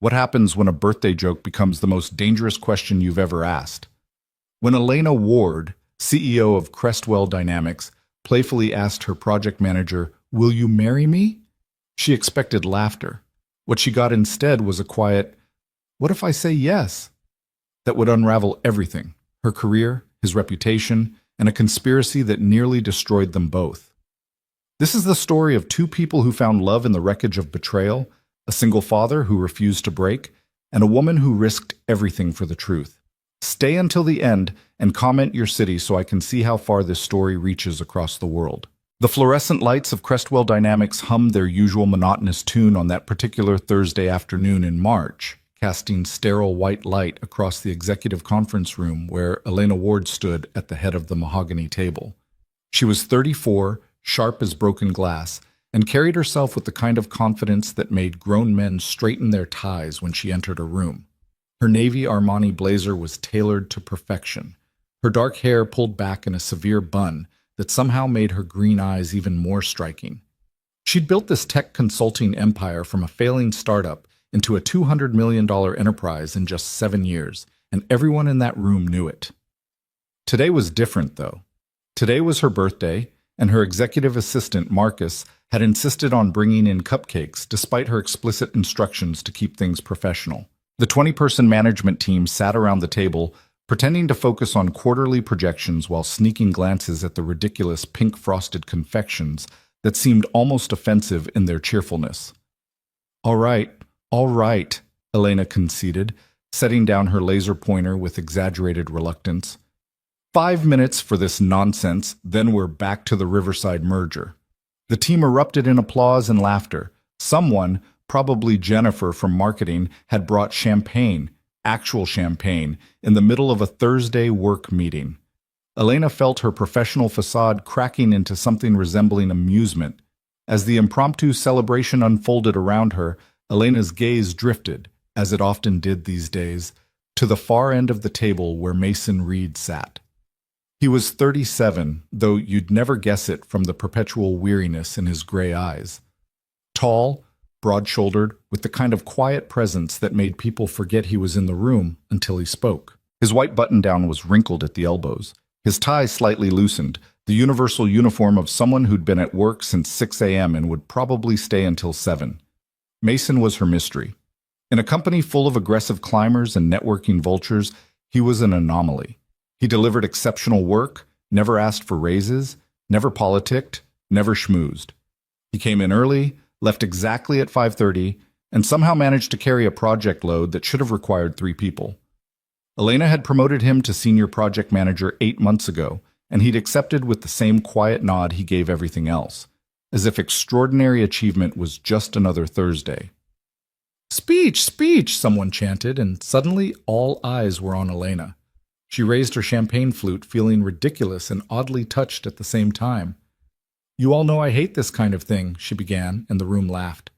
What happens when a birthday joke becomes the most dangerous question you've ever asked? When Elena Ward, CEO of Crestwell Dynamics, playfully asked her project manager, "Will you marry me?" She expected laughter. What she got instead was a quiet, "What if I say yes?" that would unravel everything: her career, his reputation, and a conspiracy that nearly destroyed them both. This is the story of two people who found love in the wreckage of betrayal, a single father who refused to break, and a woman who risked everything for the truth. Stay until the end and comment your city so I can see how far this story reaches across the world. The fluorescent lights of Crestwell Dynamics hummed their usual monotonous tune on that particular Thursday afternoon in March, casting sterile white light across the executive conference room where Elena Ward stood at the head of the mahogany table. She was 34, sharp as broken glass, and carried herself with the kind of confidence that made grown men straighten their ties when she entered a room. Her navy Armani blazer was tailored to perfection, her dark hair pulled back in a severe bun that somehow made her green eyes even more striking. She'd built this tech consulting empire from a failing startup into a $200 million enterprise in just 7 years, and everyone in that room knew it. Today was different, though. Today was her birthday, and her executive assistant, Marcus, had insisted on bringing in cupcakes despite her explicit instructions to keep things professional. The 20-person management team sat around the table, pretending to focus on quarterly projections while sneaking glances at the ridiculous pink frosted confections that seemed almost offensive in their cheerfulness. All right, Elena conceded, setting down her laser pointer with exaggerated reluctance. 5 minutes for this nonsense, then we're back to the Riverside merger. The team erupted in applause and laughter. Someone, probably Jennifer from marketing, had brought champagne, actual champagne, in the middle of a Thursday work meeting. Elena felt her professional facade cracking into something resembling amusement. As the impromptu celebration unfolded around her, Elena's gaze drifted, as it often did these days, to the far end of the table where Mason Reed sat. He was 37, though you'd never guess it from the perpetual weariness in his gray eyes. Tall, broad-shouldered, with the kind of quiet presence that made people forget he was in the room until he spoke. His white button-down was wrinkled at the elbows, his tie slightly loosened, the universal uniform of someone who'd been at work since 6 a.m. and would probably stay until 7. Mason was her mystery. In a company full of aggressive climbers and networking vultures, he was an anomaly. He delivered exceptional work, never asked for raises, never politicked, never schmoozed. He came in early, left exactly at 5:30, and somehow managed to carry a project load that should have required 3 people. Elena had promoted him to senior project manager 8 months ago, and he'd accepted with the same quiet nod he gave everything else, as if extraordinary achievement was just another Thursday. Speech, someone chanted, and suddenly all eyes were on Elena. She raised her champagne flute, feeling ridiculous and oddly touched at the same time. "You all know I hate this kind of thing," she began, and the room laughed.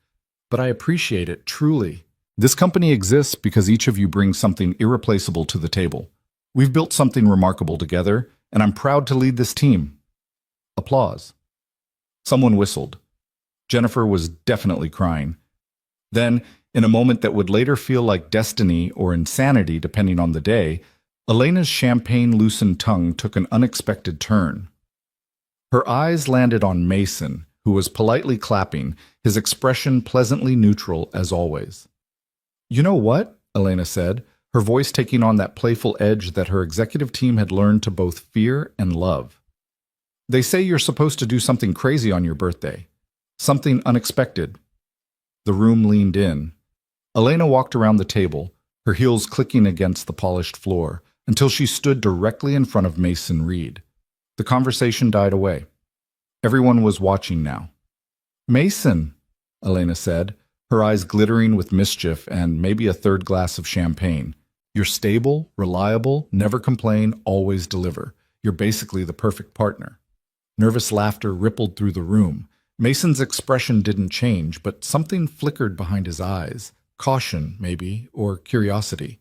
"But I appreciate it, truly. This company exists because each of you brings something irreplaceable to the table. We've built something remarkable together, and I'm proud to lead this team." Applause. Someone whistled. Jennifer was definitely crying. Then, in a moment that would later feel like destiny or insanity depending on the day, Elena's champagne-loosened tongue took an unexpected turn. Her eyes landed on Mason, who was politely clapping, his expression pleasantly neutral as always. "You know what?" Elena said, her voice taking on that playful edge that her executive team had learned to both fear and love. "They say you're supposed to do something crazy on your birthday. Something unexpected." The room leaned in. Elena walked around the table, her heels clicking against the polished floor, until she stood directly in front of Mason Reed. The conversation died away. Everyone was watching now. "Mason," Elena said, her eyes glittering with mischief and maybe a third glass of champagne. "You're stable, reliable, never complain, always deliver. You're basically the perfect partner." Nervous laughter rippled through the room. Mason's expression didn't change, but something flickered behind his eyes. Caution, maybe, or curiosity.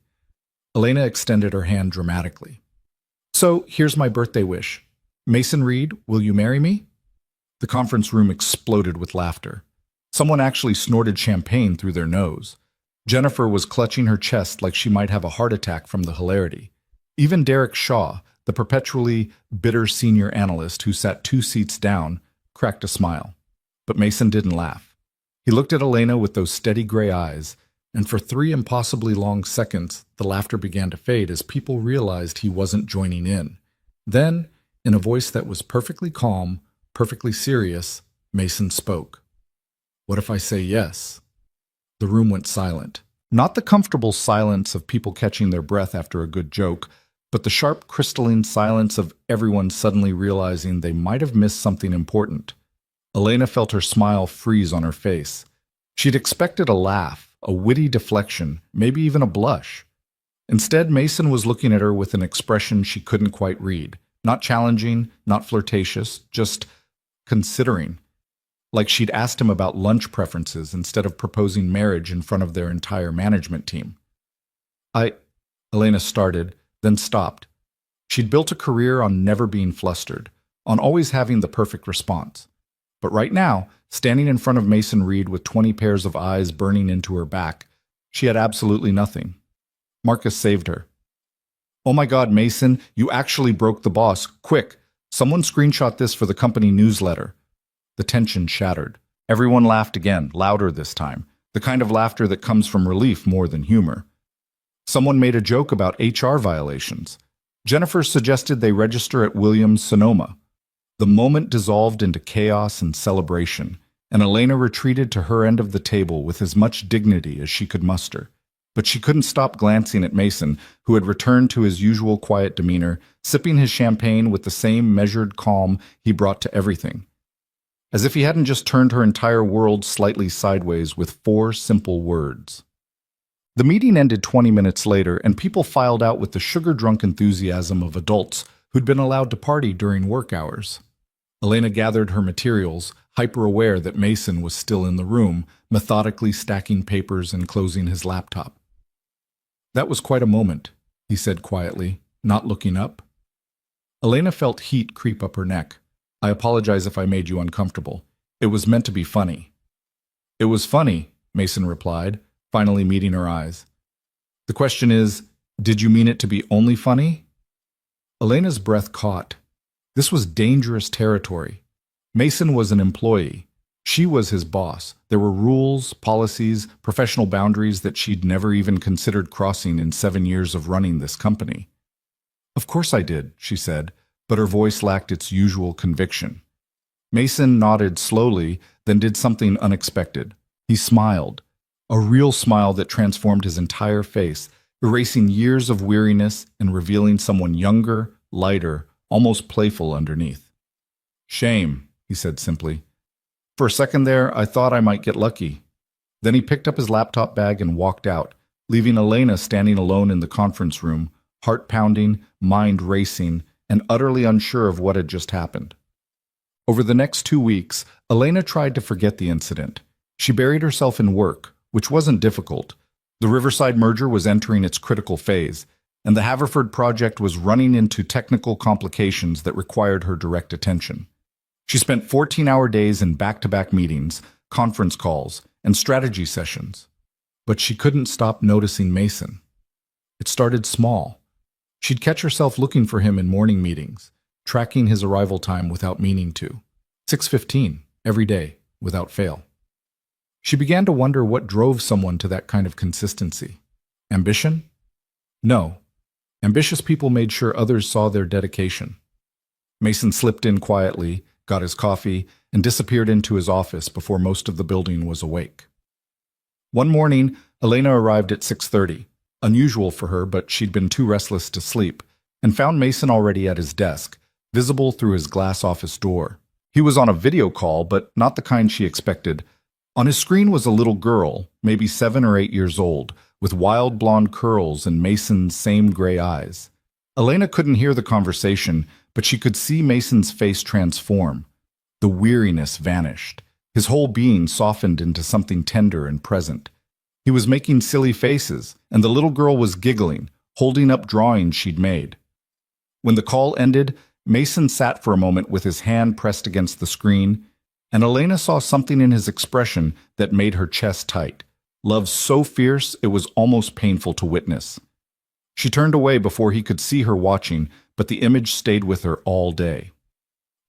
Elena extended her hand dramatically. "So, here's my birthday wish. Mason Reed, will you marry me?" The conference room exploded with laughter. Someone actually snorted champagne through their nose. Jennifer was clutching her chest like she might have a heart attack from the hilarity. Even Derek Shaw, the perpetually bitter senior analyst who sat 2 seats down, cracked a smile. But Mason didn't laugh. He looked at Elena with those steady gray eyes, and for 3 impossibly long seconds, the laughter began to fade as people realized he wasn't joining in. Then, in a voice that was perfectly calm, perfectly serious, Mason spoke. "What if I say yes?" The room went silent. Not the comfortable silence of people catching their breath after a good joke, but the sharp, crystalline silence of everyone suddenly realizing they might have missed something important. Elena felt her smile freeze on her face. She'd expected a laugh, a witty deflection, maybe even a blush. Instead, Mason was looking at her with an expression she couldn't quite read. Not challenging, not flirtatious, just considering. Like she'd asked him about lunch preferences instead of proposing marriage in front of their entire management team. Elena started, then stopped. She'd built a career on never being flustered, on always having the perfect response. But right now, standing in front of Mason Reed with 20 pairs of eyes burning into her back, she had absolutely nothing. Marcus saved her. "Oh my God, Mason, you actually broke the boss. Quick, someone screenshot this for the company newsletter." The tension shattered. Everyone laughed again, louder this time, the kind of laughter that comes from relief more than humor. Someone made a joke about HR violations. Jennifer suggested they register at Williams-Sonoma. The moment dissolved into chaos and celebration, and Elena retreated to her end of the table with as much dignity as she could muster. But she couldn't stop glancing at Mason, who had returned to his usual quiet demeanor, sipping his champagne with the same measured calm he brought to everything. As if he hadn't just turned her entire world slightly sideways with 4 simple words. The meeting ended 20 minutes later, and people filed out with the sugar-drunk enthusiasm of adults who'd been allowed to party during work hours. Elena gathered her materials, hyper-aware that Mason was still in the room, methodically stacking papers and closing his laptop. "That was quite a moment," he said quietly, not looking up. Elena felt heat creep up her neck. "I apologize if I made you uncomfortable. It was meant to be funny." "It was funny," Mason replied, finally meeting her eyes. "The question is, did you mean it to be only funny?" Elena's breath caught. This was dangerous territory. Mason was an employee. She was his boss. There were rules, policies, professional boundaries that she'd never even considered crossing in 7 years of running this company. "Of course I did," she said, but her voice lacked its usual conviction. Mason nodded slowly, then did something unexpected. He smiled, a real smile that transformed his entire face, erasing years of weariness and revealing someone younger, lighter, almost playful underneath. "Shame," he said simply. "For a second there, I thought I might get lucky." Then he picked up his laptop bag and walked out, leaving Elena standing alone in the conference room, heart pounding, mind racing, and utterly unsure of what had just happened. Over the next 2 weeks, Elena tried to forget the incident. She buried herself in work, which wasn't difficult. The Riverside merger was entering its critical phase, and the Haverford project was running into technical complications that required her direct attention. She spent 14-hour days in back-to-back meetings, conference calls, and strategy sessions. But she couldn't stop noticing Mason. It started small. She'd catch herself looking for him in morning meetings, tracking his arrival time without meaning to. 6:15, every day, without fail. She began to wonder what drove someone to that kind of consistency. Ambition? No. Ambitious people made sure others saw their dedication. Mason slipped in quietly, got his coffee, and disappeared into his office before most of the building was awake. One morning, Elena arrived at 6:30. Unusual for her, but she'd been too restless to sleep, and found Mason already at his desk, visible through his glass office door. He was on a video call, but not the kind she expected. On his screen was a little girl, maybe 7 or 8 years old, with wild blonde curls and Mason's same gray eyes. Elena couldn't hear the conversation, but she could see Mason's face transform. The weariness vanished. His whole being softened into something tender and present. He was making silly faces, and the little girl was giggling, holding up drawings she'd made. When the call ended, Mason sat for a moment with his hand pressed against the screen, and Elena saw something in his expression that made her chest tight, Love so fierce it was almost painful to witness. She turned away before he could see her watching, but the image stayed with her all day.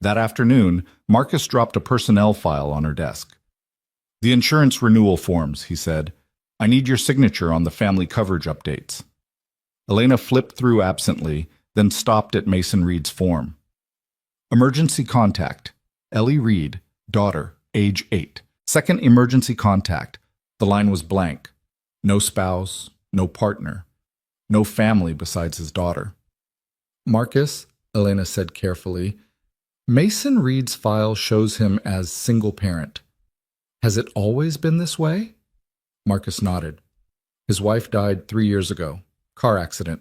That afternoon, Marcus dropped a personnel file on her desk. "The insurance renewal forms," he said. "I need your signature on the family coverage updates." Elena flipped through absently, then stopped at Mason Reed's form. Emergency contact. Ellie Reed, daughter, age 8. Second emergency contact. The line was blank. No spouse, no partner, no family besides his daughter. "Marcus," Elena said carefully, "Mason Reed's file shows him as single parent. Has it always been this way?" Marcus nodded. "His wife died 3 years ago. Car accident.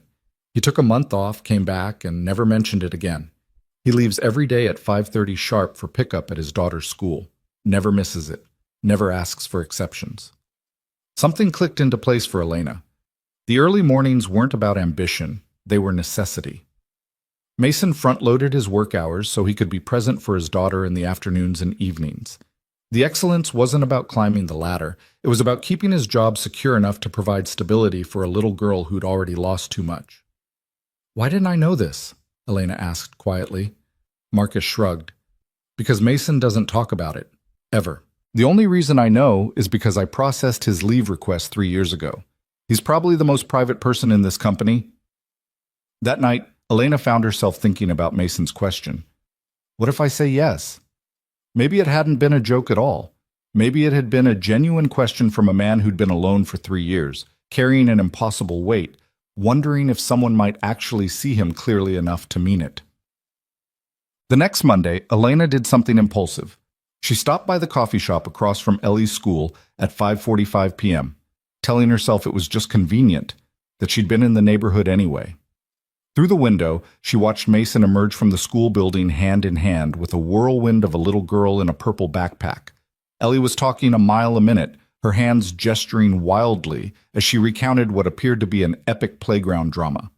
He took a month off, came back, and never mentioned it again. He leaves every day at 5:30 sharp for pickup at his daughter's school. Never misses it. Never asks for exceptions." Something clicked into place for Elena. The early mornings weren't about ambition. They were necessity. Mason front-loaded his work hours so he could be present for his daughter in the afternoons and evenings. The excellence wasn't about climbing the ladder. It was about keeping his job secure enough to provide stability for a little girl who'd already lost too much. "Why didn't I know this?" Elena asked quietly. Marcus shrugged. "Because Mason doesn't talk about it. Ever. The only reason I know is because I processed his leave request 3 years ago. He's probably the most private person in this company." That night, Elena found herself thinking about Mason's question. What if I say yes? Maybe it hadn't been a joke at all. Maybe it had been a genuine question from a man who'd been alone for 3 years, carrying an impossible weight, wondering if someone might actually see him clearly enough to mean it. The next Monday, Elena did something impulsive. She stopped by the coffee shop across from Ellie's school at 5:45 p.m., telling herself it was just convenient, that she'd been in the neighborhood anyway. Through the window, she watched Mason emerge from the school building hand in hand with a whirlwind of a little girl in a purple backpack. Ellie was talking a mile a minute, her hands gesturing wildly as she recounted what appeared to be an epic playground drama.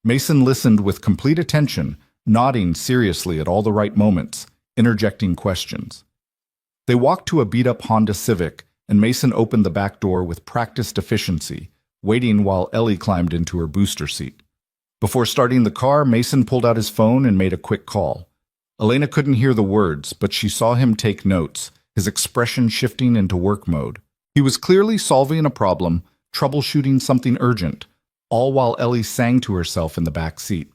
Mason listened with complete attention, nodding seriously at all the right moments, interjecting questions. They walked to a beat-up Honda Civic, and Mason opened the back door with practiced efficiency, waiting while Ellie climbed into her booster seat. Before starting the car, Mason pulled out his phone and made a quick call. Elena couldn't hear the words, but she saw him take notes, his expression shifting into work mode. He was clearly solving a problem, troubleshooting something urgent, all while Ellie sang to herself in the back seat.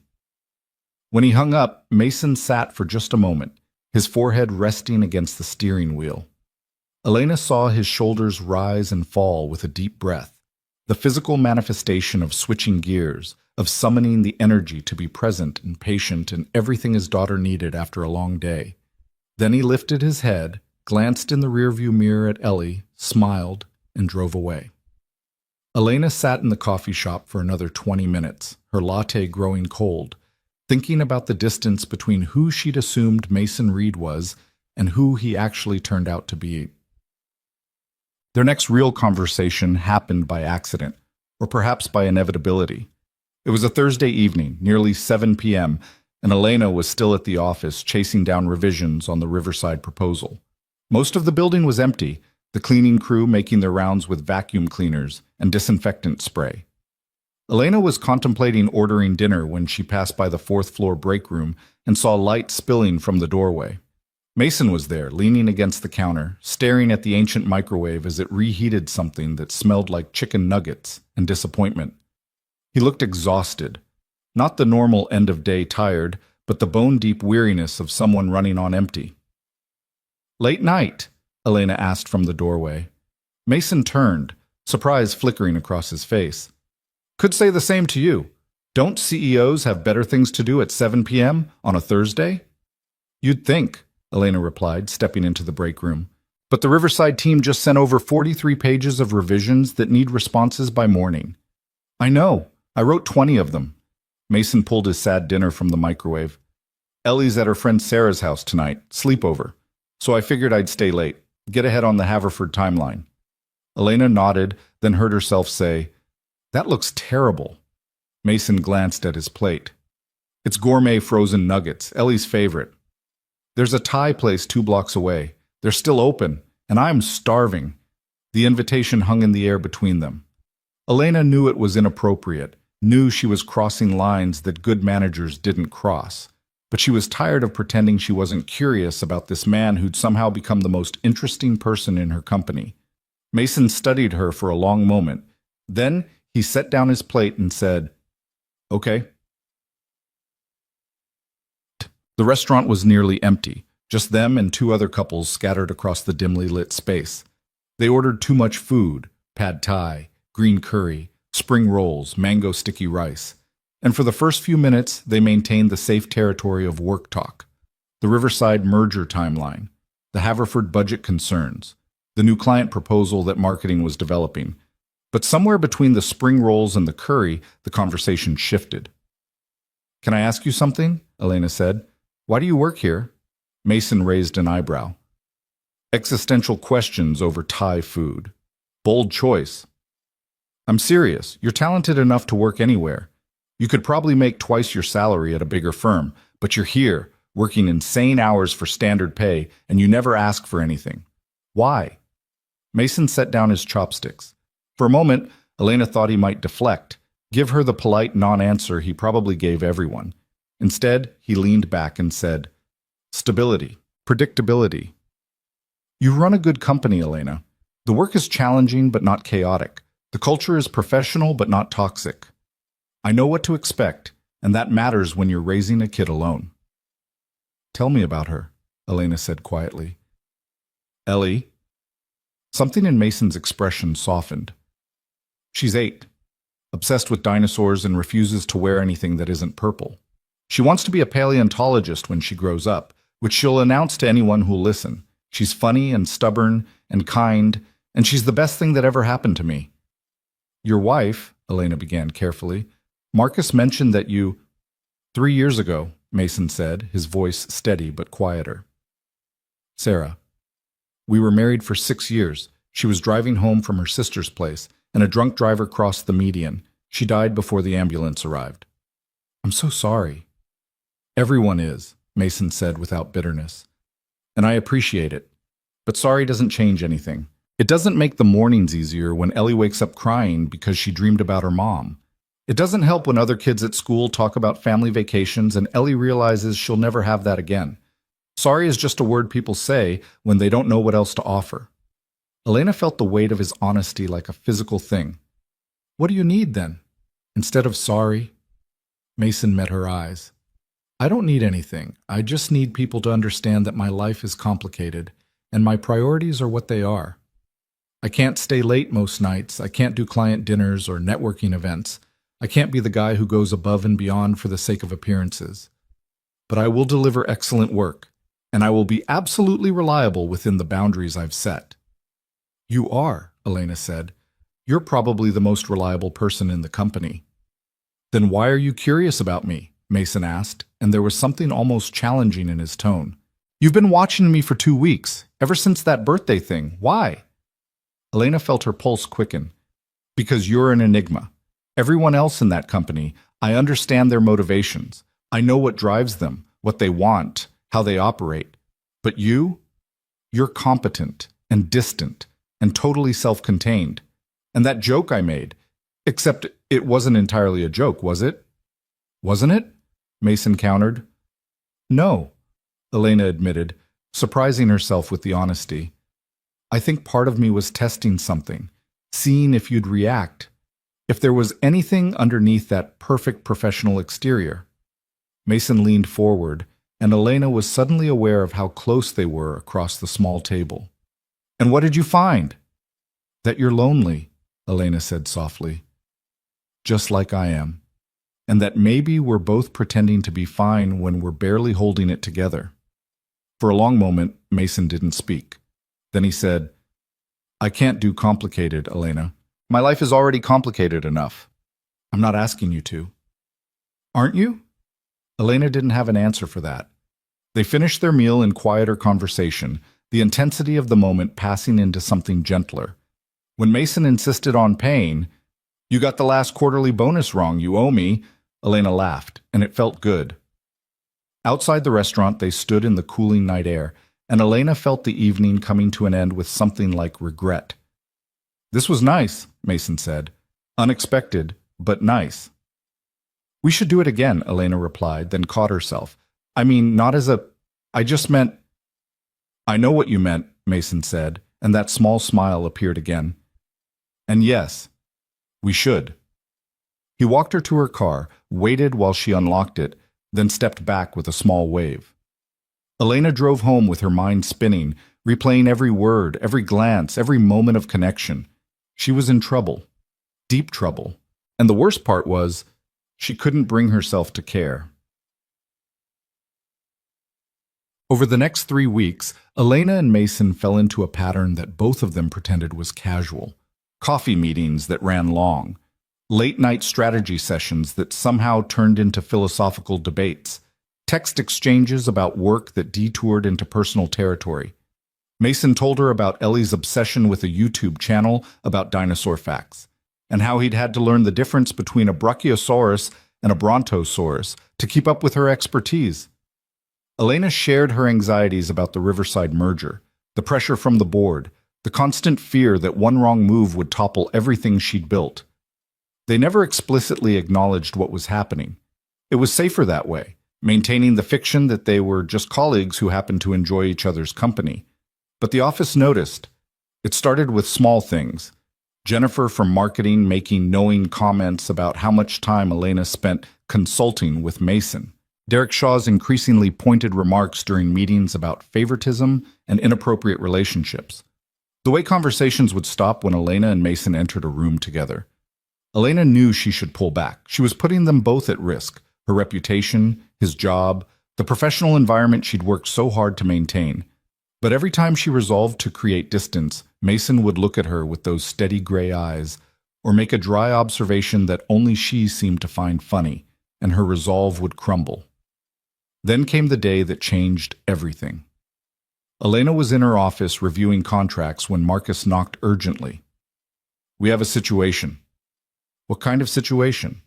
When he hung up, Mason sat for just a moment, his forehead resting against the steering wheel. Elena saw his shoulders rise and fall with a deep breath, the physical manifestation of switching gears, of summoning the energy to be present and patient in everything his daughter needed after a long day. Then he lifted his head, glanced in the rearview mirror at Ellie, smiled, and drove away. Elena sat in the coffee shop for another 20 minutes, her latte growing cold, thinking about the distance between who she'd assumed Mason Reed was and who he actually turned out to be. Their next real conversation happened by accident, or perhaps by inevitability. It was a Thursday evening, nearly 7 p.m., and Elena was still at the office chasing down revisions on the Riverside proposal. Most of the building was empty, the cleaning crew making their rounds with vacuum cleaners and disinfectant spray. Elena was contemplating ordering dinner when she passed by the fourth-floor break room and saw light spilling from the doorway. Mason was there, leaning against the counter, staring at the ancient microwave as it reheated something that smelled like chicken nuggets and disappointment. He looked exhausted, not the normal end-of-day tired, but the bone-deep weariness of someone running on empty. "Late night?" Elena asked from the doorway. Mason turned, surprise flickering across his face. "Could say the same to you. Don't CEOs have better things to do at 7 p.m. on a Thursday?" "You'd think," Elena replied, stepping into the break room. "But the Riverside team just sent over 43 pages of revisions that need responses by morning." "I know. I wrote 20 of them." Mason pulled his sad dinner from the microwave. "Ellie's at her friend Sarah's house tonight, sleepover. So I figured I'd stay late, get ahead on the Haverford timeline." Elena nodded, then heard herself say, "That looks terrible." Mason glanced at his plate. "It's gourmet frozen nuggets, Ellie's favorite. There's a Thai place 2 blocks away. They're still open, and I'm starving. The invitation hung in the air between them. Elena knew it was inappropriate, knew she was crossing lines that good managers didn't cross. But she was tired of pretending she wasn't curious about this man who'd somehow become the most interesting person in her company. Mason studied her for a long moment. Then he set down his plate and said, "Okay." The restaurant was nearly empty, just them and two other couples scattered across the dimly lit space. They ordered too much food: pad thai, green curry, spring rolls, mango sticky rice. And for the first few minutes, they maintained the safe territory of work talk. The Riverside merger timeline, the Haverford budget concerns, the new client proposal that marketing was developing. But somewhere between the spring rolls and the curry, the conversation shifted. "Can I ask you something?" Elena said. "Why do you work here?" Mason raised an eyebrow. Existential questions over Thai food. Bold choice. "I'm serious. You're talented enough to work anywhere. You could probably make twice your salary at a bigger firm, but you're here, working insane hours for standard pay, and you never ask for anything. Why?" Mason set down his chopsticks. For a moment, Elena thought he might deflect, give her the polite non-answer he probably gave everyone. Instead, he leaned back and said, "Stability, predictability. You run a good company, Elena. The work is challenging but not chaotic. The culture is professional but not toxic. I know what to expect, and that matters when you're raising a kid alone." "Tell me about her," Elena said quietly. "Ellie." Something in Mason's expression softened. "She's 8, obsessed with dinosaurs and refuses to wear anything that isn't purple. She wants to be a paleontologist when she grows up, which she'll announce to anyone who'll listen. She's funny and stubborn and kind, and she's the best thing that ever happened to me." "Your wife," Elena began carefully, "Marcus mentioned that you—" "3 years ago," Mason said, his voice steady but quieter. "Sarah. We were married for 6 years. She was driving home from her sister's place, and a drunk driver crossed the median. She died before the ambulance arrived." "I'm so sorry." "Everyone is," Mason said without bitterness. "And I appreciate it. But sorry doesn't change anything. It doesn't make the mornings easier when Ellie wakes up crying because she dreamed about her mom. It doesn't help when other kids at school talk about family vacations and Ellie realizes she'll never have that again. Sorry is just a word people say when they don't know what else to offer." Elena felt the weight of his honesty like a physical thing. "What do you need, then?" Instead of sorry, Mason met her eyes. "I don't need anything. I just need people to understand that my life is complicated, and my priorities are what they are. I can't stay late most nights. I can't do client dinners or networking events. I can't be the guy who goes above and beyond for the sake of appearances. But I will deliver excellent work, and I will be absolutely reliable within the boundaries I've set." "You are," Elena said. "You're probably the most reliable person in the company." "Then why are you curious about me?" Mason asked, and there was something almost challenging in his tone. "You've been watching me for 2 weeks, ever since that birthday thing. Why?" Elena felt her pulse quicken. "Because you're an enigma. Everyone else in that company, I understand their motivations. I know what drives them, what they want, how they operate. But you're competent and distant and totally self-contained. And that joke I made, except it wasn't entirely a joke, was it?" "Wasn't it?" Mason countered. "No," Elena admitted, surprising herself with the honesty. "I think part of me was testing something, seeing if you'd react, if there was anything underneath that perfect professional exterior." Mason leaned forward, and Elena was suddenly aware of how close they were across the small table. "And what did you find?" "That you're lonely," Elena said softly. "Just like I am. And that maybe we're both pretending to be fine when we're barely holding it together." For a long moment, Mason didn't speak. Then he said, "I can't do complicated, Elena. My life is already complicated enough. I'm not asking you to." "Aren't you?" Elena didn't have an answer for that. They finished their meal in quieter conversation, the intensity of the moment passing into something gentler. When Mason insisted on paying, "You got the last quarterly bonus wrong, you owe me," Elena laughed, and it felt good. Outside the restaurant, they stood in the cooling night air, and Elena felt the evening coming to an end with something like regret. This was nice, Mason said. Unexpected, but nice. We should do it again, Elena replied, then caught herself. I mean, not as a... I just meant... I know what you meant, Mason said, and that small smile appeared again. And yes, we should. He walked her to her car, waited while she unlocked it, then stepped back with a small wave. Elena drove home with her mind spinning, replaying every word, every glance, every moment of connection. She was in trouble, deep trouble, and the worst part was, she couldn't bring herself to care. Over the next 3 weeks, Elena and Mason fell into a pattern that both of them pretended was casual. Coffee meetings that ran long, late-night strategy sessions that somehow turned into philosophical debates, text exchanges about work that detoured into personal territory. Mason told her about Ellie's obsession with a YouTube channel about dinosaur facts, and how he'd had to learn the difference between a Brachiosaurus and a Brontosaurus to keep up with her expertise. Elena shared her anxieties about the Riverside merger, the pressure from the board, the constant fear that one wrong move would topple everything she'd built. They never explicitly acknowledged what was happening. It was safer that way, maintaining the fiction that they were just colleagues who happened to enjoy each other's company. But the office noticed. It started with small things. Jennifer from marketing making knowing comments about how much time Elena spent consulting with Mason. Derek Shaw's increasingly pointed remarks during meetings about favoritism and inappropriate relationships. The way conversations would stop when Elena and Mason entered a room together. Elena knew she should pull back. She was putting them both at risk. Her reputation, his job, the professional environment she'd worked so hard to maintain. But every time she resolved to create distance, Mason would look at her with those steady gray eyes, or make a dry observation that only she seemed to find funny, and her resolve would crumble. Then came the day that changed everything. Elena was in her office reviewing contracts when Marcus knocked urgently. "We have a situation." "What kind of situation?"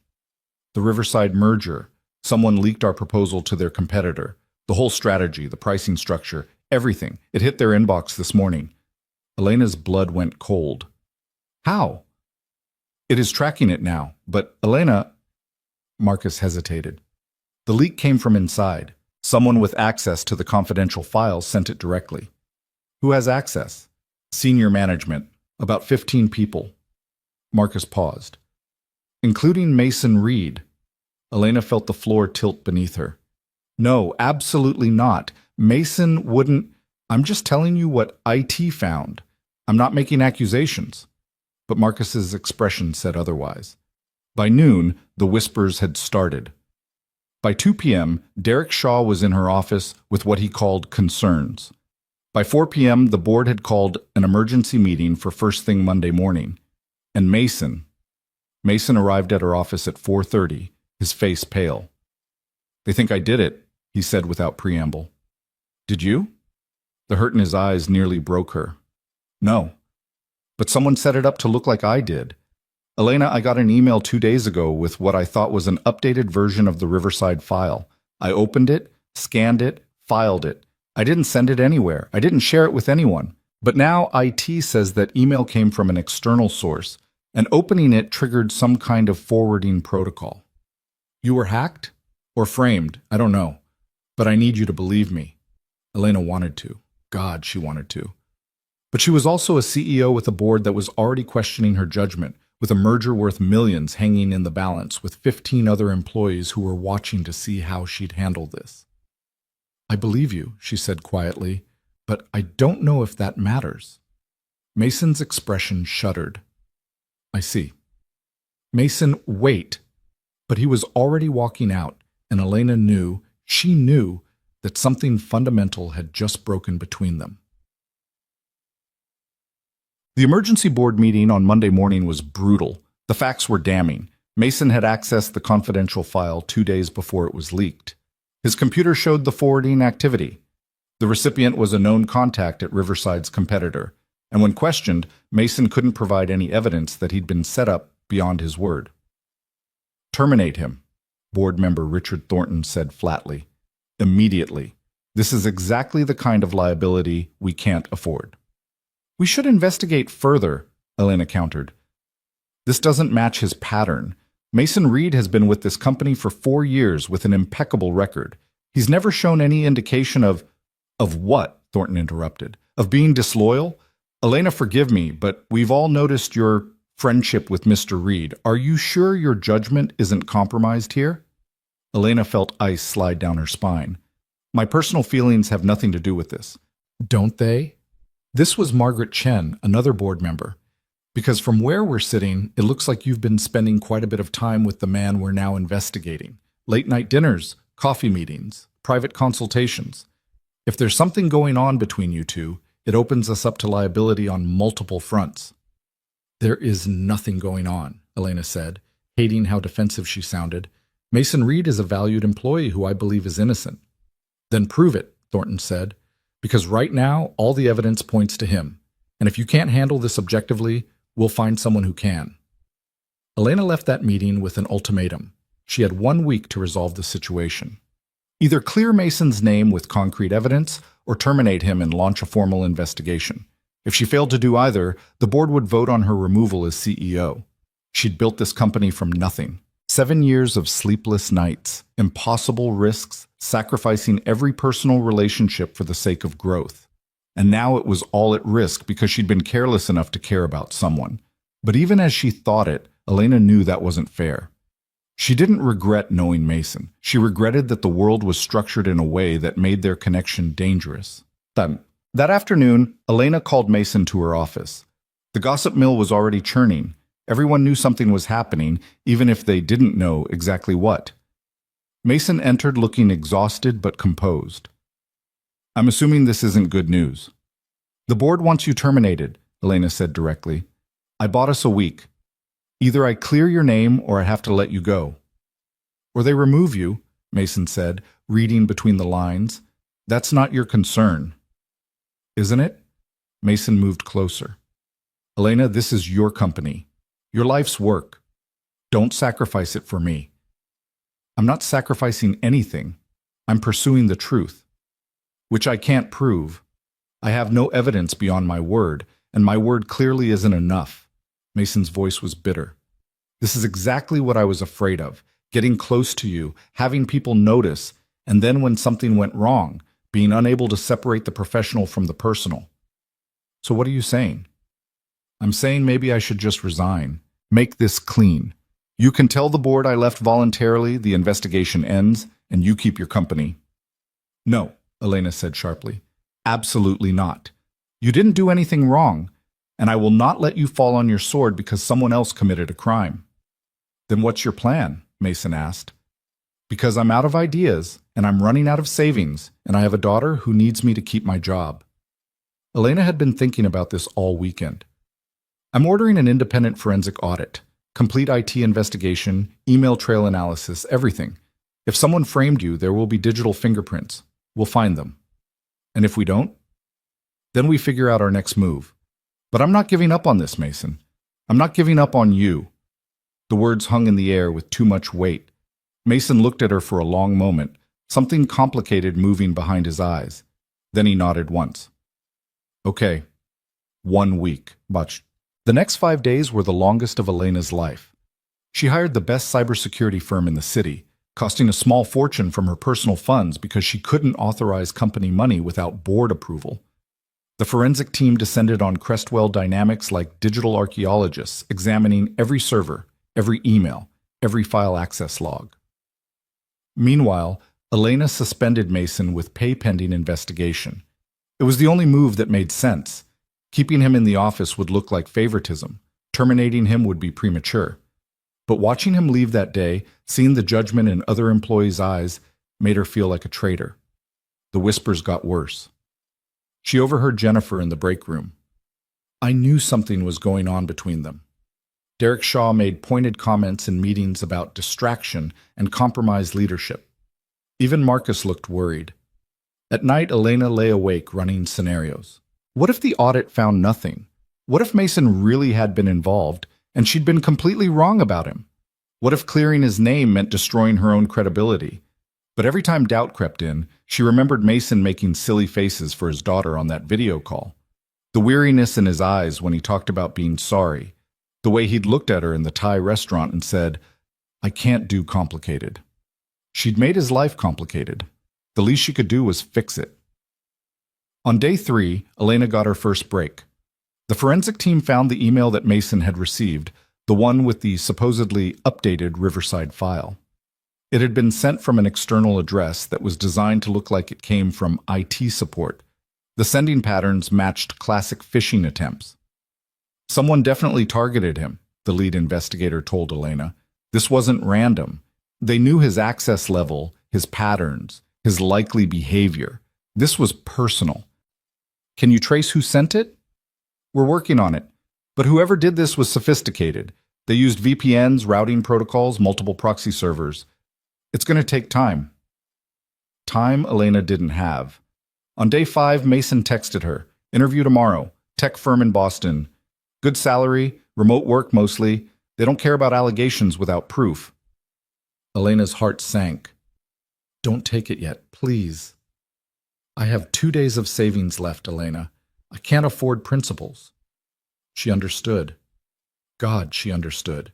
"The Riverside merger. Someone leaked our proposal to their competitor. The whole strategy, the pricing structure, everything. It hit their inbox this morning." Elena's blood went cold. "How?" "It is tracking it now, but Elena..." Marcus hesitated. "The leak came from inside. Someone with access to the confidential files sent it directly." "Who has access?" "Senior management. About 15 people." Marcus paused. "Including Mason Reed." Elena felt the floor tilt beneath her. "No, absolutely not. Mason wouldn't... I'm just telling you what IT found. I'm not making accusations." But Marcus's expression said otherwise. By noon, the whispers had started. By 2 p.m., Derek Shaw was in her office with what he called concerns. By 4 p.m., the board had called an emergency meeting for first thing Monday morning. And Mason arrived at her office at 4:30, his face pale. "They think I did it," he said without preamble. "Did you?" The hurt in his eyes nearly broke her. "No. But someone set it up to look like I did. Elena, I got an email 2 days ago with what I thought was an updated version of the Riverside file. I opened it, scanned it, filed it. I didn't send it anywhere. I didn't share it with anyone. But now IT says that email came from an external source, and opening it triggered some kind of forwarding protocol. You were hacked? Or framed? I don't know. But I need you to believe me." Elena wanted to. God, she wanted to. But she was also a CEO with a board that was already questioning her judgment, with a merger worth millions hanging in the balance, with 15 other employees who were watching to see how she'd handle this. "I believe you," she said quietly, "but I don't know if that matters." Mason's expression shuddered. "I see." "Mason, wait." But he was already walking out, and Elena knew, she knew, that something fundamental had just broken between them. The emergency board meeting on Monday morning was brutal. The facts were damning. Mason had accessed the confidential file 2 days before it was leaked. His computer showed the forwarding activity. The recipient was a known contact at Riverside's competitor, and when questioned, Mason couldn't provide any evidence that he'd been set up beyond his word. "Terminate him," board member Richard Thornton said flatly. "Immediately. This is exactly the kind of liability we can't afford." "We should investigate further," Elena countered. This doesn't match his pattern. Mason Reed has been with this company for 4 years with an impeccable record. He's never shown any indication of what? Thornton interrupted. Of being disloyal? Elena, forgive me, but we've all noticed your friendship with Mr. Reed. Are you sure your judgment isn't compromised here? Elena felt ice slide down her spine. My personal feelings have nothing to do with this. Don't they? This was Margaret Chen, another board member. Because from where we're sitting, it looks like you've been spending quite a bit of time with the man we're now investigating. Late-night dinners, coffee meetings, private consultations. If there's something going on between you two, it opens us up to liability on multiple fronts. There is nothing going on, Elena said, hating how defensive she sounded. Mason Reed is a valued employee who I believe is innocent. Then prove it, Thornton said, because right now all the evidence points to him. And if you can't handle this objectively, we'll find someone who can. Elena left that meeting with an ultimatum. She had 1 week to resolve the situation. Either clear Mason's name with concrete evidence or terminate him and launch a formal investigation. If she failed to do either, the board would vote on her removal as CEO. She'd built this company from nothing. 7 years of sleepless nights, impossible risks, sacrificing every personal relationship for the sake of growth. And now it was all at risk because she'd been careless enough to care about someone. But even as she thought it, Elena knew that wasn't fair. She didn't regret knowing Mason. She regretted that the world was structured in a way that made their connection dangerous. That afternoon, Elena called Mason to her office. The gossip mill was already churning. Everyone knew something was happening, even if they didn't know exactly what. Mason entered looking exhausted but composed. I'm assuming this isn't good news. The board wants you terminated, Elena said directly. I bought us a week. Either I clear your name or I have to let you go. Or they remove you, Mason said, reading between the lines. That's not your concern. Isn't it? Mason moved closer. Elena, this is your company. Your life's work. Don't sacrifice it for me. I'm not sacrificing anything. I'm pursuing the truth, which I can't prove. I have no evidence beyond my word, and my word clearly isn't enough. Mason's voice was bitter. This is exactly what I was afraid of, getting close to you, having people notice, and then when something went wrong, being unable to separate the professional from the personal. So what are you saying? I'm saying maybe I should just resign. Make this clean. You can tell the board I left voluntarily, the investigation ends, and you keep your company. No, Elena said sharply. Absolutely not. You didn't do anything wrong, and I will not let you fall on your sword because someone else committed a crime. Then what's your plan? Mason asked. Because I'm out of ideas, and I'm running out of savings, and I have a daughter who needs me to keep my job. Elena had been thinking about this all weekend. I'm ordering an independent forensic audit, complete IT investigation, email trail analysis, everything. If someone framed you, there will be digital fingerprints. We'll find them. And if we don't, then we figure out our next move. But I'm not giving up on this, Mason. I'm not giving up on you. The words hung in the air with too much weight. Mason looked at her for a long moment, something complicated moving behind his eyes. Then he nodded once. Okay. 1 week, botched. The next 5 days were the longest of Elena's life. She hired the best cybersecurity firm in the city, costing a small fortune from her personal funds because she couldn't authorize company money without board approval. The forensic team descended on Crestwell Dynamics like digital archaeologists, examining every server, every email, every file access log. Meanwhile, Elena suspended Mason with pay pending investigation. It was the only move that made sense. Keeping him in the office would look like favoritism. Terminating him would be premature. But watching him leave that day, seeing the judgment in other employees' eyes, made her feel like a traitor. The whispers got worse. She overheard Jennifer in the break room. I knew something was going on between them. Derek Shaw made pointed comments in meetings about distraction and compromised leadership. Even Marcus looked worried. At night, Elena lay awake running scenarios. What if the audit found nothing? What if Mason really had been involved and she'd been completely wrong about him? What if clearing his name meant destroying her own credibility? But every time doubt crept in, she remembered Mason making silly faces for his daughter on that video call. The weariness in his eyes when he talked about being sorry, the way he'd looked at her in the Thai restaurant and said, "I can't do complicated." She'd made his life complicated. The least she could do was fix it. On day 3, Elena got her first break. The forensic team found the email that Mason had received, the one with the supposedly updated Riverside file. It had been sent from an external address that was designed to look like it came from IT support. The sending patterns matched classic phishing attempts. Someone definitely targeted him, the lead investigator told Elena. This wasn't random. They knew his access level, his patterns, his likely behavior. This was personal. Can you trace who sent it? We're working on it. But whoever did this was sophisticated. They used VPNs, routing protocols, multiple proxy servers. It's going to take time. Time Elena didn't have. On day 5, Mason texted her. Interview tomorrow. Tech firm in Boston. Good salary, remote work mostly. They don't care about allegations without proof. Elena's heart sank. Don't take it yet, please. I have 2 days of savings left, Elena. I can't afford principals. She understood. God, she understood.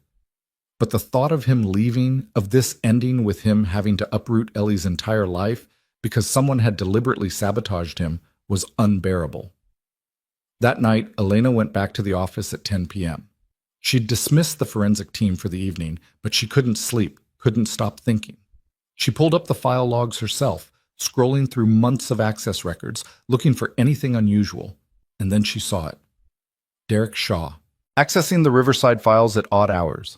But the thought of him leaving, of this ending with him having to uproot Ellie's entire life because someone had deliberately sabotaged him, was unbearable. That night, Elena went back to the office at 10 p.m. She'd dismissed the forensic team for the evening, but she couldn't sleep, couldn't stop thinking. She pulled up the file logs herself, scrolling through months of access records, looking for anything unusual, and then she saw it. Derek Shaw, accessing the Riverside files at odd hours.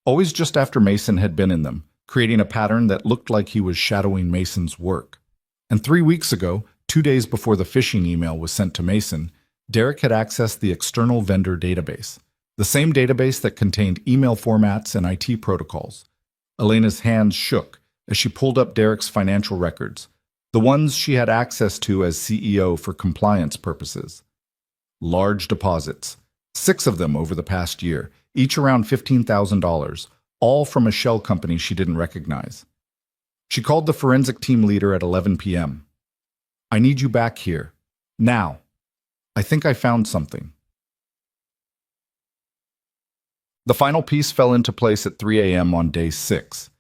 Always just after Mason had been in them, creating a pattern that looked like he was shadowing Mason's work. And 3 weeks ago, 2 days before the phishing email was sent to Mason, Derek had accessed the external vendor database, the same database that contained email formats and IT protocols. Elena's hands shook as she pulled up Derek's financial records, the ones she had access to as CEO for compliance purposes. Large deposits, 6 of them over the past year, each around $15,000, all from a shell company she didn't recognize. She called the forensic team leader at 11 p.m. I need you back here. Now. I think I found something. The final piece fell into place at 3 a.m. on day 6.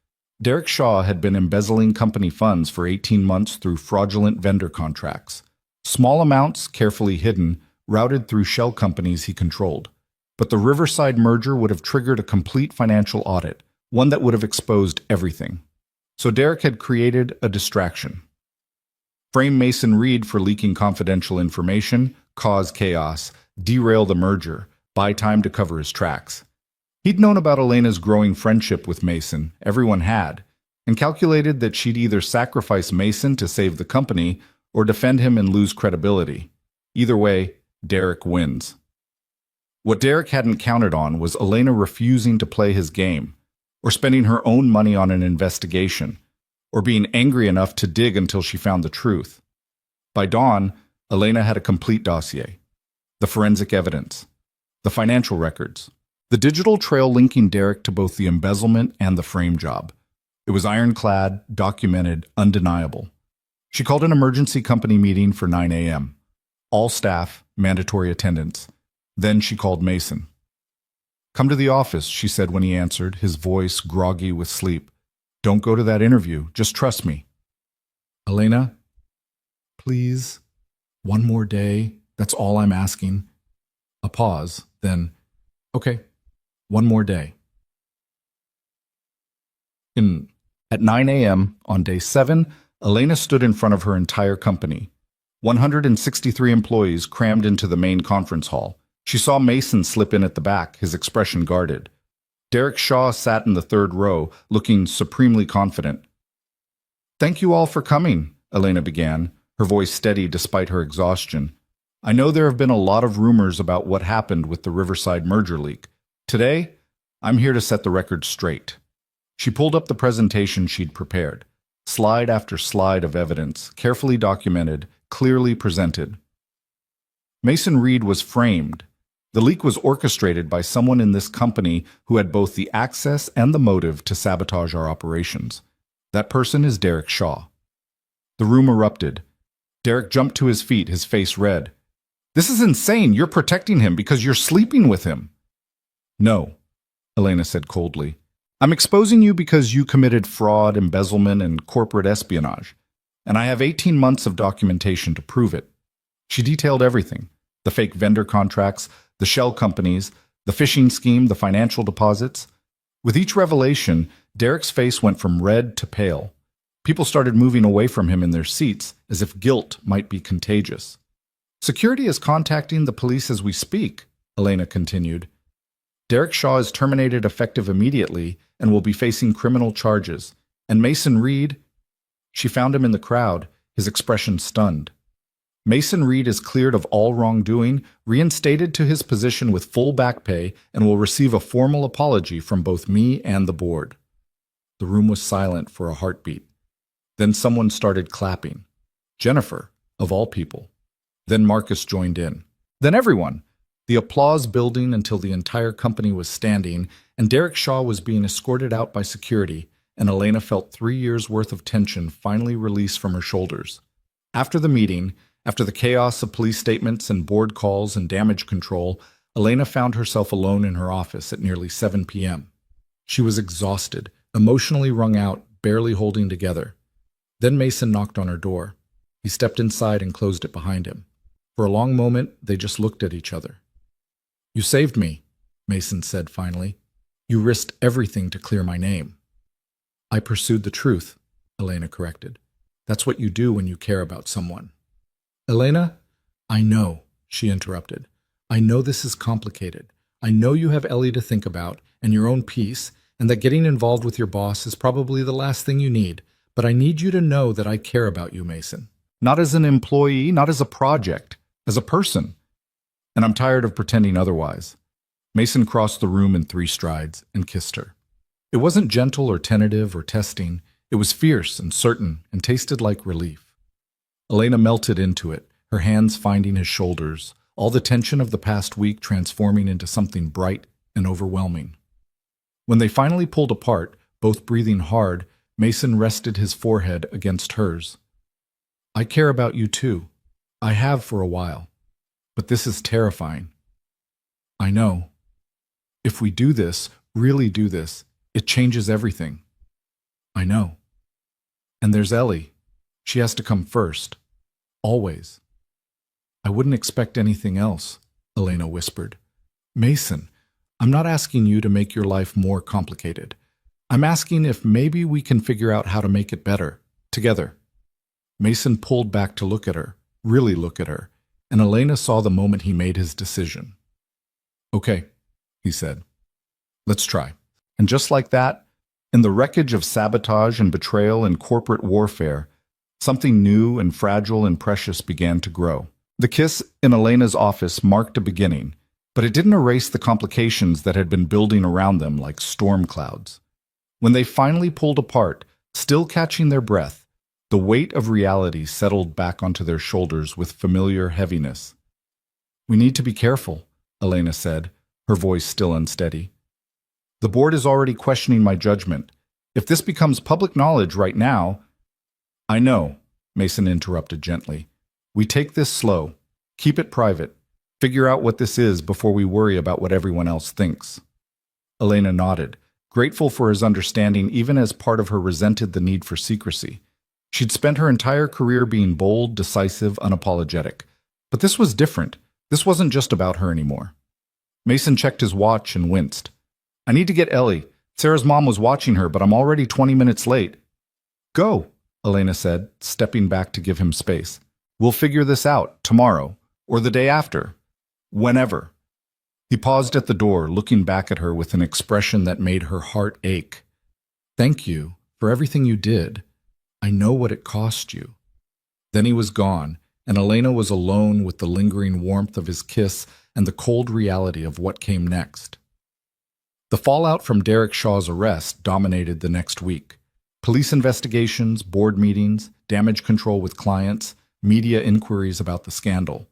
Derek Shaw had been embezzling company funds for 18 months through fraudulent vendor contracts. Small amounts, carefully hidden, routed through shell companies he controlled. But the Riverside merger would have triggered a complete financial audit, one that would have exposed everything. So Derek had created a distraction. Frame Mason Reed for leaking confidential information, cause chaos, derail the merger, buy time to cover his tracks. He'd known about Elena's growing friendship with Mason, everyone had, and calculated that she'd either sacrifice Mason to save the company or defend him and lose credibility. Either way, Derek wins. What Derek hadn't counted on was Elena refusing to play his game, or spending her own money on an investigation, or being angry enough to dig until she found the truth. By dawn, Elena had a complete dossier. The forensic evidence, the financial records, the digital trail linking Derek to both the embezzlement and the frame job. It was ironclad, documented, undeniable. She called an emergency company meeting for 9 a.m. All staff, mandatory attendance. Then she called Mason. Come to the office, she said when he answered, his voice groggy with sleep. Don't go to that interview. Just trust me. Elena, please, one more day. That's all I'm asking. A pause, then, okay, one more day. At 9 a.m. on day 7, Elena stood in front of her entire company. 163 employees crammed into the main conference hall. She saw Mason slip in at the back, his expression guarded. Derek Shaw sat in the 3rd row, looking supremely confident. Thank you all for coming, Elena began, her voice steady despite her exhaustion. I know there have been a lot of rumors about what happened with the Riverside merger leak. Today, I'm here to set the record straight. She pulled up the presentation she'd prepared. Slide after slide of evidence, carefully documented, clearly presented. Mason Reed was framed. The leak was orchestrated by someone in this company who had both the access and the motive to sabotage our operations. That person is Derek Shaw. The room erupted. Derek jumped to his feet, his face red. This is insane. You're protecting him because you're sleeping with him. No, Elena said coldly. I'm exposing you because you committed fraud, embezzlement, and corporate espionage. And I have 18 months of documentation to prove it. She detailed everything: the fake vendor contracts, the shell companies, the phishing scheme, the financial deposits. With each revelation, Derek's face went from red to pale. People started moving away from him in their seats, as if guilt might be contagious. Security is contacting the police as we speak, Elena continued. Derek Shaw is terminated effective immediately and will be facing criminal charges. And Mason Reed... She found him in the crowd, his expression stunned. Mason Reed is cleared of all wrongdoing, reinstated to his position with full back pay, and will receive a formal apology from both me and the board. The room was silent for a heartbeat. Then someone started clapping. Jennifer, of all people. Then Marcus joined in. Then everyone. The applause building until the entire company was standing, and Derek Shaw was being escorted out by security, and Elena felt 3 years' worth of tension finally released from her shoulders. After the meeting, after the chaos of police statements and board calls and damage control, Elena found herself alone in her office at nearly 7 p.m. She was exhausted, emotionally wrung out, barely holding together. Then Mason knocked on her door. He stepped inside and closed it behind him. For a long moment, they just looked at each other. "You saved me," Mason said finally. "You risked everything to clear my name." "I pursued the truth," Elena corrected. "That's what you do when you care about someone." "Elena?" "I know," she interrupted. "I know this is complicated. I know you have Ellie to think about and your own peace, and that getting involved with your boss is probably the last thing you need. But I need you to know that I care about you, Mason. Not as an employee, not as a project, as a person. And I'm tired of pretending otherwise." Mason crossed the room in 3 strides and kissed her. It wasn't gentle or tentative or testing. It was fierce and certain and tasted like relief. Elena melted into it, her hands finding his shoulders, all the tension of the past week transforming into something bright and overwhelming. When they finally pulled apart, both breathing hard, Mason rested his forehead against hers. "I care about you too. I have for a while. But this is terrifying." "I know. If we do this, really do this, it changes everything." "I know. And there's Ellie. She has to come first. Always." "I wouldn't expect anything else," Elena whispered. "Mason, I'm not asking you to make your life more complicated. I'm asking if maybe we can figure out how to make it better, together." Mason pulled back to look at her, really look at her, and Elena saw the moment he made his decision. "Okay," he said. "Let's try." And just like that, in the wreckage of sabotage and betrayal and corporate warfare, something new and fragile and precious began to grow. The kiss in Elena's office marked a beginning, but it didn't erase the complications that had been building around them like storm clouds. When they finally pulled apart, still catching their breath, the weight of reality settled back onto their shoulders with familiar heaviness. "We need to be careful," Elena said, her voice still unsteady. "The board is already questioning my judgment. If this becomes public knowledge right now—" "I know," Mason interrupted gently. "We take this slow. Keep it private. Figure out what this is before we worry about what everyone else thinks." Elena nodded, grateful for his understanding even as part of her resented the need for secrecy. She'd spent her entire career being bold, decisive, unapologetic. But this was different. This wasn't just about her anymore. Mason checked his watch and winced. "I need to get Ellie. Sarah's mom was watching her, but I'm already 20 minutes late." "Go," Elena said, stepping back to give him space. "We'll figure this out tomorrow, or the day after. Whenever." He paused at the door, looking back at her with an expression that made her heart ache. "Thank you for everything you did. I know what it cost you." Then he was gone, and Elena was alone with the lingering warmth of his kiss and the cold reality of what came next. The fallout from Derek Shaw's arrest dominated the next week. Police investigations, board meetings, damage control with clients, media inquiries about the scandal.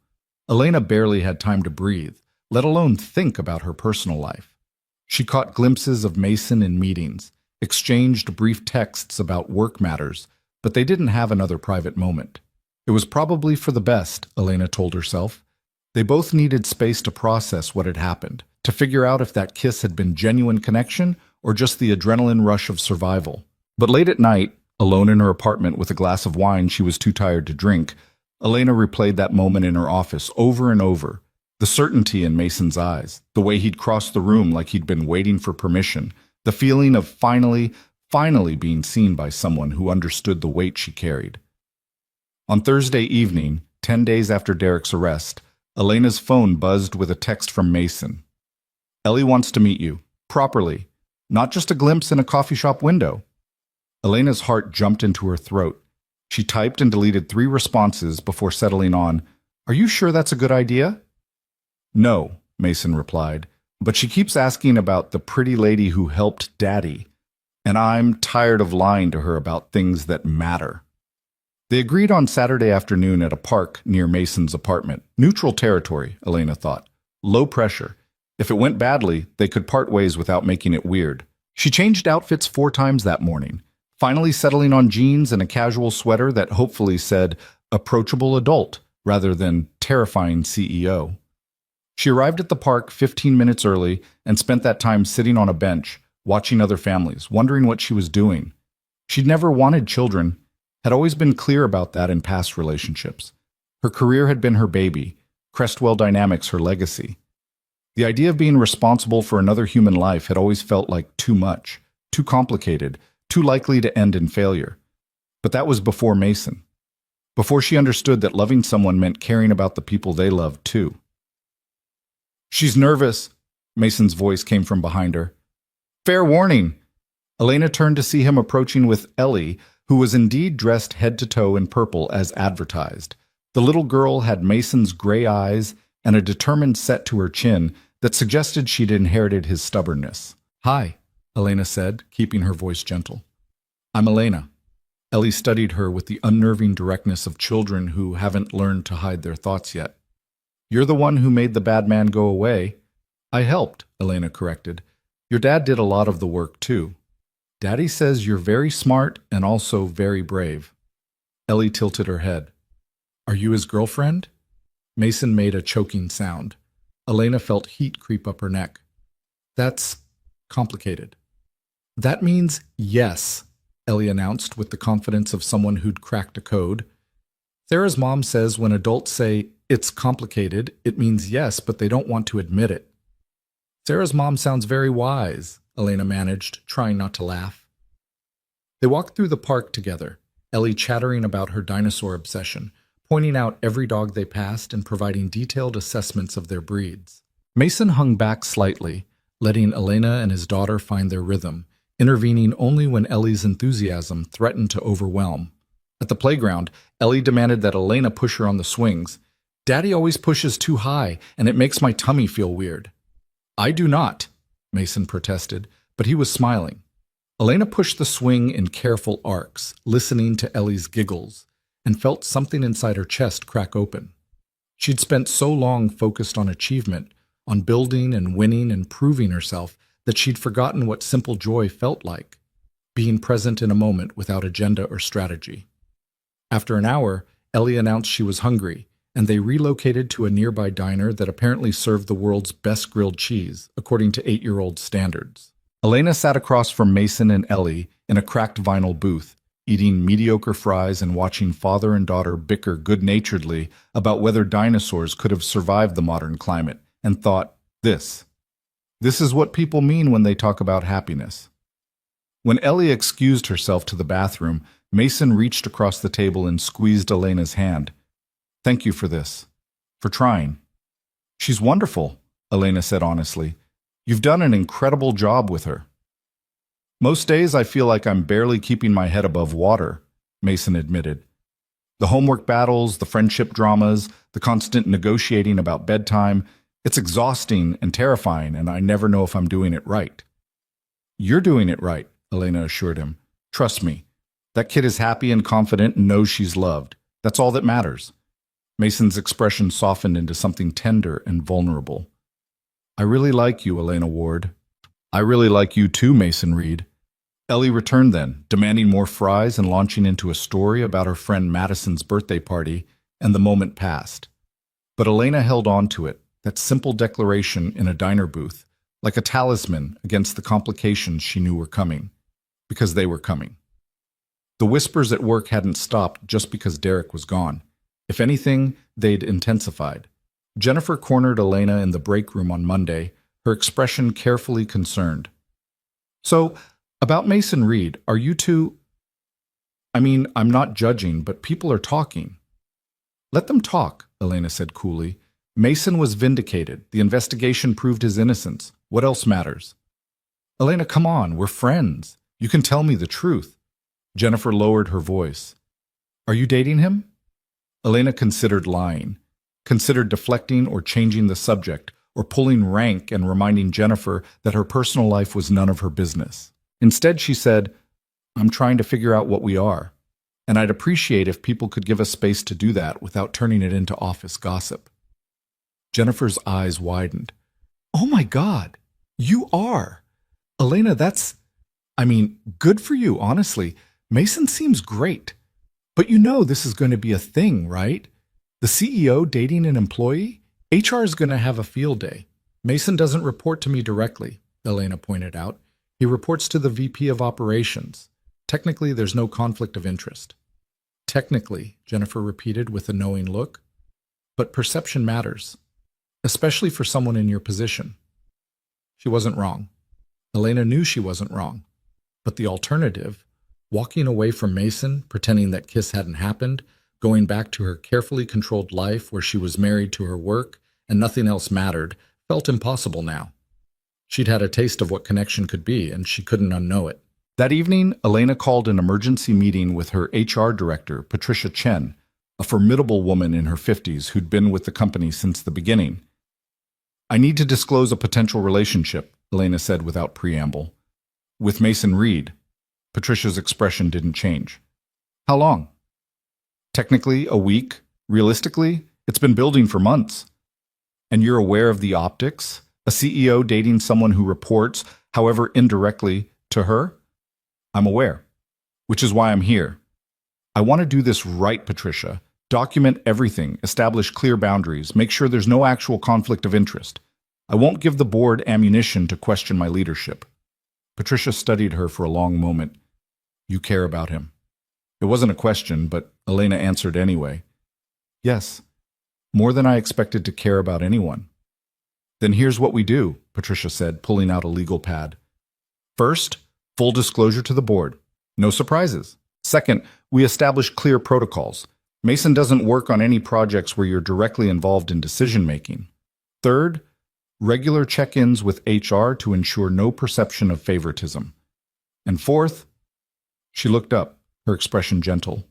Elena barely had time to breathe, let alone think about her personal life. She caught glimpses of Mason in meetings, exchanged brief texts about work matters, but they didn't have another private moment. It was probably for the best, Elena told herself. They both needed space to process what had happened, to figure out if that kiss had been genuine connection or just the adrenaline rush of survival. But late at night, alone in her apartment with a glass of wine she was too tired to drink, Elena replayed that moment in her office over and over. The certainty in Mason's eyes, the way he'd crossed the room like he'd been waiting for permission, the feeling of finally being seen by someone who understood the weight she carried. On Thursday evening, 10 days after Derek's arrest, Elena's phone buzzed with a text from Mason. Ellie wants to meet you, properly, not just a glimpse in a coffee shop window. Elena's heart jumped into her throat. She typed and deleted 3 responses before settling on, "Are you sure that's a good idea?" "No," Mason replied, "but she keeps asking about the pretty lady who helped Daddy, and I'm tired of lying to her about things that matter." They agreed on Saturday afternoon at a park near Mason's apartment. Neutral territory, Elena thought. Low pressure. If it went badly, they could part ways without making it weird. She changed outfits 4 times that morning, finally settling on jeans and a casual sweater that hopefully said approachable adult rather than terrifying CEO. She arrived at the park 15 minutes early and spent that time sitting on a bench, watching other families, wondering what she was doing. She'd never wanted children, had always been clear about that in past relationships. Her career had been her baby, Crestwell Dynamics her legacy. The idea of being responsible for another human life had always felt like too much, too complicated, too likely to end in failure. But that was before Mason. Before she understood that loving someone meant caring about the people they loved too. "She's nervous," Mason's voice came from behind her. "Fair warning." Elena turned to see him approaching with Ellie, who was indeed dressed head to toe in purple as advertised. The little girl had Mason's gray eyes and a determined set to her chin that suggested she'd inherited his stubbornness. "Hi," Elena said, keeping her voice gentle. "I'm Elena." Ellie studied her with the unnerving directness of children who haven't learned to hide their thoughts yet. "You're the one who made the bad man go away." "I helped," Elena corrected. "Your dad did a lot of the work, too." "Daddy says you're very smart and also very brave." Ellie tilted her head. "Are you his girlfriend?" Mason made a choking sound. Elena felt heat creep up her neck. "That's complicated." "That means yes," Ellie announced with the confidence of someone who'd cracked a code. "Sarah's mom says when adults say it's complicated, it means yes, but they don't want to admit it." "Sarah's mom sounds very wise," Elena managed, trying not to laugh. They walked through the park together, Ellie chattering about her dinosaur obsession, pointing out every dog they passed and providing detailed assessments of their breeds. Mason hung back slightly, letting Elena and his daughter find their rhythm, intervening only when Ellie's enthusiasm threatened to overwhelm. At the playground, Ellie demanded that Elena push her on the swings. "Daddy always pushes too high, and it makes my tummy feel weird." "I do not," Mason protested, but he was smiling. Elena pushed the swing in careful arcs, listening to Ellie's giggles, and felt something inside her chest crack open. She'd spent so long focused on achievement, on building and winning and proving herself, that she'd forgotten what simple joy felt like, being present in a moment without agenda or strategy. After an hour, Ellie announced she was hungry, and they relocated to a nearby diner that apparently served the world's best grilled cheese, according to 8-year-old standards. Elena sat across from Mason and Ellie in a cracked vinyl booth, eating mediocre fries and watching father and daughter bicker good-naturedly about whether dinosaurs could have survived the modern climate, and thought, This is what people mean when they talk about happiness." When Ellie excused herself to the bathroom, Mason reached across the table and squeezed Elena's hand. "Thank you for this. For trying." "She's wonderful," Elena said honestly. "You've done an incredible job with her." "Most days I feel like I'm barely keeping my head above water," Mason admitted. "The homework battles, the friendship dramas, the constant negotiating about bedtime, it's exhausting and terrifying, and I never know if I'm doing it right." "You're doing it right," Elena assured him. "Trust me. That kid is happy and confident and knows she's loved. That's all that matters." Mason's expression softened into something tender and vulnerable. "I really like you, Elena Ward." "I really like you too, Mason Reed." Ellie returned then, demanding more fries and launching into a story about her friend Madison's birthday party, and the moment passed. But Elena held on to it, that simple declaration in a diner booth, like a talisman against the complications she knew were coming, because they were coming. The whispers at work hadn't stopped just because Derek was gone. If anything, they'd intensified. Jennifer cornered Elena in the break room on Monday, her expression carefully concerned. "So, about Mason Reed, are you two—" I'm not judging, but people are talking." "Let them talk," Elena said coolly. "Mason was vindicated. The investigation proved his innocence. What else matters?" "Elena, come on, we're friends. You can tell me the truth." Jennifer lowered her voice. "Are you dating him?" Elena considered lying, considered deflecting or changing the subject, or pulling rank and reminding Jennifer that her personal life was none of her business. Instead, she said, "I'm trying to figure out what we are, and I'd appreciate if people could give us space to do that without turning it into office gossip." Jennifer's eyes widened. "Oh my God, you are! Elena, good for you, honestly. Mason seems great. But you know this is going to be a thing, right? The CEO dating an employee? HR is going to have a field day." "Mason doesn't report to me directly," Elena pointed out. "He reports to the VP of Operations. Technically, there's no conflict of interest." "Technically," Jennifer repeated with a knowing look. "But perception matters, especially for someone in your position." She wasn't wrong. Elena knew she wasn't wrong. But the alternative, walking away from Mason, pretending that kiss hadn't happened, going back to her carefully controlled life where she was married to her work and nothing else mattered, felt impossible now. She'd had a taste of what connection could be, and she couldn't unknow it. That evening, Elena called an emergency meeting with her HR director, Patricia Chen, a formidable woman in her 50s who'd been with the company since the beginning. "I need to disclose a potential relationship," Elena said without preamble. "With Mason Reed." Patricia's expression didn't change. "How long?" "Technically, a week. Realistically, it's been building for months." "And you're aware of the optics? A CEO dating someone who reports, however indirectly, to her?" "I'm aware. Which is why I'm here. I want to do this right, Patricia. Document everything, establish clear boundaries, make sure there's no actual conflict of interest. I won't give the board ammunition to question my leadership." Patricia studied her for a long moment. "You care about him." It wasn't a question, but Elena answered anyway. "Yes, more than I expected to care about anyone." "Then here's what we do," Patricia said, pulling out a legal pad. "First, full disclosure to the board. No surprises. Second, we establish clear protocols. Mason doesn't work on any projects where you're directly involved in decision-making. Third, regular check-ins with HR to ensure no perception of favoritism. And fourth," she looked up, her expression gentle,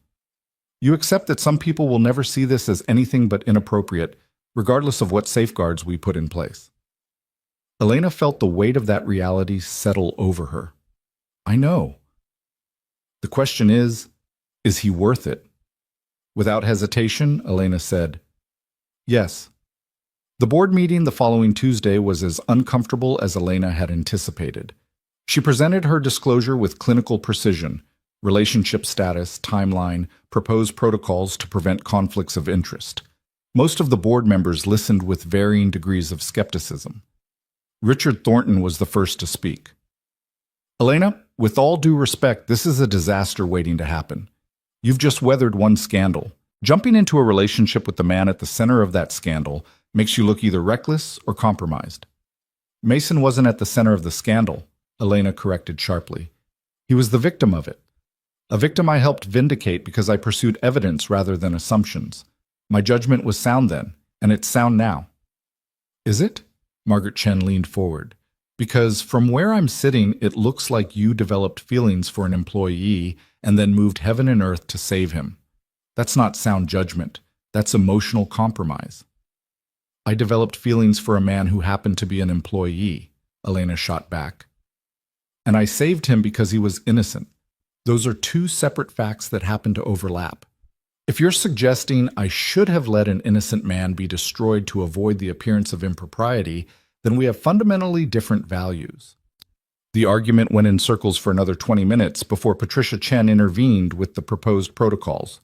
"you accept that some people will never see this as anything but inappropriate, regardless of what safeguards we put in place." Elena felt the weight of that reality settle over her. "I know. The question is he worth it?" Without hesitation, Elena said, "Yes." The board meeting the following Tuesday was as uncomfortable as Elena had anticipated. She presented her disclosure with clinical precision: relationship status, timeline, proposed protocols to prevent conflicts of interest. Most of the board members listened with varying degrees of skepticism. Richard Thornton was the first to speak. "Elena, with all due respect, this is a disaster waiting to happen. You've just weathered one scandal. Jumping into a relationship with the man at the center of that scandal makes you look either reckless or compromised." "Mason wasn't at the center of the scandal," Elena corrected sharply. "He was the victim of it. A victim I helped vindicate because I pursued evidence rather than assumptions. My judgment was sound then, and it's sound now." "Is it?" Margaret Chen leaned forward. "Because from where I'm sitting, it looks like you developed feelings for an employee and then moved heaven and earth to save him. That's not sound judgment. That's emotional compromise." "I developed feelings for a man who happened to be an employee," Elena shot back. "And I saved him because he was innocent. Those are two separate facts that happen to overlap. If you're suggesting I should have let an innocent man be destroyed to avoid the appearance of impropriety, then we have fundamentally different values." The argument went in circles for another 20 minutes before Patricia Chen intervened with the proposed protocols.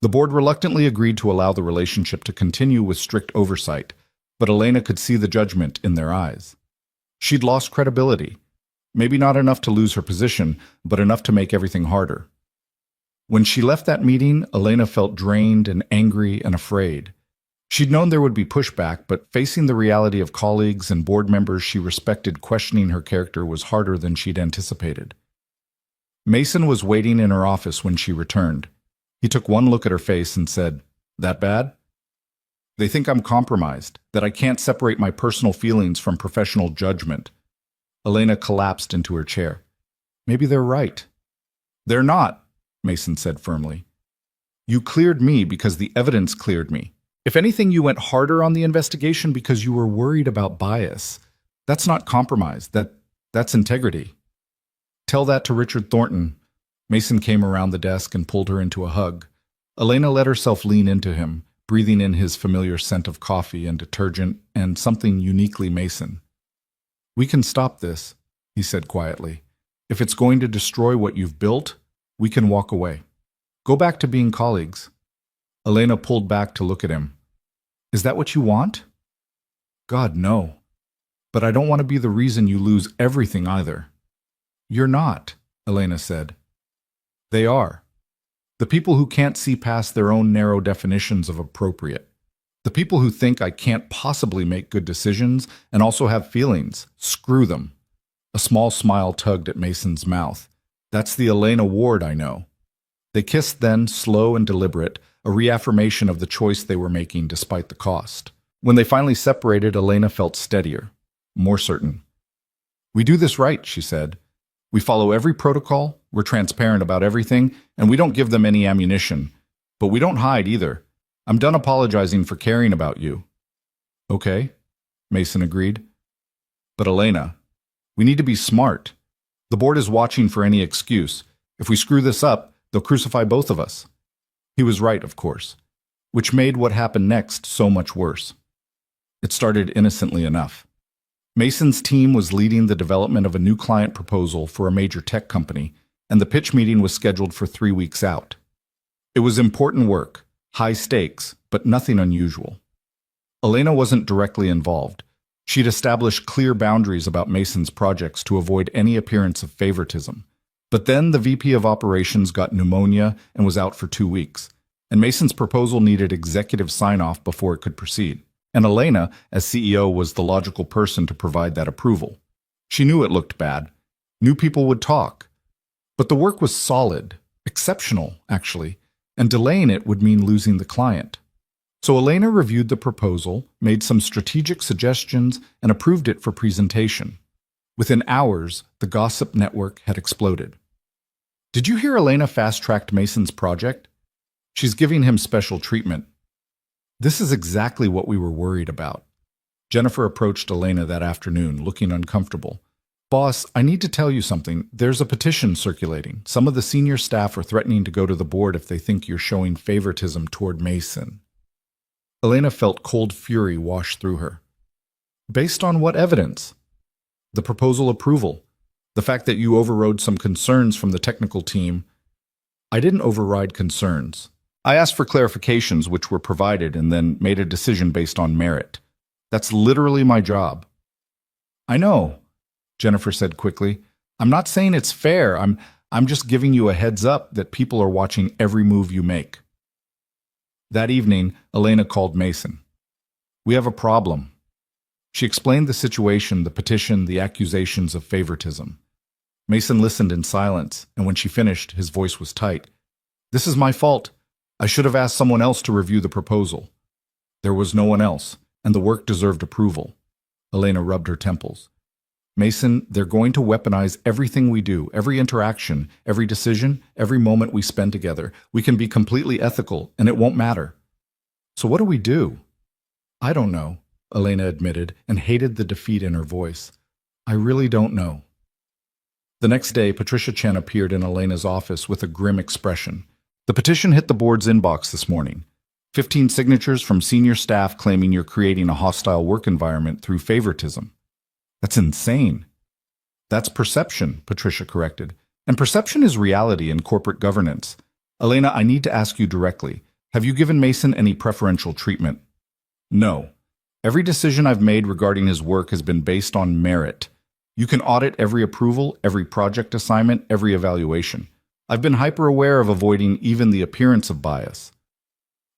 The board reluctantly agreed to allow the relationship to continue with strict oversight, but Elena could see the judgment in their eyes. She'd lost credibility. Maybe not enough to lose her position, but enough to make everything harder. When she left that meeting, Elena felt drained and angry and afraid. She'd known there would be pushback, but facing the reality of colleagues and board members she respected questioning her character was harder than she'd anticipated. Mason was waiting in her office when she returned. He took one look at her face and said, "That bad?" "They think I'm compromised, that I can't separate my personal feelings from professional judgment." Elena collapsed into her chair. "Maybe they're right." "They're not," Mason said firmly. "You cleared me because the evidence cleared me. If anything, you went harder on the investigation because you were worried about bias. That's not compromise. That's integrity." "Tell that to Richard Thornton." Mason came around the desk and pulled her into a hug. Elena let herself lean into him, breathing in his familiar scent of coffee and detergent and something uniquely Mason. "We can stop this," he said quietly. "If it's going to destroy what you've built, we can walk away. Go back to being colleagues." Elena pulled back to look at him. "Is that what you want?" "God, no. But I don't want to be the reason you lose everything either." "You're not," Elena said. "They are. The people who can't see past their own narrow definitions of appropriate. The people who think I can't possibly make good decisions and also have feelings. Screw them." A small smile tugged at Mason's mouth. "That's the Elena Ward I know." They kissed then, slow and deliberate, a reaffirmation of the choice they were making despite the cost. When they finally separated, Elena felt steadier, more certain. "We do this right," she said. "We follow every protocol, we're transparent about everything, and we don't give them any ammunition. But we don't hide either. I'm done apologizing for caring about you." "Okay," Mason agreed. "But Elena, we need to be smart. The board is watching for any excuse. If we screw this up, they'll crucify both of us." He was right, of course, which made what happened next so much worse. It started innocently enough. Mason's team was leading the development of a new client proposal for a major tech company, and the pitch meeting was scheduled for 3 weeks out. It was important work, high stakes, but nothing unusual. Elena wasn't directly involved. She'd established clear boundaries about Mason's projects to avoid any appearance of favoritism. But then the VP of Operations got pneumonia and was out for 2 weeks, and Mason's proposal needed executive sign-off before it could proceed. And Elena, as CEO, was the logical person to provide that approval. She knew it looked bad. New people would talk. But the work was solid, exceptional, actually, and delaying it would mean losing the client. So Elena reviewed the proposal, made some strategic suggestions, and approved it for presentation. Within hours, the gossip network had exploded. "Did you hear Elena fast-tracked Mason's project? She's giving him special treatment." "This is exactly what we were worried about." Jennifer approached Elena that afternoon, looking uncomfortable. "Boss, I need to tell you something. There's a petition circulating. Some of the senior staff are threatening to go to the board if they think you're showing favoritism toward Mason." Elena felt cold fury wash through her. "Based on what evidence?" "The proposal approval. The fact that you overrode some concerns from the technical team." "I didn't override concerns. I asked for clarifications which were provided and then made a decision based on merit. That's literally my job." "I know," Jennifer said quickly. "I'm not saying it's fair. I'm just giving you a heads up that people are watching every move you make." That evening, Elena called Mason. "We have a problem." She explained the situation, the petition, the accusations of favoritism. Mason listened in silence, and when she finished, his voice was tight. "This is my fault. I should have asked someone else to review the proposal." There was no one else, and the work deserved approval. Elena rubbed her temples. "Mason, they're going to weaponize everything we do, every interaction, every decision, every moment we spend together. We can be completely ethical, and it won't matter." "So what do we do?" "I don't know," Elena admitted, and hated the defeat in her voice. "I really don't know." The next day, Patricia Chen appeared in Elena's office with a grim expression. "The petition hit the board's inbox this morning. 15 signatures from senior staff claiming you're creating a hostile work environment through favoritism." "That's insane." "That's perception," Patricia corrected. "And perception is reality in corporate governance. Elena, I need to ask you directly. Have you given Mason any preferential treatment? No. Every decision I've made regarding his work has been based on merit. You can audit every approval, every project assignment, every evaluation. I've been hyper-aware of avoiding even the appearance of bias.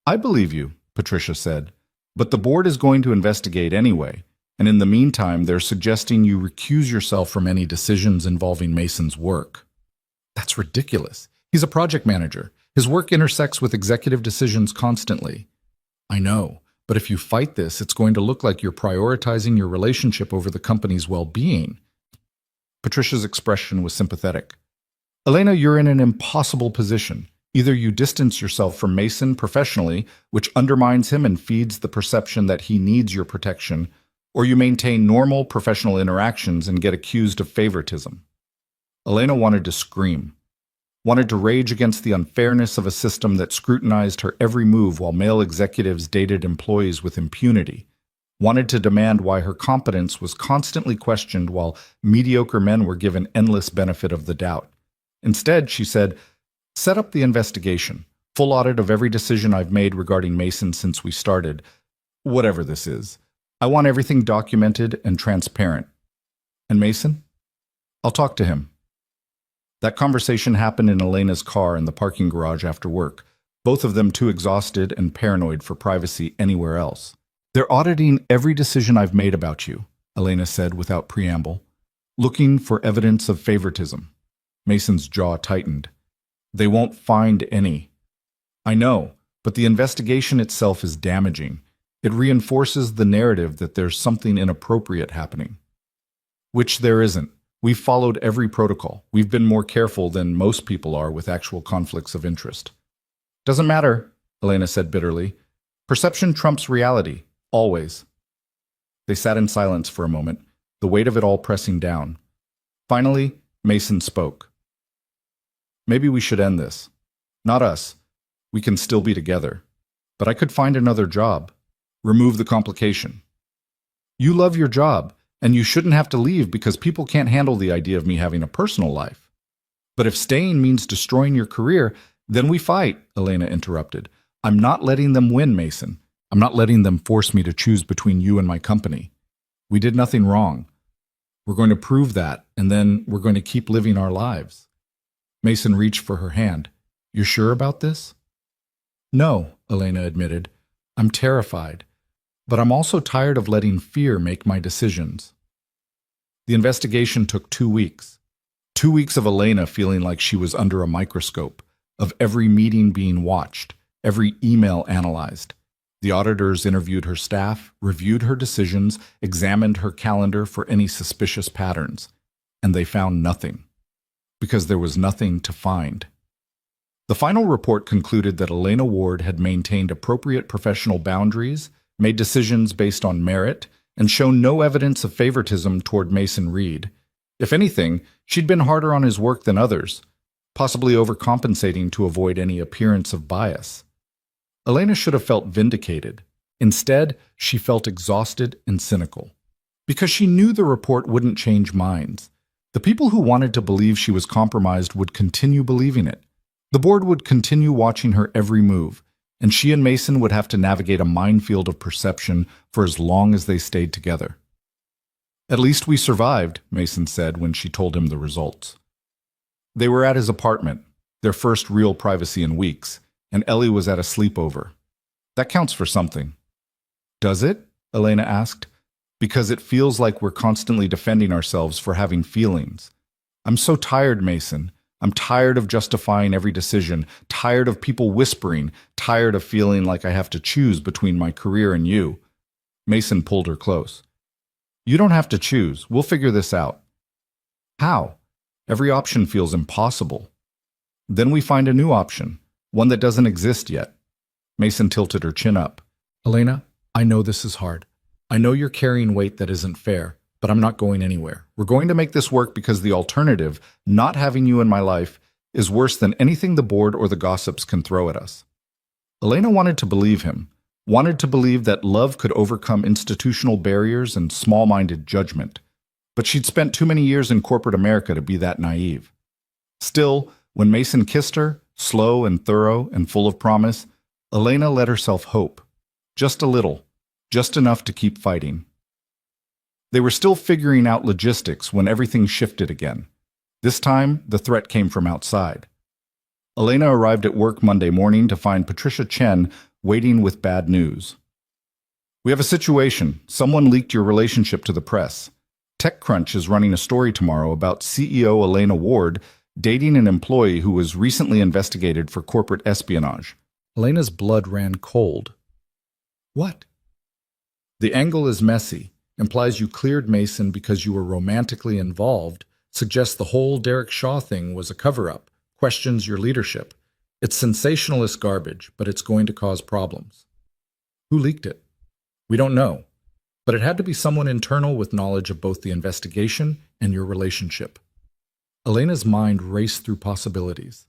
I believe you, Patricia said, but the board is going to investigate anyway, and in the meantime, they're suggesting you recuse yourself from any decisions involving Mason's work. That's ridiculous. He's a project manager. His work intersects with executive decisions constantly. I know, but if you fight this, it's going to look like you're prioritizing your relationship over the company's well-being. Patricia's expression was sympathetic. Elena, you're in an impossible position. Either you distance yourself from Mason professionally, which undermines him and feeds the perception that he needs your protection, or you maintain normal professional interactions and get accused of favoritism. Elena wanted to scream, wanted to rage against the unfairness of a system that scrutinized her every move while male executives dated employees with impunity, wanted to demand why her competence was constantly questioned while mediocre men were given endless benefit of the doubt. Instead, she said, set up the investigation, full audit of every decision I've made regarding Mason since we started, whatever this is. I want everything documented and transparent. And Mason? I'll talk to him. That conversation happened in Elena's car in the parking garage after work, both of them too exhausted and paranoid for privacy anywhere else. They're auditing every decision I've made about you, Elena said without preamble, looking for evidence of favoritism. Mason's jaw tightened. They won't find any. I know, but the investigation itself is damaging. It reinforces the narrative that there's something inappropriate happening. Which there isn't. We've followed every protocol. We've been more careful than most people are with actual conflicts of interest. Doesn't matter, Elena said bitterly. Perception trumps reality, always. They sat in silence for a moment, the weight of it all pressing down. Finally, Mason spoke. Maybe we should end this. Not us. We can still be together. But I could find another job. Remove the complication. You love your job, and you shouldn't have to leave because people can't handle the idea of me having a personal life. But if staying means destroying your career, then we fight, Elena interrupted. I'm not letting them win, Mason. I'm not letting them force me to choose between you and my company. We did nothing wrong. We're going to prove that, and then we're going to keep living our lives. Mason reached for her hand. You're sure about this? No, Elena admitted. I'm terrified. But I'm also tired of letting fear make my decisions. The investigation took 2 weeks. 2 weeks of Elena feeling like she was under a microscope, of every meeting being watched, every email analyzed. The auditors interviewed her staff, reviewed her decisions, examined her calendar for any suspicious patterns, and they found nothing. Because there was nothing to find. The final report concluded that Elena Ward had maintained appropriate professional boundaries, made decisions based on merit, and shown no evidence of favoritism toward Mason Reed. If anything, she'd been harder on his work than others, possibly overcompensating to avoid any appearance of bias. Elena should have felt vindicated. Instead, she felt exhausted and cynical. Because she knew the report wouldn't change minds. The people who wanted to believe she was compromised would continue believing it. The board would continue watching her every move, and she and Mason would have to navigate a minefield of perception for as long as they stayed together. At least we survived, Mason said when she told him the results. They were at his apartment, their first real privacy in weeks, and Ellie was at a sleepover. That counts for something. Does it? Elena asked. Because it feels like we're constantly defending ourselves for having feelings. I'm so tired, Mason. I'm tired of justifying every decision, tired of people whispering, tired of feeling like I have to choose between my career and you. Mason pulled her close. You don't have to choose. We'll figure this out. How? Every option feels impossible. Then we find a new option, one that doesn't exist yet. Mason tilted her chin up. Elena, I know this is hard. I know you're carrying weight that isn't fair, but I'm not going anywhere. We're going to make this work because the alternative, not having you in my life, is worse than anything the board or the gossips can throw at us. Elena wanted to believe him, wanted to believe that love could overcome institutional barriers and small-minded judgment. But she'd spent too many years in corporate America to be that naive. Still, when Mason kissed her, slow and thorough and full of promise, Elena let herself hope. Just a little. Just enough to keep fighting. They were still figuring out logistics when everything shifted again. This time, the threat came from outside. Elena arrived at work Monday morning to find Patricia Chen waiting with bad news. "We have a situation. Someone leaked your relationship to the press. TechCrunch is running a story tomorrow about CEO Elena Ward dating an employee who was recently investigated for corporate espionage." Elena's blood ran cold. "What?" "The angle is messy, implies you cleared Mason because you were romantically involved, suggests the whole Derek Shaw thing was a cover-up, questions your leadership. It's sensationalist garbage, but it's going to cause problems." "Who leaked it?" "We don't know, but it had to be someone internal with knowledge of both the investigation and your relationship." Elena's mind raced through possibilities.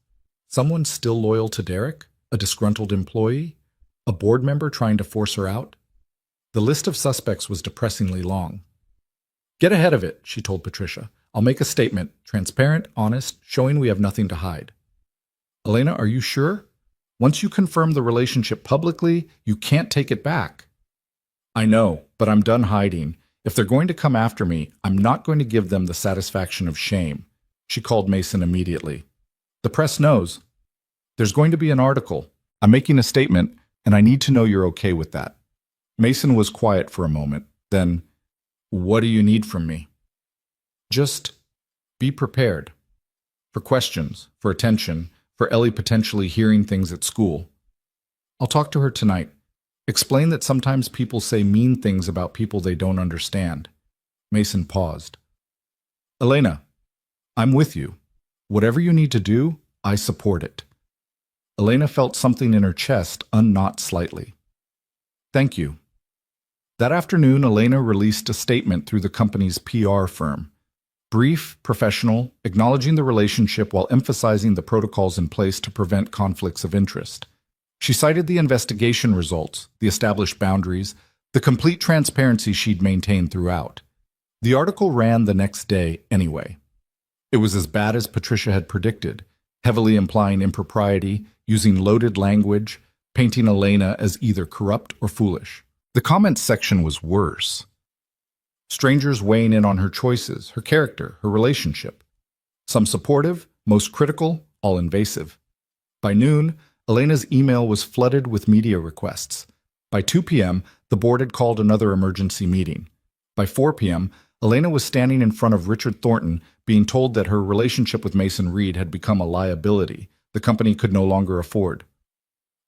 Someone still loyal to Derek? A disgruntled employee? A board member trying to force her out? The list of suspects was depressingly long. "Get ahead of it," she told Patricia. "I'll make a statement, transparent, honest, showing we have nothing to hide." "Elena, are you sure? Once you confirm the relationship publicly, you can't take it back." "I know, but I'm done hiding. If they're going to come after me, I'm not going to give them the satisfaction of shame." She called Mason immediately. "The press knows. There's going to be an article. I'm making a statement, and I need to know you're okay with that." Mason was quiet for a moment. Then, "What do you need from me?" "Just be prepared. For questions, for attention, for Ellie potentially hearing things at school. I'll talk to her tonight. Explain that sometimes people say mean things about people they don't understand." Mason paused. "Elena, I'm with you. Whatever you need to do, I support it." Elena felt something in her chest unknot slightly. "Thank you." That afternoon, Elena released a statement through the company's PR firm. Brief, professional, acknowledging the relationship while emphasizing the protocols in place to prevent conflicts of interest. She cited the investigation results, the established boundaries, the complete transparency she'd maintained throughout. The article ran the next day anyway. It was as bad as Patricia had predicted, heavily implying impropriety, using loaded language, painting Elena as either corrupt or foolish. The comments section was worse. Strangers weighing in on her choices, her character, her relationship. Some supportive, most critical, all invasive. By noon, Elena's email was flooded with media requests. By 2 p.m., the board had called another emergency meeting. By 4 p.m., Elena was standing in front of Richard Thornton, being told that her relationship with Mason Reed had become a liability the company could no longer afford.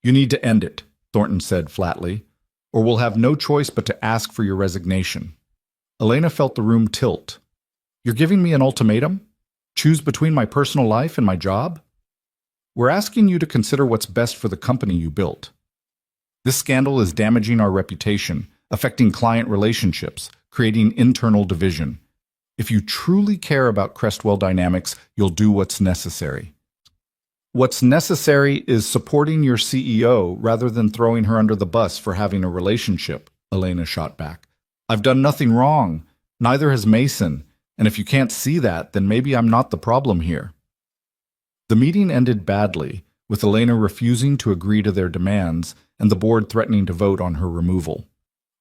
"You need to end it," Thornton said flatly, "or we'll have no choice but to ask for your resignation." Elena felt the room tilt. "You're giving me an ultimatum? Choose between my personal life and my job? We're asking you to consider what's best for the company you built. This scandal is damaging our reputation, affecting client relationships, creating internal division. If you truly care about Crestwell Dynamics, you'll do what's necessary." "What's necessary is supporting your CEO rather than throwing her under the bus for having a relationship," Elena shot back. "I've done nothing wrong. Neither has Mason. And if you can't see that, then maybe I'm not the problem here." The meeting ended badly, with Elena refusing to agree to their demands and the board threatening to vote on her removal.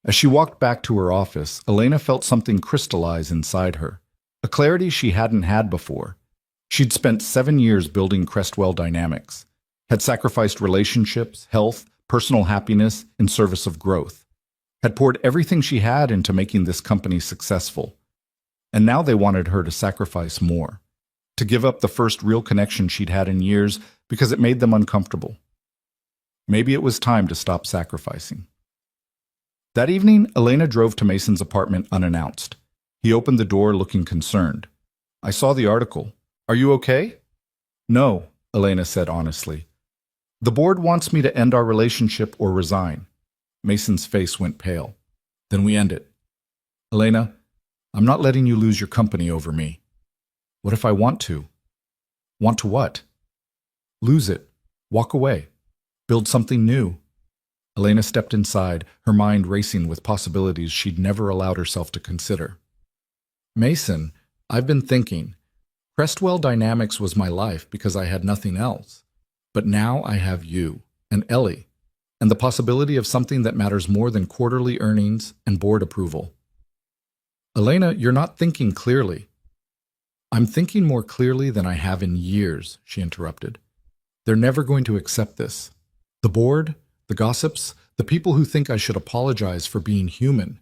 As she walked back to her office, Elena felt something crystallize inside her, a clarity she hadn't had before. She'd spent 7 years building Crestwell Dynamics, had sacrificed relationships, health, personal happiness in service of growth, had poured everything she had into making this company successful. And now they wanted her to sacrifice more, to give up the first real connection she'd had in years because it made them uncomfortable. Maybe it was time to stop sacrificing. That evening, Elena drove to Mason's apartment unannounced. He opened the door looking concerned. "I saw the article. Are you okay?" "No," Elena said honestly. "The board wants me to end our relationship or resign." Mason's face went pale. "Then we end it." "Elena, I'm not letting you lose your company over me." "What if I want to?" "Want to what?" "Lose it. Walk away. Build something new." Elena stepped inside, her mind racing with possibilities she'd never allowed herself to consider. "Mason, I've been thinking. Crestwell Dynamics was my life because I had nothing else. But now I have you, and Ellie. and the possibility of something that matters more than quarterly earnings and board approval. Elena, you're not thinking clearly. I'm thinking more clearly than I have in years, she interrupted. They're never going to accept this. The board, the gossips, the people who think I should apologize for being human.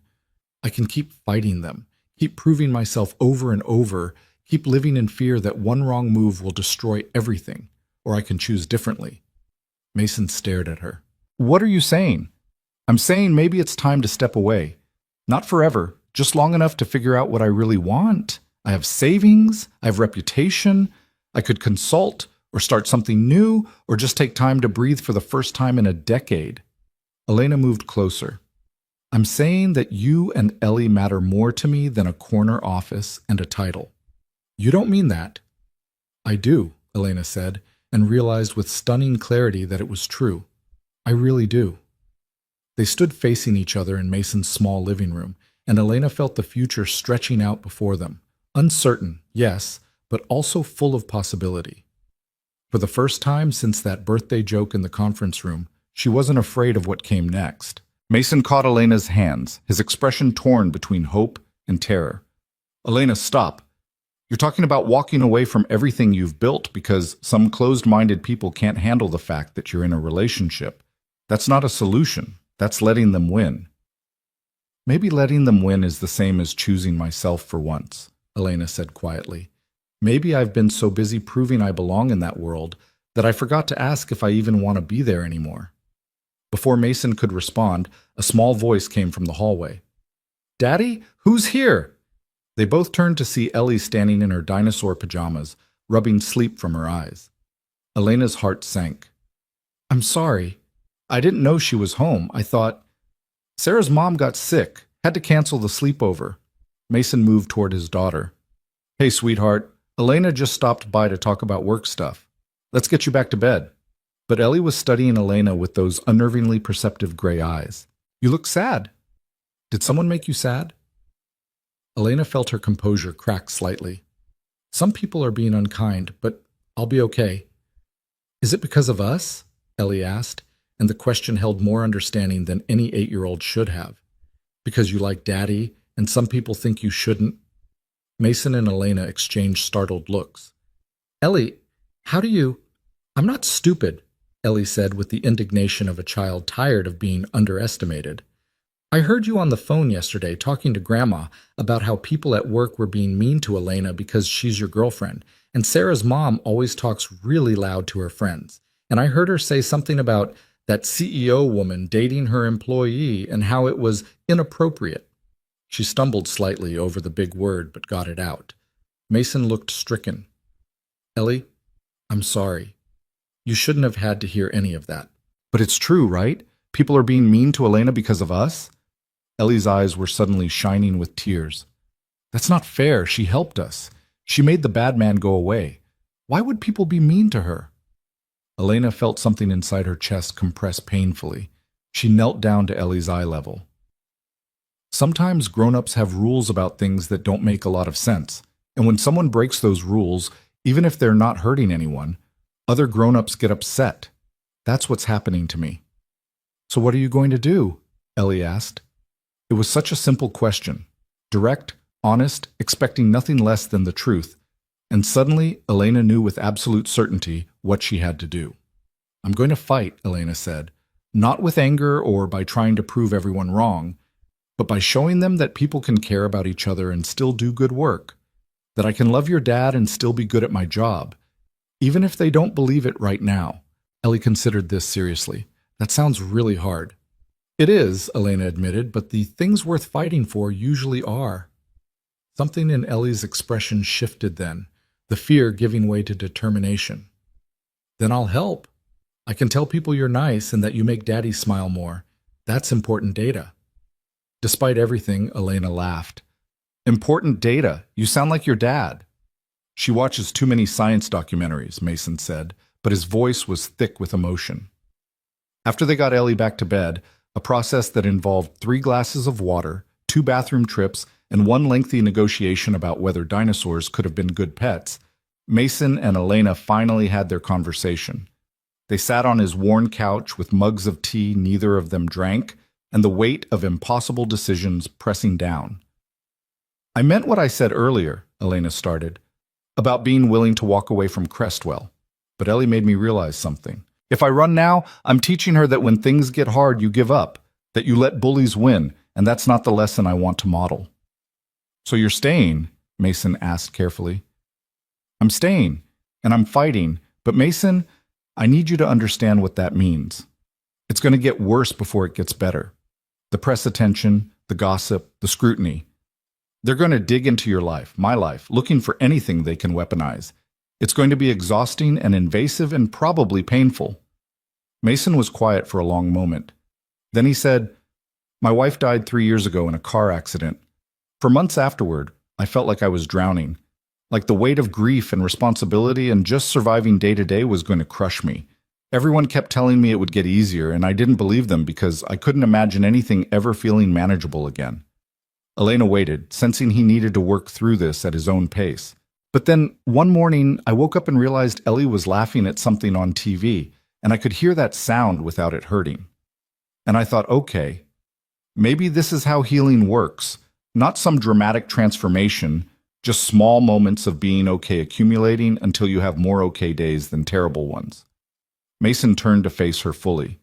I can keep fighting them, keep proving myself over and over, keep living in fear that one wrong move will destroy everything, or I can choose differently. Mason stared at her. What are you saying? I'm saying maybe it's time to step away. Not forever, just long enough to figure out what I really want. I have savings, I have reputation, I could consult or start something new or just take time to breathe for the first time in a decade. Elena moved closer. I'm saying that you and Ellie matter more to me than a corner office and a title. You don't mean that. I do, Elena said, and realized with stunning clarity that it was true. I really do. They stood facing each other in Mason's small living room, and Elena felt the future stretching out before them. Uncertain, yes, but also full of possibility. For the first time since that birthday joke in the conference room, she wasn't afraid of what came next. Mason caught Elena's hands, his expression torn between hope and terror. Elena, stop. You're talking about walking away from everything you've built because some closed-minded people can't handle the fact that you're in a relationship. That's not a solution. That's letting them win. Maybe letting them win is the same as choosing myself for once, Elena said quietly. Maybe I've been so busy proving I belong in that world that I forgot to ask if I even want to be there anymore. Before Mason could respond, a small voice came from the hallway. Daddy, who's here? They both turned to see Ellie standing in her dinosaur pajamas, rubbing sleep from her eyes. Elena's heart sank. I'm sorry. I didn't know she was home. I thought... Sarah's mom got sick, had to cancel the sleepover. Mason moved toward his daughter. Hey, sweetheart, Elena just stopped by to talk about work stuff. Let's get you back to bed. But Ellie was studying Elena with those unnervingly perceptive gray eyes. You look sad. Did someone make you sad? Elena felt her composure crack slightly. Some people are being unkind, but I'll be okay. Is it because of us? Ellie asked, and the question held more understanding than any 8-year-old should have. Because you like Daddy, and some people think you shouldn't? Mason and Elena exchanged startled looks. Ellie, how do you... I'm not stupid, Ellie said with the indignation of a child tired of being underestimated. I heard you on the phone yesterday talking to Grandma about how people at work were being mean to Elena because she's your girlfriend, and Sarah's mom always talks really loud to her friends. And I heard her say something about that CEO woman dating her employee and how it was inappropriate. She stumbled slightly over the big word, but got it out. Mason looked stricken. Ellie, I'm sorry. You shouldn't have had to hear any of that. But it's true, right? People are being mean to Elena because of us? Ellie's eyes were suddenly shining with tears. That's not fair. She helped us. She made the bad man go away. Why would people be mean to her? Elena felt something inside her chest compress painfully. She knelt down to Ellie's eye level. Sometimes grown-ups have rules about things that don't make a lot of sense, and when someone breaks those rules, even if they're not hurting anyone, other grown-ups get upset. That's what's happening to me. So what are you going to do? Ellie asked. It was such a simple question. Direct, honest, expecting nothing less than the truth. And suddenly, Elena knew with absolute certainty what she had to do. I'm going to fight, Elena said. Not with anger or by trying to prove everyone wrong, but by showing them that people can care about each other and still do good work. That I can love your dad and still be good at my job. Even if they don't believe it right now. Ellie considered this seriously. That sounds really hard. It is, Elena admitted, but the things worth fighting for usually are. Something in Ellie's expression shifted then, the fear giving way to determination. Then I'll help. I can tell people you're nice and that you make Daddy smile more. That's important data. Despite everything, Elena laughed. Important data? You sound like your dad. She watches too many science documentaries, Mason said, but his voice was thick with emotion. After they got Ellie back to bed, a process that involved 3 glasses of water, 2 bathroom trips, and 1 lengthy negotiation about whether dinosaurs could have been good pets, Mason and Elena finally had their conversation. They sat on his worn couch with mugs of tea neither of them drank, and the weight of impossible decisions pressing down. I meant what I said earlier, Elena started, about being willing to walk away from Crestwell. But Ellie made me realize something. If I run now, I'm teaching her that when things get hard, you give up, that you let bullies win, and that's not the lesson I want to model. So you're staying? Mason asked carefully. I'm staying, and I'm fighting, but Mason, I need you to understand what that means. It's going to get worse before it gets better. The press attention, the gossip, the scrutiny. They're going to dig into your life, my life, looking for anything they can weaponize. It's going to be exhausting and invasive and probably painful. Mason was quiet for a long moment. Then he said, My wife died 3 years ago in a car accident. For months afterward, I felt like I was drowning, like the weight of grief and responsibility and just surviving day to day was going to crush me. Everyone kept telling me it would get easier, and I didn't believe them because I couldn't imagine anything ever feeling manageable again. Elena waited, sensing he needed to work through this at his own pace. But then, one morning, I woke up and realized Ellie was laughing at something on TV, and I could hear that sound without it hurting. And I thought, okay, maybe this is how healing works. Not some dramatic transformation, just small moments of being okay accumulating until you have more okay days than terrible ones. Mason turned to face her fully.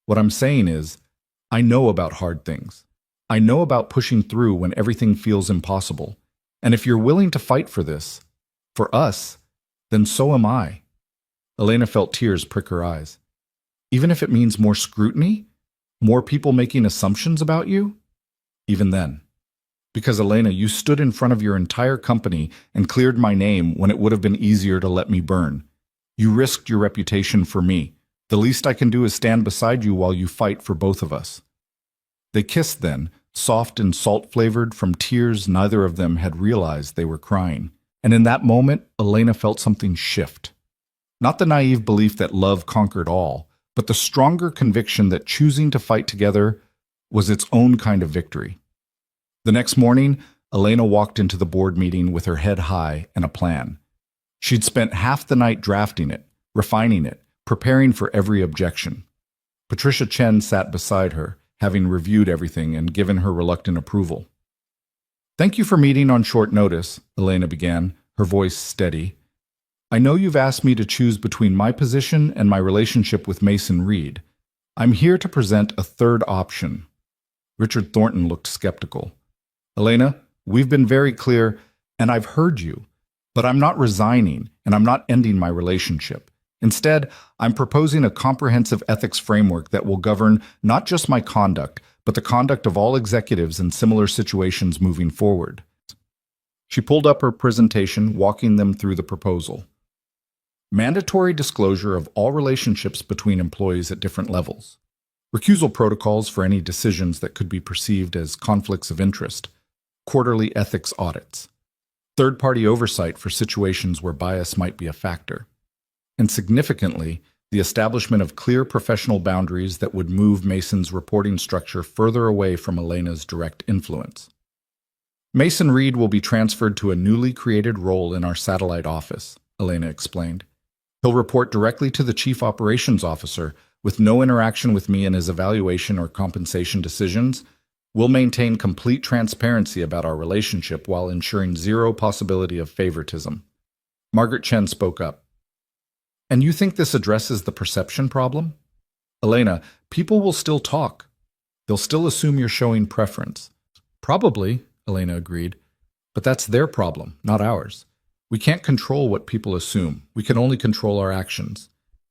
What I'm saying is, I know about hard things. I know about pushing through when everything feels impossible. And if you're willing to fight for this, for us, then so am I. Elena felt tears prick her eyes. Even if it means more scrutiny? More people making assumptions about you? Even then. Because, Elena, you stood in front of your entire company and cleared my name when it would have been easier to let me burn. You risked your reputation for me. The least I can do is stand beside you while you fight for both of us. They kissed then, soft and salt-flavored from tears neither of them had realized they were crying. And in that moment, Elena felt something shift. Not the naive belief that love conquered all, but the stronger conviction that choosing to fight together was its own kind of victory. The next morning, Elena walked into the board meeting with her head high and a plan. She'd spent half the night drafting it, refining it, preparing for every objection. Patricia Chen sat beside her, having reviewed everything and given her reluctant approval. Thank you for meeting on short notice, Elena began, her voice steady. I know you've asked me to choose between my position and my relationship with Mason Reed. I'm here to present a third option. Richard Thornton looked skeptical. Elena, we've been very clear, and I've heard you, but I'm not resigning, and I'm not ending my relationship. Instead, I'm proposing a comprehensive ethics framework that will govern not just my conduct, but the conduct of all executives in similar situations moving forward. She pulled up her presentation, walking them through the proposal. Mandatory disclosure of all relationships between employees at different levels. Recusal protocols for any decisions that could be perceived as conflicts of interest. Quarterly ethics audits. Third-party oversight for situations where bias might be a factor. And significantly, the establishment of clear professional boundaries that would move Mason's reporting structure further away from Elena's direct influence. Mason Reed will be transferred to a newly created role in our satellite office, Elena explained. He'll report directly to the Chief Operations Officer with no interaction with me in his evaluation or compensation decisions. We'll maintain complete transparency about our relationship while ensuring zero possibility of favoritism. Margaret Chen spoke up. And you think this addresses the perception problem? Elena, people will still talk. They'll still assume you're showing preference. Probably, Elena agreed. But that's their problem, not ours. We can't control what people assume. We can only control our actions.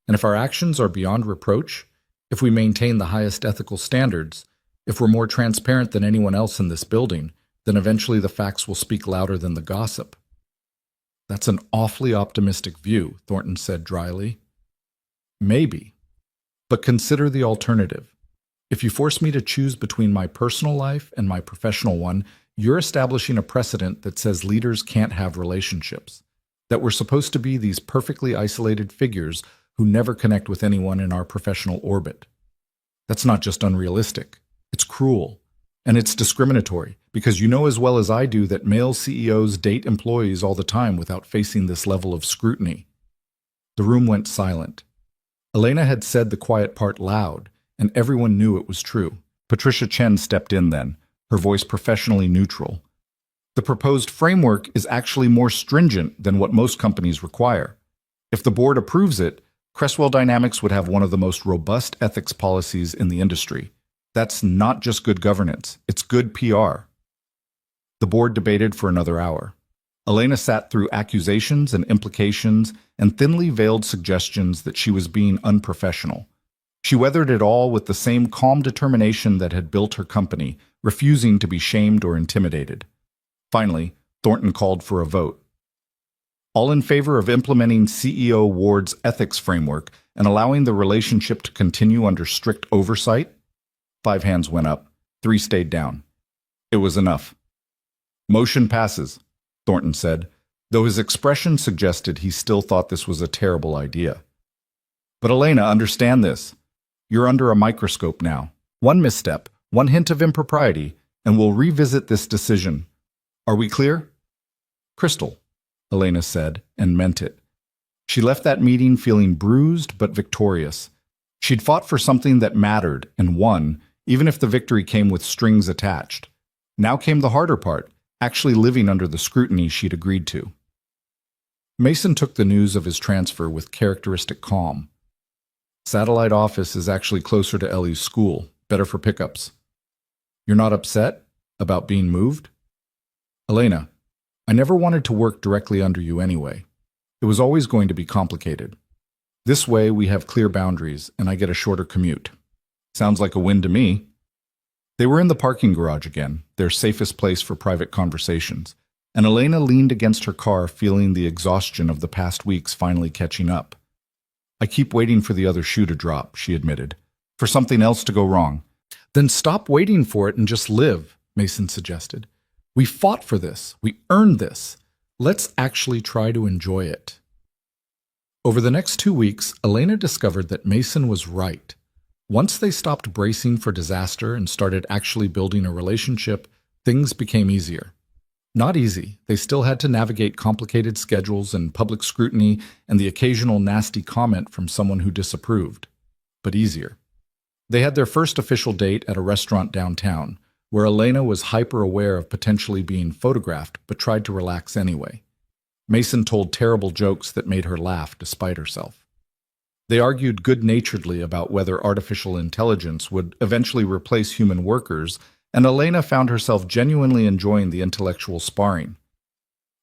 And if our actions are beyond reproach, if we maintain the highest ethical standards, if we're more transparent than anyone else in this building, then eventually the facts will speak louder than the gossip. That's an awfully optimistic view, Thornton said dryly. Maybe. But consider the alternative. If you force me to choose between my personal life and my professional one, you're establishing a precedent that says leaders can't have relationships, that we're supposed to be these perfectly isolated figures who never connect with anyone in our professional orbit. That's not just unrealistic. It's cruel. And it's discriminatory, because you know as well as I do that male CEOs date employees all the time without facing this level of scrutiny. The room went silent. Elena had said the quiet part loud, and everyone knew it was true. Patricia Chen stepped in then, her voice professionally neutral. The proposed framework is actually more stringent than what most companies require. If the board approves it, Crestwell Dynamics would have one of the most robust ethics policies in the industry. That's not just good governance, it's good PR. The board debated for another hour. Elena sat through accusations and implications and thinly veiled suggestions that she was being unprofessional. She weathered it all with the same calm determination that had built her company, refusing to be shamed or intimidated. Finally, Thornton called for a vote. All in favor of implementing CEO Ward's ethics framework and allowing the relationship to continue under strict oversight? 5 hands went up, 3 stayed down. It was enough. Motion passes, Thornton said, though his expression suggested he still thought this was a terrible idea. But Elena, understand this. You're under a microscope now. One misstep, one hint of impropriety, and we'll revisit this decision. Are we clear? Crystal, Elena said, and meant it. She left that meeting feeling bruised but victorious. She'd fought for something that mattered and won, even if the victory came with strings attached. Now came the harder part, actually living under the scrutiny she'd agreed to. Mason took the news of his transfer with characteristic calm. Satellite office is actually closer to Ellie's school, better for pickups. You're not upset about being moved? Elena, I never wanted to work directly under you anyway. It was always going to be complicated. This way we have clear boundaries and I get a shorter commute. Sounds like a win to me. They were in the parking garage again, their safest place for private conversations, and Elena leaned against her car feeling the exhaustion of the past weeks finally catching up. I keep waiting for the other shoe to drop, she admitted. For something else to go wrong. Then stop waiting for it and just live, Mason suggested. We fought for this. We earned this. Let's actually try to enjoy it. Over the next 2 weeks, Elena discovered that Mason was right. Once they stopped bracing for disaster and started actually building a relationship, things became easier. Not easy. They still had to navigate complicated schedules and public scrutiny and the occasional nasty comment from someone who disapproved. But easier. They had their first official date at a restaurant downtown, where Elena was hyper-aware of potentially being photographed but tried to relax anyway. Mason told terrible jokes that made her laugh despite herself. They argued good-naturedly about whether artificial intelligence would eventually replace human workers, and Elena found herself genuinely enjoying the intellectual sparring.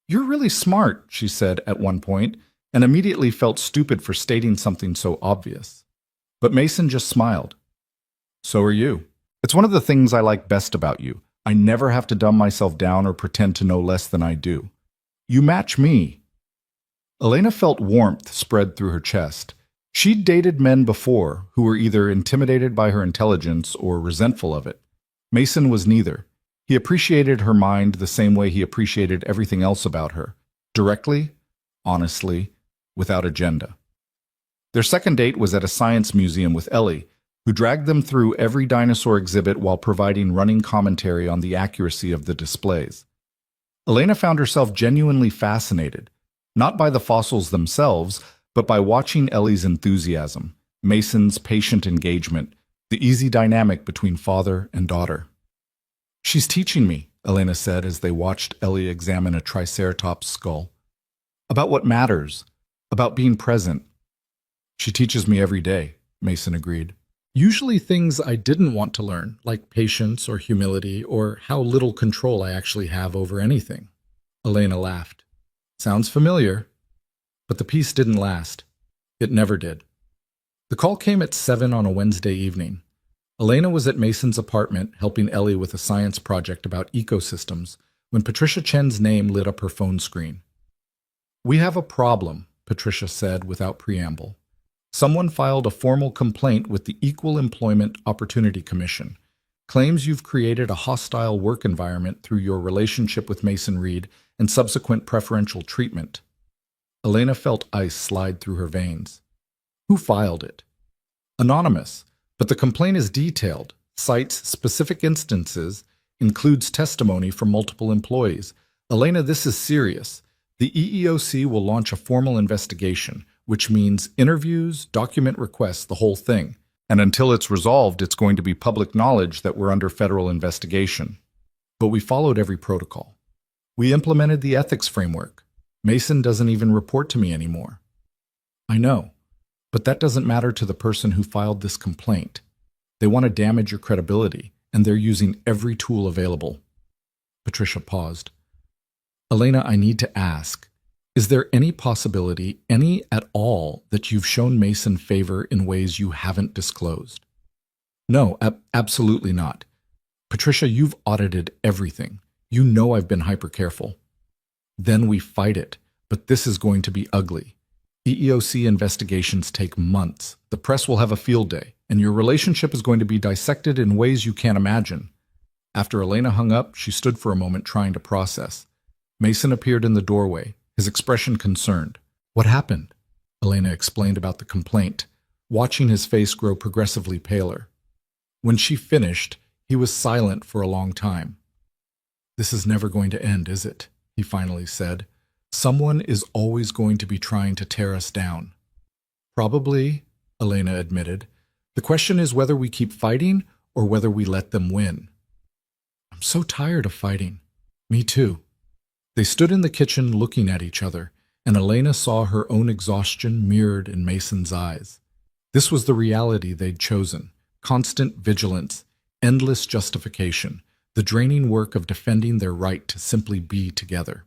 "You're really smart," she said at one point, and immediately felt stupid for stating something so obvious. But Mason just smiled. "So are you. It's one of the things I like best about you. I never have to dumb myself down or pretend to know less than I do. You match me." Elena felt warmth spread through her chest. She'd dated men before who were either intimidated by her intelligence or resentful of it. Mason was neither. He appreciated her mind the same way he appreciated everything else about her. Directly, honestly, without agenda. Their second date was at a science museum with Ellie, who dragged them through every dinosaur exhibit while providing running commentary on the accuracy of the displays. Elena found herself genuinely fascinated, not by the fossils themselves, but by watching Ellie's enthusiasm, Mason's patient engagement, the easy dynamic between father and daughter. "She's teaching me," Elena said as they watched Ellie examine a triceratops skull. "About what matters, about being present." "She teaches me every day," Mason agreed. "Usually things I didn't want to learn, like patience or humility or how little control I actually have over anything." Elena laughed. "Sounds familiar." But the peace didn't last. It never did. The call came at 7 on a Wednesday evening. Elena was at Mason's apartment helping Ellie with a science project about ecosystems when Patricia Chen's name lit up her phone screen. "We have a problem," Patricia said without preamble. "Someone filed a formal complaint with the Equal Employment Opportunity Commission. Claims you've created a hostile work environment through your relationship with Mason Reed and subsequent preferential treatment." Elena felt ice slide through her veins. Who filed it? Anonymous, but the complaint is detailed, cites specific instances, includes testimony from multiple employees. Elena, this is serious. The EEOC will launch a formal investigation. which means interviews, document requests, the whole thing. And until it's resolved, it's going to be public knowledge that we're under federal investigation. But we followed every protocol. We implemented the ethics framework. Mason doesn't even report to me anymore. I know, but that doesn't matter to the person who filed this complaint. They want to damage your credibility, and they're using every tool available. Patricia paused. Elena, I need to ask, is there any possibility, any at all, that you've shown Mason favor in ways you haven't disclosed? No, absolutely not. Patricia, you've audited everything. You know I've been hyper careful. Then we fight it, but this is going to be ugly. EEOC investigations take months. The press will have a field day, and your relationship is going to be dissected in ways you can't imagine. After Elena hung up, she stood for a moment trying to process. Mason appeared in the doorway, his expression concerned. What happened? Elena explained about the complaint, watching his face grow progressively paler. When she finished, he was silent for a long time. This is never going to end, is it? He finally said. Someone is always going to be trying to tear us down. Probably, Elena admitted. The question is whether we keep fighting or whether we let them win. I'm so tired of fighting. Me too. They stood in the kitchen looking at each other, and Elena saw her own exhaustion mirrored in Mason's eyes. This was the reality they'd chosen: constant vigilance, endless justification, the draining work of defending their right to simply be together.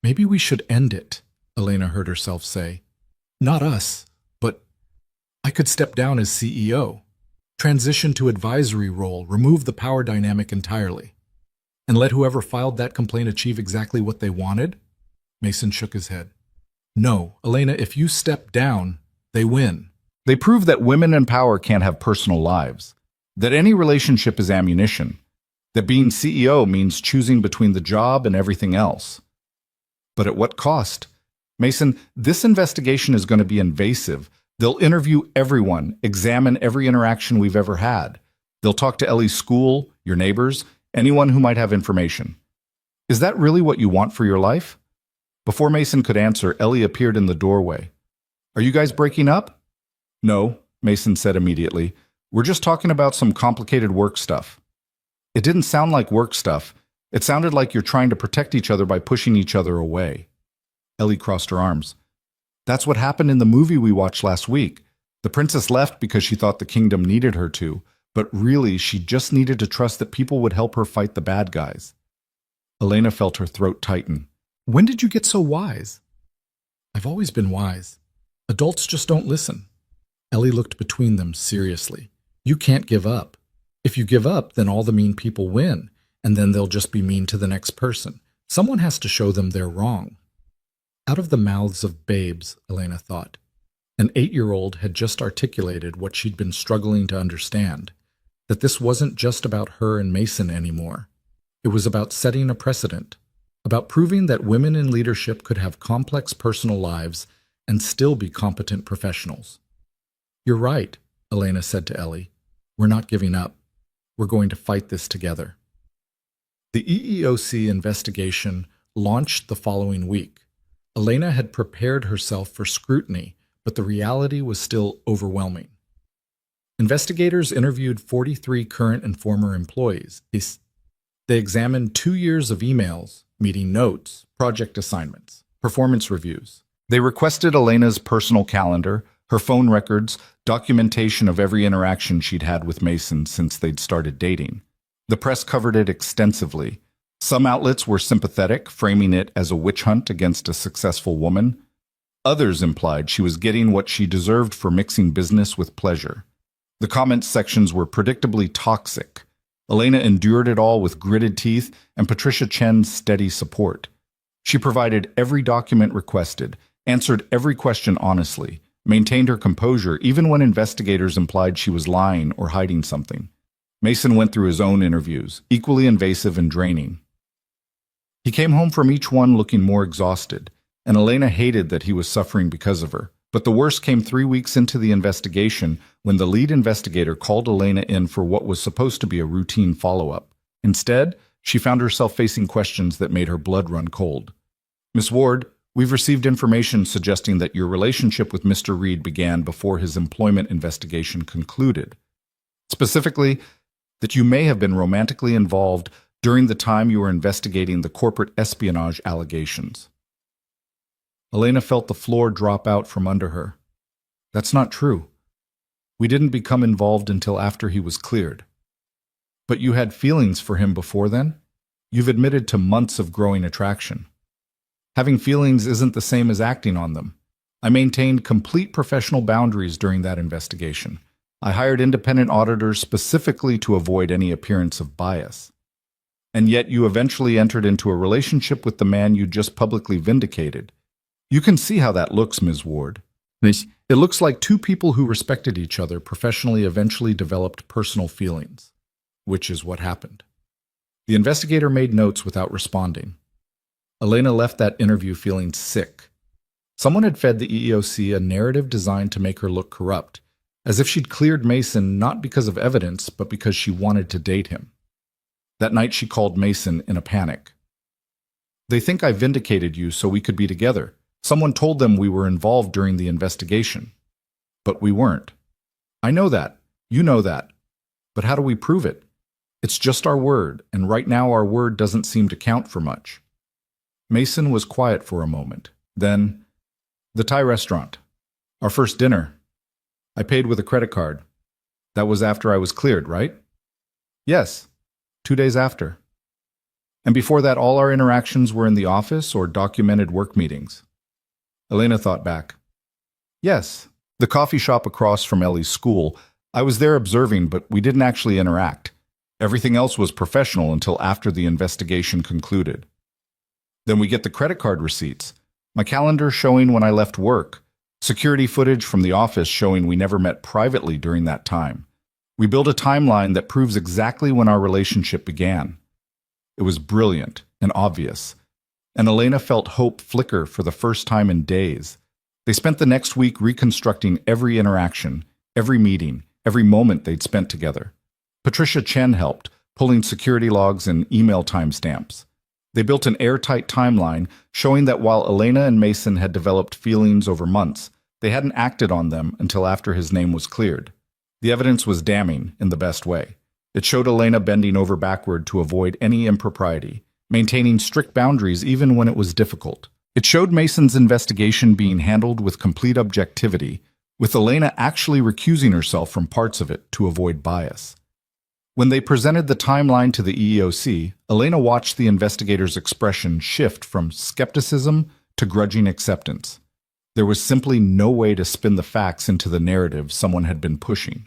Maybe we should end it, Elena heard herself say. Not us, but I could step down as CEO, transition to advisory role, remove the power dynamic entirely, and let whoever filed that complaint achieve exactly what they wanted? Mason shook his head. No, Elena, if you step down, they win. They prove that women in power can't have personal lives, that any relationship is ammunition, that being CEO means choosing between the job and everything else. But at what cost? Mason, this investigation is going to be invasive. They'll interview everyone, examine every interaction we've ever had. They'll talk to Ellie's school, your neighbors, anyone who might have information. Is that really what you want for your life? Before Mason could answer, Ellie appeared in the doorway. Are you guys breaking up? No, Mason said immediately. We're just talking about some complicated work stuff. It didn't sound like work stuff. It sounded like you're trying to protect each other by pushing each other away. Ellie crossed her arms. That's what happened in the movie we watched last week. The princess left because she thought the kingdom needed her to, but really she just needed to trust that people would help her fight the bad guys. Elena felt her throat tighten. When did you get so wise? I've always been wise. Adults just don't listen. Ellie looked between them seriously. You can't give up. If you give up, then all the mean people win, and then they'll just be mean to the next person. Someone has to show them they're wrong. Out of the mouths of babes, Elena thought. An 8-year-old had just articulated what she'd been struggling to understand, that this wasn't just about her and Mason anymore. It was about setting a precedent, about proving that women in leadership could have complex personal lives and still be competent professionals. You're right, Elena said to Ellie. We're not giving up. We're going to fight this together. The EEOC investigation launched the following week. Elena had prepared herself for scrutiny, but the reality was still overwhelming. Investigators interviewed 43 current and former employees. They examined 2 years of emails, meeting notes, project assignments, performance reviews. They requested Elena's personal calendar, her phone records, documentation of every interaction she'd had with Mason since they'd started dating. The press covered it extensively. Some outlets were sympathetic, framing it as a witch hunt against a successful woman. Others implied she was getting what she deserved for mixing business with pleasure. The comments sections were predictably toxic. Elena endured it all with gritted teeth and Patricia Chen's steady support. She provided every document requested, answered every question honestly, maintained her composure even when investigators implied she was lying or hiding something. Mason went through his own interviews, equally invasive and draining. He came home from each one looking more exhausted, and Elena hated that he was suffering because of her. But the worst came 3 weeks into the investigation when the lead investigator called Elena in for what was supposed to be a routine follow-up. Instead, she found herself facing questions that made her blood run cold. Miss Ward, We've received information suggesting that your relationship with Mr. Reed began before his employment investigation concluded. Specifically, that you may have been romantically involved during the time you were investigating the corporate espionage allegations. Elena felt the floor drop out from under her. That's not true. We didn't become involved until after he was cleared. But you had feelings for him before then? You've admitted to months of growing attraction. Having feelings isn't the same as acting on them. I maintained complete professional boundaries during that investigation. I hired independent auditors specifically to avoid any appearance of bias. And yet you eventually entered into a relationship with the man you just publicly vindicated. You can see how that looks, Ms. Ward. It looks like two people who respected each other professionally eventually developed personal feelings, which is what happened. The investigator made notes without responding. Elena left that interview feeling sick. Someone had fed the EEOC a narrative designed to make her look corrupt, as if she'd cleared Mason not because of evidence, but because she wanted to date him. That night she called Mason in a panic. They think I vindicated you so we could be together. Someone told them we were involved during the investigation. But we weren't. I know that. You know that. But how do we prove it? It's just our word, and right now our word doesn't seem to count for much. Mason was quiet for a moment. Then, the Thai restaurant. Our first dinner. I paid with a credit card. That was after I was cleared, right? Yes, 2 days after. And before that, all our interactions were in the office or documented work meetings. Elena thought back. Yes, the coffee shop across from Ellie's school. I was there observing, but we didn't actually interact. Everything else was professional until after the investigation concluded. Then we get the credit card receipts, my calendar showing when I left work, security footage from the office showing we never met privately during that time. We build a timeline that proves exactly when our relationship began. It was brilliant and obvious, and Elena felt hope flicker for the first time in days. They spent the next week reconstructing every interaction, every meeting, every moment they'd spent together. Patricia Chen helped, pulling security logs and email timestamps. They built an airtight timeline showing that while Elena and Mason had developed feelings over months, they hadn't acted on them until after his name was cleared. The evidence was damning in the best way. It showed Elena bending over backward to avoid any impropriety, maintaining strict boundaries even when it was difficult. It showed Mason's investigation being handled with complete objectivity, with Elena actually recusing herself from parts of it to avoid bias. When they presented the timeline to the EEOC, Elena watched the investigator's expression shift from skepticism to grudging acceptance. There was simply no way to spin the facts into the narrative someone had been pushing.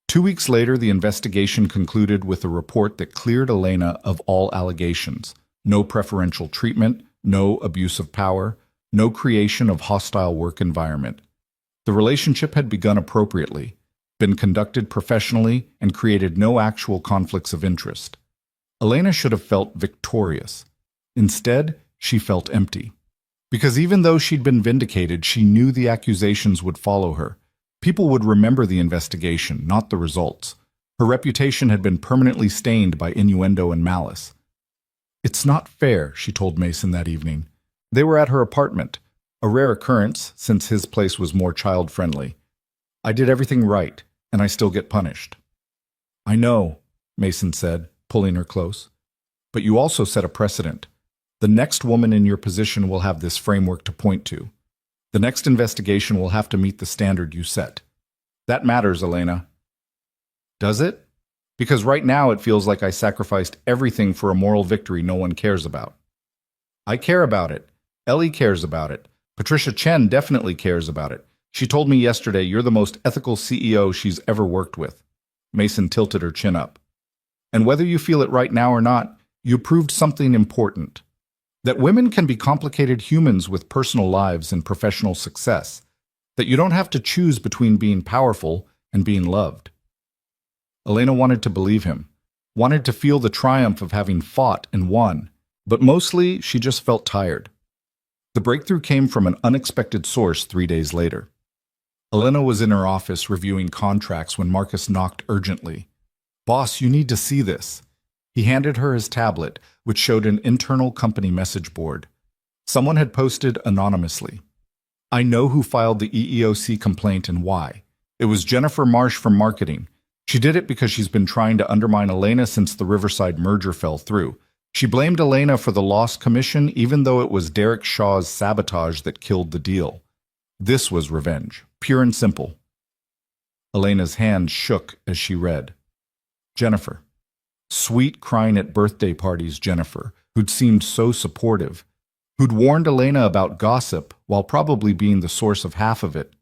2 weeks later, the investigation concluded with a report that cleared Elena of all allegations. No preferential treatment, no abuse of power, no creation of hostile work environment. The relationship had begun appropriately, been conducted professionally, and created no actual conflicts of interest. Elena should have felt victorious. Instead, she felt empty. Because even though she'd been vindicated, she knew the accusations would follow her. People would remember the investigation, not the results. Her reputation had been permanently stained by innuendo and malice. It's not fair, she told Mason that evening. They were at her apartment, a rare occurrence since his place was more child-friendly. I did everything right, and I still get punished. I know, Mason said, pulling her close. But you also set a precedent. The next woman in your position will have this framework to point to. The next investigation will have to meet the standard you set. That matters, Elena. Does it? Because right now it feels like I sacrificed everything for a moral victory no one cares about. I care about it. Ellie cares about it. Patricia Chen definitely cares about it. She told me yesterday you're the most ethical CEO she's ever worked with. Mason tilted her chin up. And whether you feel it right now or not, you proved something important. That women can be complicated humans with personal lives and professional success. That you don't have to choose between being powerful and being loved. Elena wanted to believe him, wanted to feel the triumph of having fought and won, but mostly she just felt tired. The breakthrough came from an unexpected source 3 days later. Elena was in her office reviewing contracts when Marcus knocked urgently. "Boss, you need to see this." He handed her his tablet, which showed an internal company message board. Someone had posted anonymously. I know who filed the EEOC complaint and why. It was Jennifer Marsh from marketing. She did it because she's been trying to undermine Elena since the Riverside merger fell through. She blamed Elena for the lost commission even though it was Derek Shaw's sabotage that killed the deal. This was revenge, pure and simple. Elena's hand shook as she read. Jennifer. Sweet, crying at birthday parties Jennifer, who'd seemed so supportive, who'd warned Elena about gossip while probably being the source of half of it.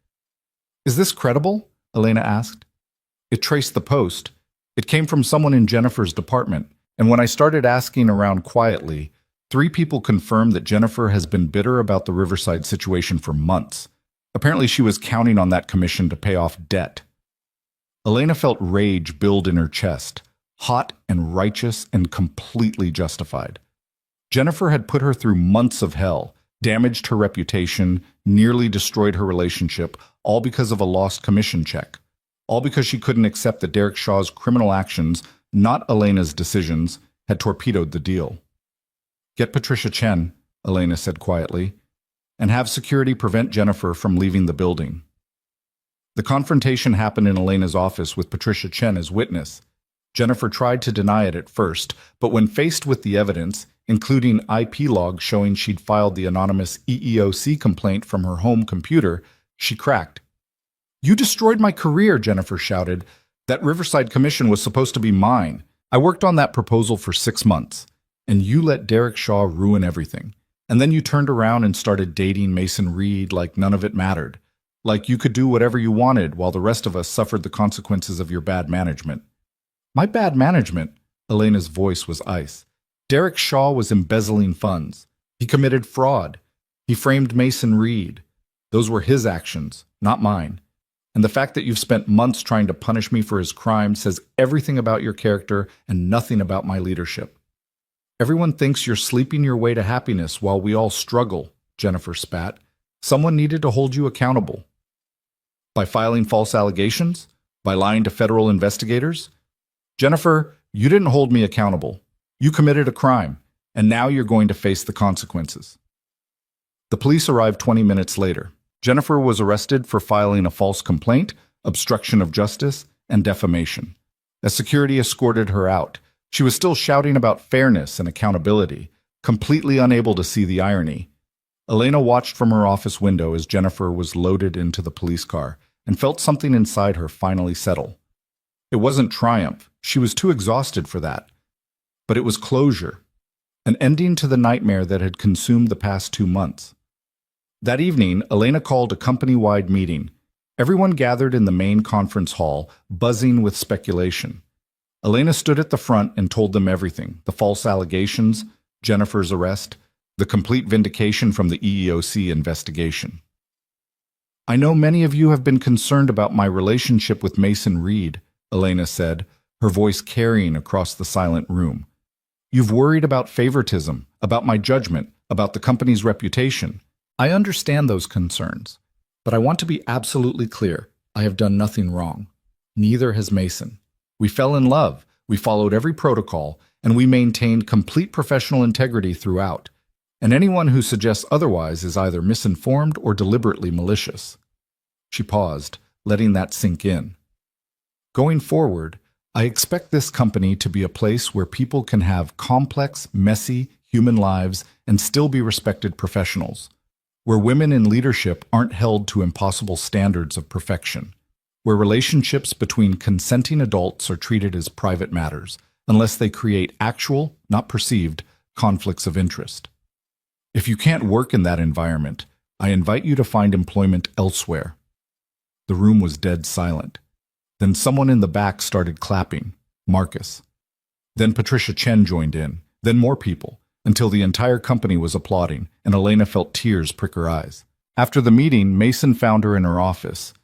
Is this credible? Elena asked. It traced the post. It came from someone in Jennifer's department, and when I started asking around quietly, 3 people confirmed that Jennifer has been bitter about the Riverside situation for months. Apparently she was counting on that commission to pay off debt. Elena felt rage build in her chest, hot and righteous and completely justified. Jennifer had put her through months of hell, damaged her reputation, nearly destroyed her relationship, all because of a lost commission check. All because she couldn't accept that Derek Shaw's criminal actions, not Elena's decisions, had torpedoed the deal. Get Patricia Chen, Elena said quietly, and have security prevent Jennifer from leaving the building. The confrontation happened in Elena's office with Patricia Chen as witness. Jennifer tried to deny it at first, but when faced with the evidence, including IP logs showing she'd filed the anonymous EEOC complaint from her home computer, she cracked. You destroyed my career, Jennifer shouted. That Riverside commission was supposed to be mine. I worked on that proposal for 6 months, and you let Derek Shaw ruin everything. And then you turned around and started dating Mason Reed like none of it mattered. Like you could do whatever you wanted while the rest of us suffered the consequences of your bad management. My bad management? Elena's voice was ice. Derek Shaw was embezzling funds. He committed fraud. He framed Mason Reed. Those were his actions, not mine. And the fact that you've spent months trying to punish me for his crime says everything about your character and nothing about my leadership. Everyone thinks you're sleeping your way to happiness while we all struggle, Jennifer spat. Someone needed to hold you accountable. By filing false allegations? By lying to federal investigators? Jennifer, you didn't hold me accountable. You committed a crime, and now you're going to face the consequences. The police arrived 20 minutes later. Jennifer was arrested for filing a false complaint, obstruction of justice, and defamation. As security escorted her out, she was still shouting about fairness and accountability, completely unable to see the irony. Elena watched from her office window as Jennifer was loaded into the police car and felt something inside her finally settle. It wasn't triumph. She was too exhausted for that. But it was closure, an ending to the nightmare that had consumed the past 2 months. That evening, Elena called a company-wide meeting. Everyone gathered in the main conference hall, buzzing with speculation. Elena stood at the front and told them everything: the false allegations, Jennifer's arrest, the complete vindication from the EEOC investigation. I know many of you have been concerned about my relationship with Mason Reed, Elena said, her voice carrying across the silent room. You've worried about favoritism, about my judgment, about the company's reputation. I understand those concerns, but I want to be absolutely clear. I have done nothing wrong. Neither has Mason. We fell in love, we followed every protocol, and we maintained complete professional integrity throughout. And anyone who suggests otherwise is either misinformed or deliberately malicious. She paused, letting that sink in. Going forward, I expect this company to be a place where people can have complex, messy, human lives and still be respected professionals. Where women in leadership aren't held to impossible standards of perfection. Where relationships between consenting adults are treated as private matters, unless they create actual, not perceived, conflicts of interest. If you can't work in that environment, I invite you to find employment elsewhere. The room was dead silent. Then someone in the back started clapping, Marcus. Then Patricia Chen joined in, then more people, until the entire company was applauding, and Elena felt tears prick her eyes. After the meeting, Mason found her in her office.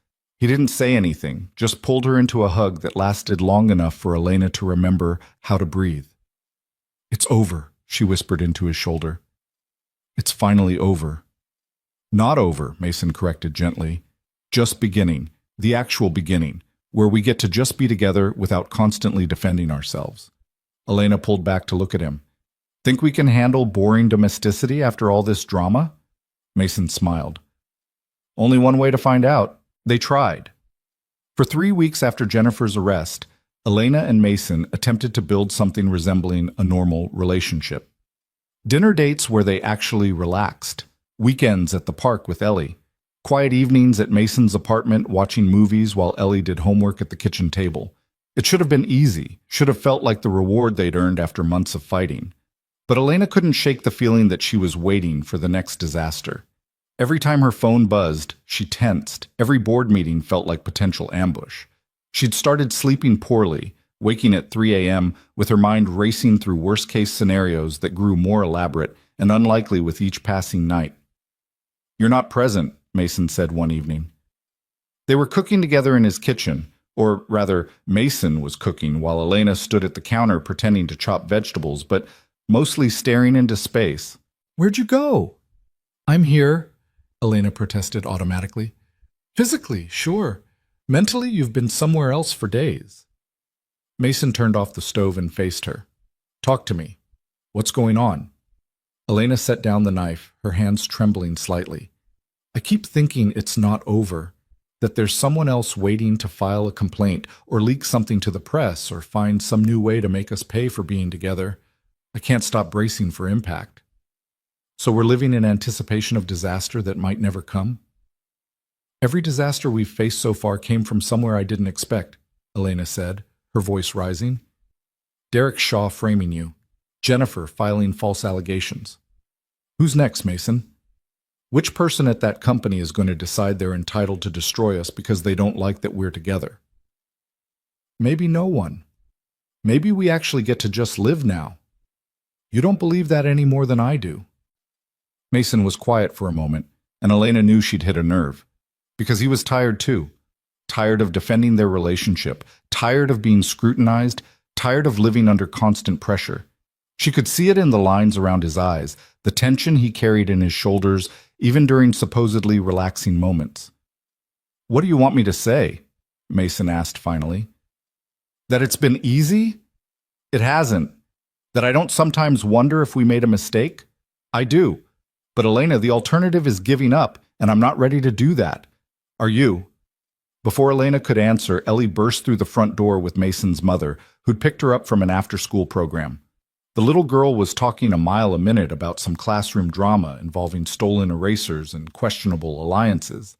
He didn't say anything, just pulled her into a hug that lasted long enough for Elena to remember how to breathe. It's over, she whispered into his shoulder. It's finally over. Not over, Mason corrected gently. Just beginning, the actual beginning, where we get to just be together without constantly defending ourselves. Elena pulled back to look at him. Think we can handle boring domesticity after all this drama? Mason smiled. Only one way to find out. They tried. For 3 weeks after Jennifer's arrest, Elena and Mason attempted to build something resembling a normal relationship. Dinner dates where they actually relaxed, weekends at the park with Ellie, quiet evenings at Mason's apartment watching movies while Ellie did homework at the kitchen table. It should have been easy, should have felt like the reward they'd earned after months of fighting. But Elena couldn't shake the feeling that she was waiting for the next disaster. Every time her phone buzzed, she tensed. Every board meeting felt like potential ambush. She'd started sleeping poorly, waking at 3 a.m. with her mind racing through worst-case scenarios that grew more elaborate and unlikely with each passing night. "You're not present," Mason said one evening. They were cooking together in his kitchen, or rather, Mason was cooking while Elena stood at the counter pretending to chop vegetables, but mostly staring into space. "Where'd you go?" "I'm here," Elena protested automatically. "Physically, sure. Mentally, you've been somewhere else for days." Mason turned off the stove and faced her. "Talk to me. What's going on?" Elena set down the knife, her hands trembling slightly. "I keep thinking it's not over, that there's someone else waiting to file a complaint or leak something to the press or find some new way to make us pay for being together. I can't stop bracing for impact." "So we're living in anticipation of disaster that might never come?" "Every disaster we've faced so far came from somewhere I didn't expect," Elena said, her voice rising. "Derek Shaw framing you. Jennifer filing false allegations. Who's next, Mason? Which person at that company is going to decide they're entitled to destroy us because they don't like that we're together?" "Maybe no one. Maybe we actually get to just live now." "You don't believe that any more than I do." Mason was quiet for a moment, and Elena knew she'd hit a nerve. Because he was tired too. Tired of defending their relationship, tired of being scrutinized, tired of living under constant pressure. She could see it in the lines around his eyes, the tension he carried in his shoulders, even during supposedly relaxing moments. "What do you want me to say?" Mason asked finally. "That it's been easy? It hasn't. That I don't sometimes wonder if we made a mistake? I do. But Elena, the alternative is giving up, and I'm not ready to do that. Are you?" Before Elena could answer, Ellie burst through the front door with Mason's mother, who'd picked her up from an after-school program. The little girl was talking a mile a minute about some classroom drama involving stolen erasers and questionable alliances,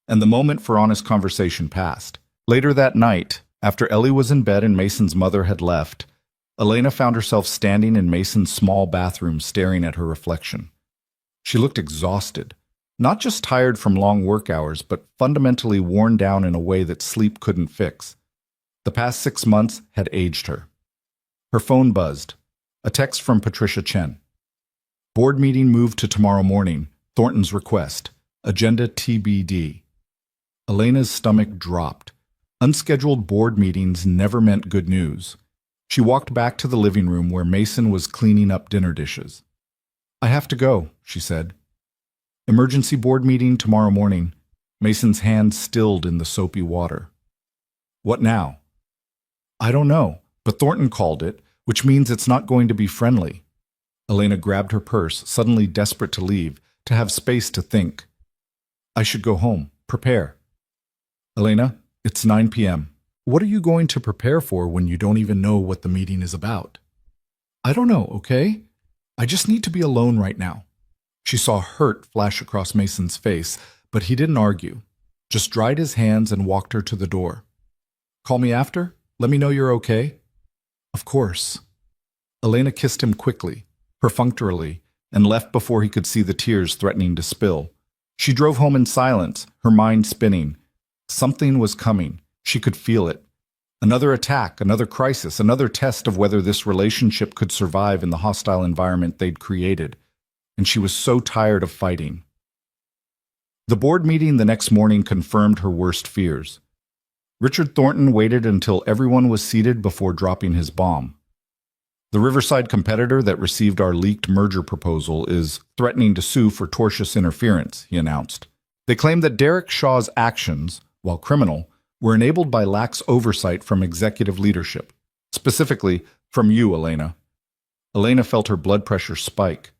and the moment for honest conversation passed. Later that night, after Ellie was in bed and Mason's mother had left, Elena found herself standing in Mason's small bathroom staring at her reflection. She looked exhausted. Not just tired from long work hours, but fundamentally worn down in a way that sleep couldn't fix. The past 6 months had aged her. Her phone buzzed. A text from Patricia Chen. "Board meeting moved to tomorrow morning. Thornton's request. Agenda TBD." Elena's stomach dropped. Unscheduled board meetings never meant good news. She walked back to the living room where Mason was cleaning up dinner dishes. "I have to go," she said. "Emergency board meeting tomorrow morning." Mason's hand stilled in the soapy water. "What now?" "I don't know, but Thornton called it, which means it's not going to be friendly." Elena grabbed her purse, suddenly desperate to leave, to have space to think. "I should go home. Prepare." "Elena, it's 9 p.m. What are you going to prepare for when you don't even know what the meeting is about?" "I don't know, okay? I just need to be alone right now." She saw hurt flash across Mason's face, but he didn't argue, just dried his hands and walked her to the door. "Call me after? Let me know you're okay?" "Of course." Elena kissed him quickly, perfunctorily, and left before he could see the tears threatening to spill. She drove home in silence, her mind spinning. Something was coming. She could feel it. Another attack, another crisis, another test of whether this relationship could survive in the hostile environment they'd created. And she was so tired of fighting. The board meeting the next morning confirmed her worst fears. Richard Thornton waited until everyone was seated before dropping his bomb. "The Riverside competitor that received our leaked merger proposal is threatening to sue for tortious interference," he announced. They claimed that Derek Shaw's actions, while criminal, were enabled by lax oversight from executive leadership, specifically from you, Elena. Elena felt her blood pressure spike.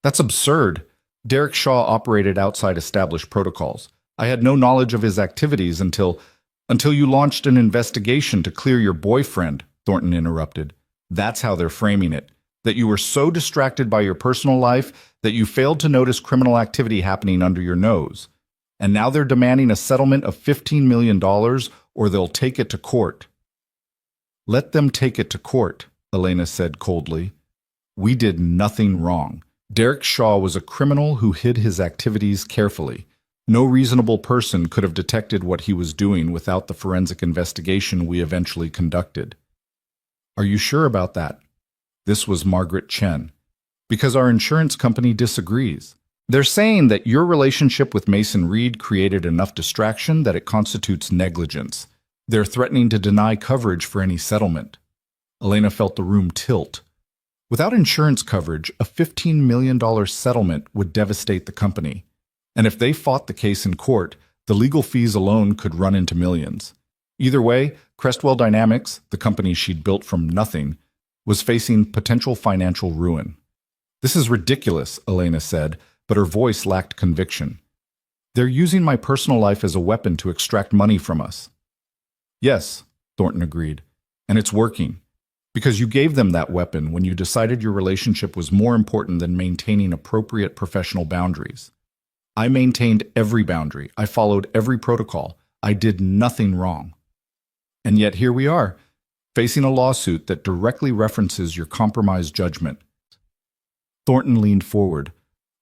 That's absurd. Derek Shaw operated outside established protocols. I had no knowledge of his activities until you launched an investigation to clear your boyfriend, Thornton interrupted. That's how they're framing it. That you were so distracted by your personal life that you failed to notice criminal activity happening under your nose. And now they're demanding a settlement of $15 million or they'll take it to court. Let them take it to court, Elena said coldly. We did nothing wrong. Derek Shaw was a criminal who hid his activities carefully. No reasonable person could have detected what he was doing without the forensic investigation we eventually conducted. Are you sure about that? This was Margaret Chen. Because our insurance company disagrees. They're saying that your relationship with Mason Reed created enough distraction that it constitutes negligence. They're threatening to deny coverage for any settlement. Elena felt the room tilt. Without insurance coverage, a $15 million settlement would devastate the company. And if they fought the case in court, the legal fees alone could run into millions. Either way, Crestwell Dynamics, the company she'd built from nothing, was facing potential financial ruin. This is ridiculous, Elena said, but her voice lacked conviction. They're using my personal life as a weapon to extract money from us. Yes, Thornton agreed, and it's working. Because you gave them that weapon when you decided your relationship was more important than maintaining appropriate professional boundaries. I maintained every boundary. I followed every protocol. I did nothing wrong. And yet here we are, facing a lawsuit that directly references your compromised judgment. Thornton leaned forward.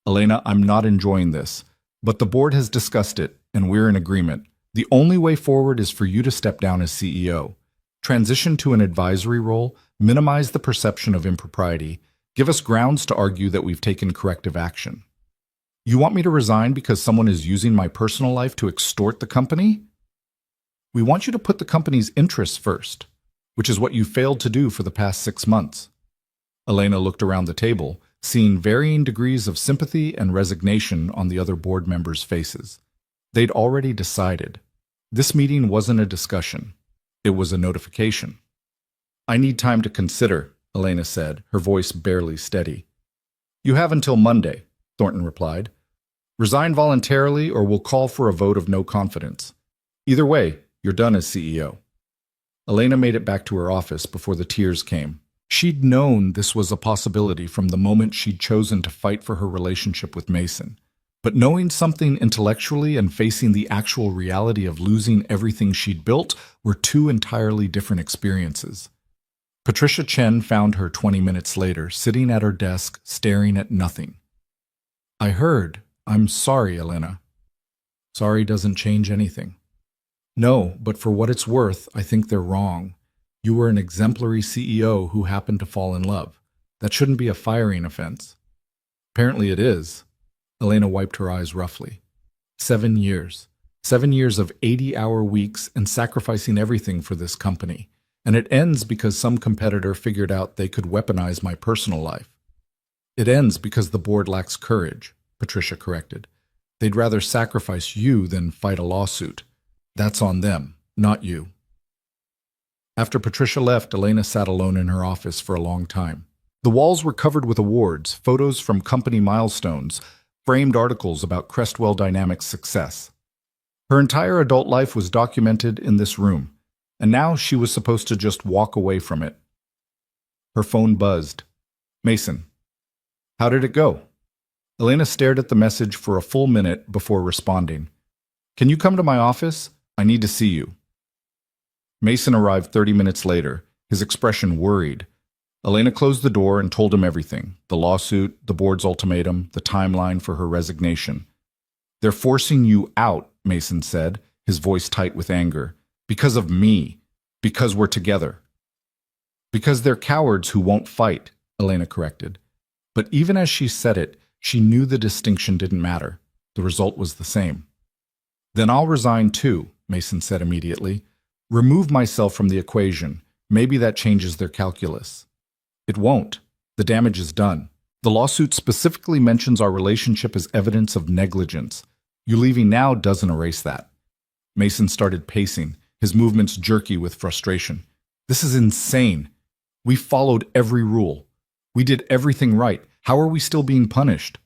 Elena, I'm not enjoying this, but the board has discussed it, and we're in agreement. The only way forward is for you to step down as CEO. Transition to an advisory role, minimize the perception of impropriety, give us grounds to argue that we've taken corrective action. You want me to resign because someone is using my personal life to extort the company? We want you to put the company's interests first, which is what you failed to do for the past 6 months. Elena looked around the table, seeing varying degrees of sympathy and resignation on the other board members' faces. They'd already decided. This meeting wasn't a discussion. It was a notification. I need time to consider, Elena said, her voice barely steady. You have until Monday, Thornton replied. Resign voluntarily or we'll call for a vote of no confidence. Either way, you're done as CEO. Elena made it back to her office before the tears came. She'd known this was a possibility from the moment she'd chosen to fight for her relationship with Mason. But knowing something intellectually and facing the actual reality of losing everything she'd built were two entirely different experiences. Patricia Chen found her 20 minutes later, sitting at her desk, staring at nothing. I heard. I'm sorry, Elena. Sorry doesn't change anything. No, but for what it's worth, I think they're wrong. You were an exemplary CEO who happened to fall in love. That shouldn't be a firing offense. Apparently it is. Elena wiped her eyes roughly. 7 years. 7 years of 80-hour weeks and sacrificing everything for this company. And it ends because some competitor figured out they could weaponize my personal life. It ends because the board lacks courage, Patricia corrected. They'd rather sacrifice you than fight a lawsuit. That's on them, not you. After Patricia left, Elena sat alone in her office for a long time. The walls were covered with awards, photos from company milestones, framed articles about Crestwell Dynamics' success. Her entire adult life was documented in this room, and now she was supposed to just walk away from it. Her phone buzzed. Mason. How did it go? Elena stared at the message for a full minute before responding. Can you come to my office? I need to see you. Mason arrived 30 minutes later, his expression worried. Elena closed the door and told him everything, the lawsuit, the board's ultimatum, the timeline for her resignation. They're forcing you out, Mason said, his voice tight with anger. Because of me. Because we're together. Because they're cowards who won't fight, Elena corrected. But even as she said it, she knew the distinction didn't matter. The result was the same. Then I'll resign too, Mason said immediately. Remove myself from the equation. Maybe that changes their calculus. It won't. The damage is done. The lawsuit specifically mentions our relationship as evidence of negligence. You leaving now doesn't erase that. Mason started pacing, his movements jerky with frustration. This is insane. We followed every rule. We did everything right. How are we still being punished?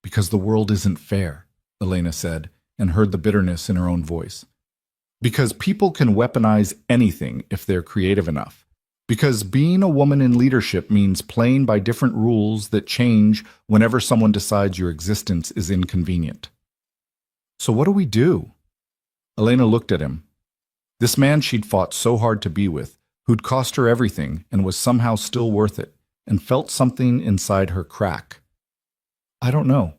Because the world isn't fair, Elena said, and heard the bitterness in her own voice. Because people can weaponize anything if they're creative enough. Because being a woman in leadership means playing by different rules that change whenever someone decides your existence is inconvenient. So what do we do? Elena looked at him. This man she'd fought so hard to be with, who'd cost her everything and was somehow still worth it, and felt something inside her crack. I don't know.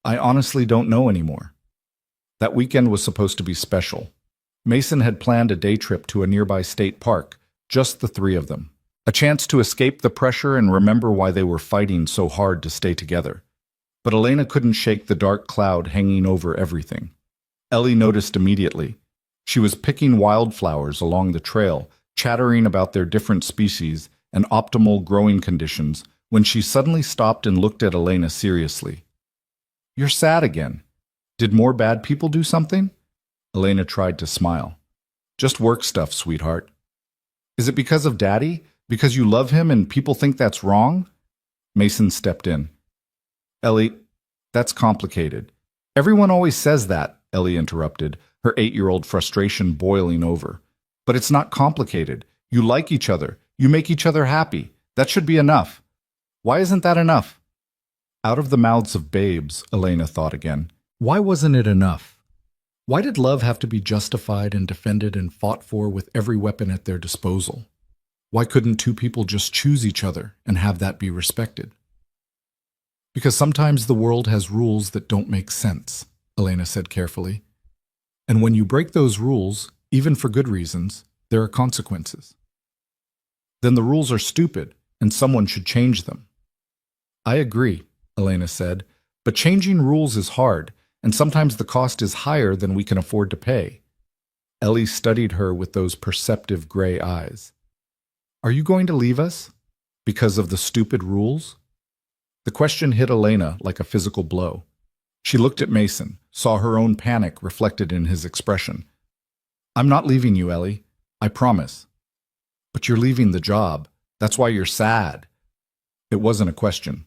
I honestly don't know anymore. That weekend was supposed to be special. Mason had planned a day trip to a nearby state park, just the three of them. A chance to escape the pressure and remember why they were fighting so hard to stay together. But Elena couldn't shake the dark cloud hanging over everything. Ellie noticed immediately. She was picking wildflowers along the trail, chattering about their different species and optimal growing conditions, when she suddenly stopped and looked at Elena seriously. You're sad again. Did more bad people do something? Elena tried to smile. Just work stuff, sweetheart. Is it because of Daddy? Because you love him and people think that's wrong? Mason stepped in. Ellie, that's complicated. Everyone always says that, Ellie interrupted, her 8-year-old frustration boiling over. But it's not complicated. You like each other. You make each other happy. That should be enough. Why isn't that enough? Out of the mouths of babes, Elena thought again. Why wasn't it enough? Why did love have to be justified and defended and fought for with every weapon at their disposal? Why couldn't two people just choose each other and have that be respected? Because sometimes the world has rules that don't make sense, Elena said carefully. And when you break those rules, even for good reasons, there are consequences. Then the rules are stupid, and someone should change them. I agree, Elena said, but changing rules is hard, and sometimes the cost is higher than we can afford to pay. Ellie studied her with those perceptive gray eyes. Are you going to leave us? Because of the stupid rules? The question hit Elena like a physical blow. She looked at Mason, saw her own panic reflected in his expression. I'm not leaving you, Ellie. I promise. But you're leaving the job. That's why you're sad. It wasn't a question.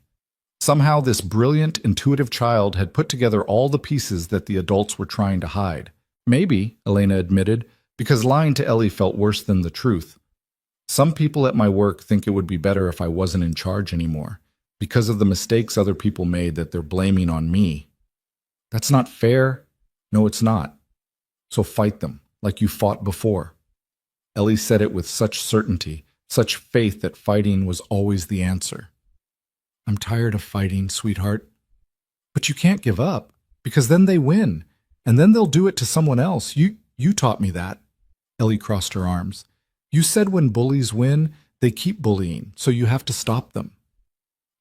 Somehow this brilliant, intuitive child had put together all the pieces that the adults were trying to hide. Maybe, Elena admitted, because lying to Ellie felt worse than the truth. Some people at my work think it would be better if I wasn't in charge anymore, because of the mistakes other people made that they're blaming on me. That's not fair. No, it's not. So fight them, like you fought before. Ellie said it with such certainty, such faith that fighting was always the answer. I'm tired of fighting, sweetheart. But you can't give up, because then they win, and then they'll do it to someone else. You taught me that. Ellie crossed her arms. You said when bullies win, they keep bullying, so you have to stop them.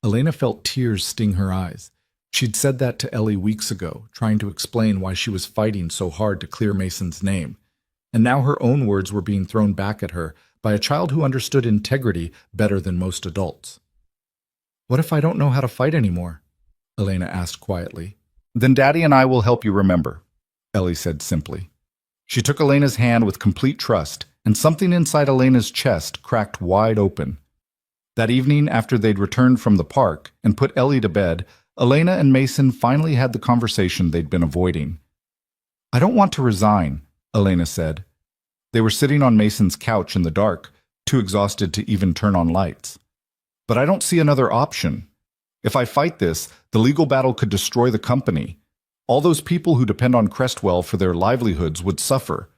Elena felt tears sting her eyes. She'd said that to Ellie weeks ago, trying to explain why she was fighting so hard to clear Mason's name. And now her own words were being thrown back at her by a child who understood integrity better than most adults. What if I don't know how to fight anymore? Elena asked quietly. Then Daddy and I will help you remember, Ellie said simply. She took Elena's hand with complete trust, and something inside Elena's chest cracked wide open. That evening, after they'd returned from the park and put Ellie to bed, Elena and Mason finally had the conversation they'd been avoiding. I don't want to resign, Elena said. They were sitting on Mason's couch in the dark, too exhausted to even turn on lights. But I don't see another option. If I fight this, the legal battle could destroy the company. All those people who depend on Crestwell for their livelihoods would suffer.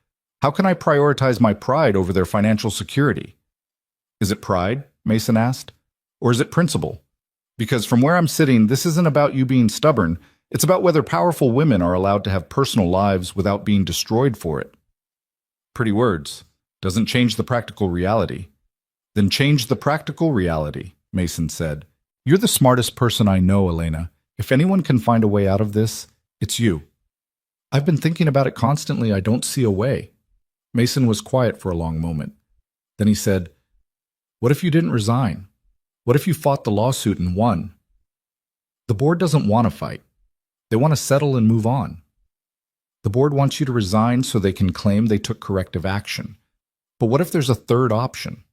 How can I prioritize my pride over their financial security? Is it pride? Mason asked. Or is it principle? Because from where I'm sitting, this isn't about you being stubborn. It's about whether powerful women are allowed to have personal lives without being destroyed for it. Pretty words. Doesn't change the practical reality. Then change the practical reality, Mason said. You're the smartest person I know, Elena. If anyone can find a way out of this, it's you. I've been thinking about it constantly. I don't see a way. Mason was quiet for a long moment. Then he said, What if you didn't resign? What if you fought the lawsuit and won? The board doesn't want to fight. They want to settle and move on. The board wants you to resign so they can claim they took corrective action. But what if there's a third option?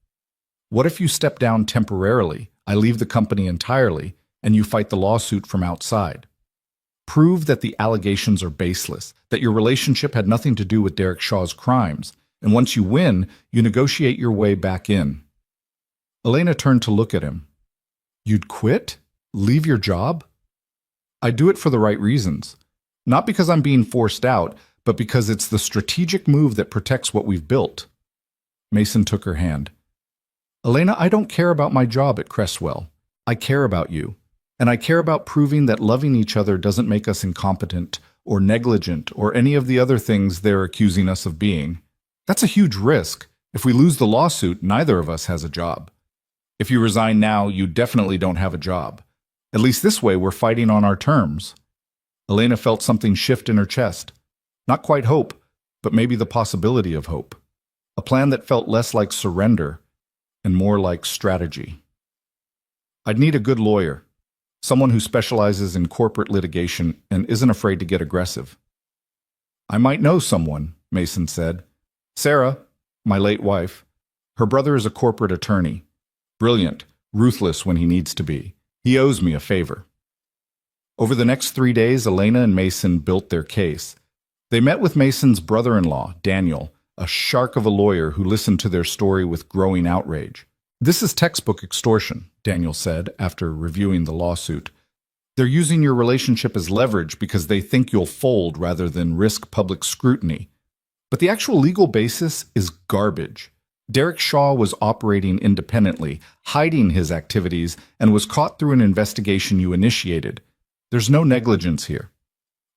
What if you step down temporarily, I leave the company entirely, and you fight the lawsuit from outside. Prove that the allegations are baseless, that your relationship had nothing to do with Derek Shaw's crimes, and once you win, you negotiate your way back in. Elena turned to look at him. You'd quit? Leave your job? I do it for the right reasons. Not because I'm being forced out, but because it's the strategic move that protects what we've built. Mason took her hand. Elena, I don't care about my job at Crestwell. I care about you. And I care about proving that loving each other doesn't make us incompetent or negligent or any of the other things they're accusing us of being. That's a huge risk. If we lose the lawsuit, neither of us has a job. If you resign now, you definitely don't have a job. At least this way, we're fighting on our terms. Elena felt something shift in her chest. Not quite hope, but maybe the possibility of hope. A plan that felt less like surrender and more like strategy. I'd need a good lawyer, someone who specializes in corporate litigation and isn't afraid to get aggressive. I might know someone, Mason said. Sarah, my late wife, her brother is a corporate attorney. Brilliant, ruthless when he needs to be. He owes me a favor. Over the next 3 days, Elena and Mason built their case. They met with Mason's brother-in-law, Daniel, a shark of a lawyer who listened to their story with growing outrage. This is textbook extortion, Daniel said after reviewing the lawsuit. They're using your relationship as leverage because they think you'll fold rather than risk public scrutiny. But the actual legal basis is garbage. Derek Shaw was operating independently, hiding his activities, and was caught through an investigation you initiated. There's no negligence here.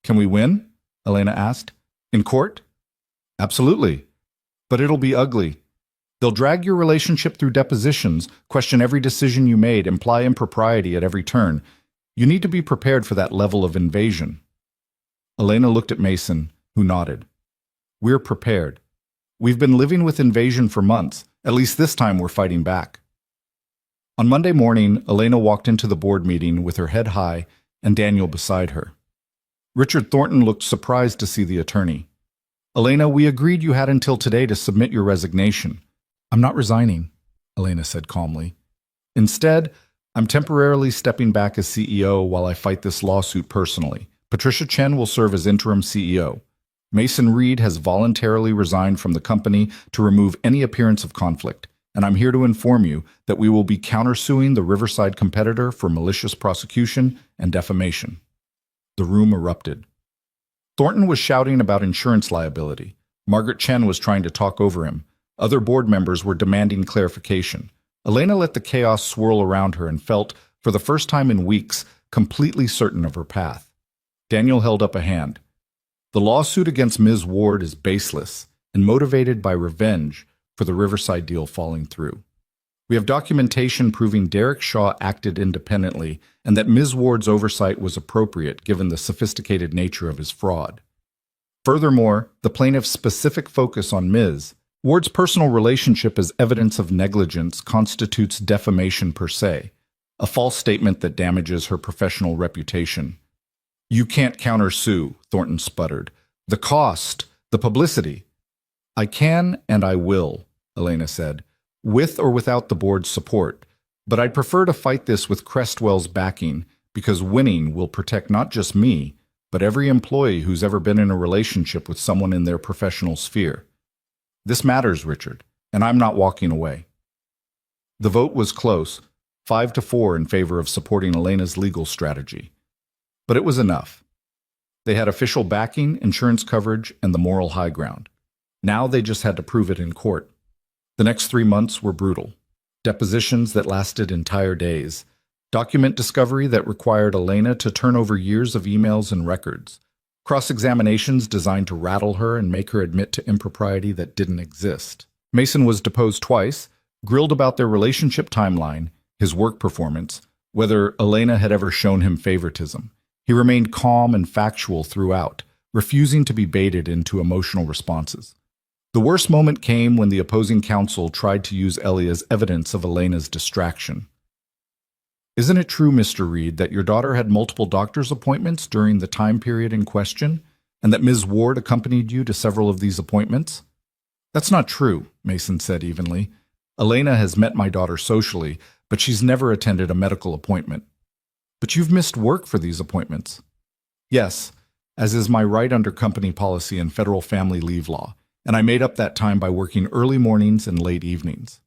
Can we win? Elena asked. In court? Absolutely. But it'll be ugly. They'll drag your relationship through depositions, question every decision you made, imply impropriety at every turn. You need to be prepared for that level of invasion. Elena looked at Mason, who nodded. We're prepared. We've been living with invasion for months. At least this time we're fighting back. On Monday morning, Elena walked into the board meeting with her head high and Daniel beside her. Richard Thornton looked surprised to see the attorney. Elena, we agreed you had until today to submit your resignation. I'm not resigning, Elena said calmly. Instead, I'm temporarily stepping back as CEO while I fight this lawsuit personally. Patricia Chen will serve as interim CEO. Mason Reed has voluntarily resigned from the company to remove any appearance of conflict, and I'm here to inform you that we will be countersuing the Riverside competitor for malicious prosecution and defamation. The room erupted. Thornton was shouting about insurance liability. Margaret Chen was trying to talk over him. Other board members were demanding clarification. Elena let the chaos swirl around her and felt, for the first time in weeks, completely certain of her path. Daniel held up a hand. The lawsuit against Ms. Ward is baseless and motivated by revenge for the Riverside deal falling through. We have documentation proving Derek Shaw acted independently and that Ms. Ward's oversight was appropriate given the sophisticated nature of his fraud. Furthermore, the plaintiff's specific focus on Ms. Ward's personal relationship as evidence of negligence constitutes defamation per se, a false statement that damages her professional reputation. You can't countersue, Thornton sputtered. The cost, the publicity. I can and I will, Elena said, with or without the board's support, but I'd prefer to fight this with Crestwell's backing because winning will protect not just me, but every employee who's ever been in a relationship with someone in their professional sphere. This matters, Richard, and I'm not walking away. The vote was close, 5-4 in favor of supporting Elena's legal strategy. But it was enough. They had official backing, insurance coverage, and the moral high ground. Now they just had to prove it in court. The next 3 months were brutal. Depositions that lasted entire days. Document discovery that required Elena to turn over years of emails and records. Cross-examinations designed to rattle her and make her admit to impropriety that didn't exist. Mason was deposed twice, grilled about their relationship timeline, his work performance, whether Elena had ever shown him favoritism. He remained calm and factual throughout, refusing to be baited into emotional responses. The worst moment came when the opposing counsel tried to use Ellie as evidence of Elena's distraction. Isn't it true, Mr. Reed, that your daughter had multiple doctor's appointments during the time period in question, and that Ms. Ward accompanied you to several of these appointments? That's not true, Mason said evenly. Elena has met my daughter socially, but she's never attended a medical appointment. But you've missed work for these appointments. Yes, as is my right under company policy and federal family leave law, and I made up that time by working early mornings and late evenings.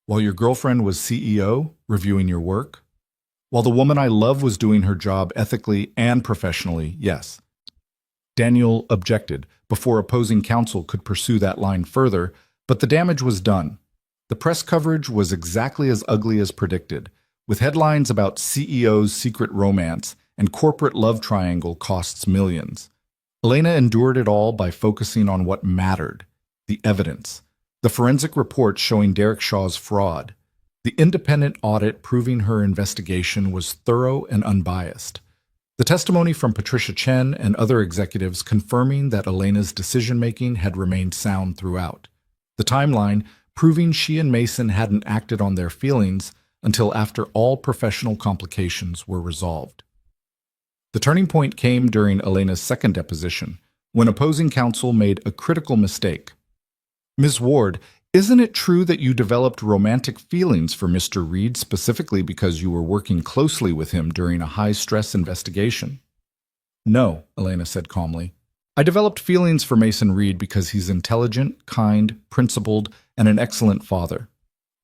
While your girlfriend was CEO, reviewing your work? While the woman I love was doing her job ethically and professionally, yes. Daniel objected before opposing counsel could pursue that line further, but the damage was done. The press coverage was exactly as ugly as predicted, with headlines about CEO's secret romance and corporate love triangle costs millions. Elena endured it all by focusing on what mattered, the evidence, the forensic report showing Derek Shaw's fraud, the independent audit proving her investigation was thorough and unbiased, the testimony from Patricia Chen and other executives confirming that Elena's decision-making had remained sound throughout, the timeline proving she and Mason hadn't acted on their feelings until after all professional complications were resolved. The turning point came during Elena's second deposition, when opposing counsel made a critical mistake. Ms. Ward, isn't it true that you developed romantic feelings for Mr. Reed specifically because you were working closely with him during a high-stress investigation? No, Elena said calmly. I developed feelings for Mason Reed because he's intelligent, kind, principled, and an excellent father.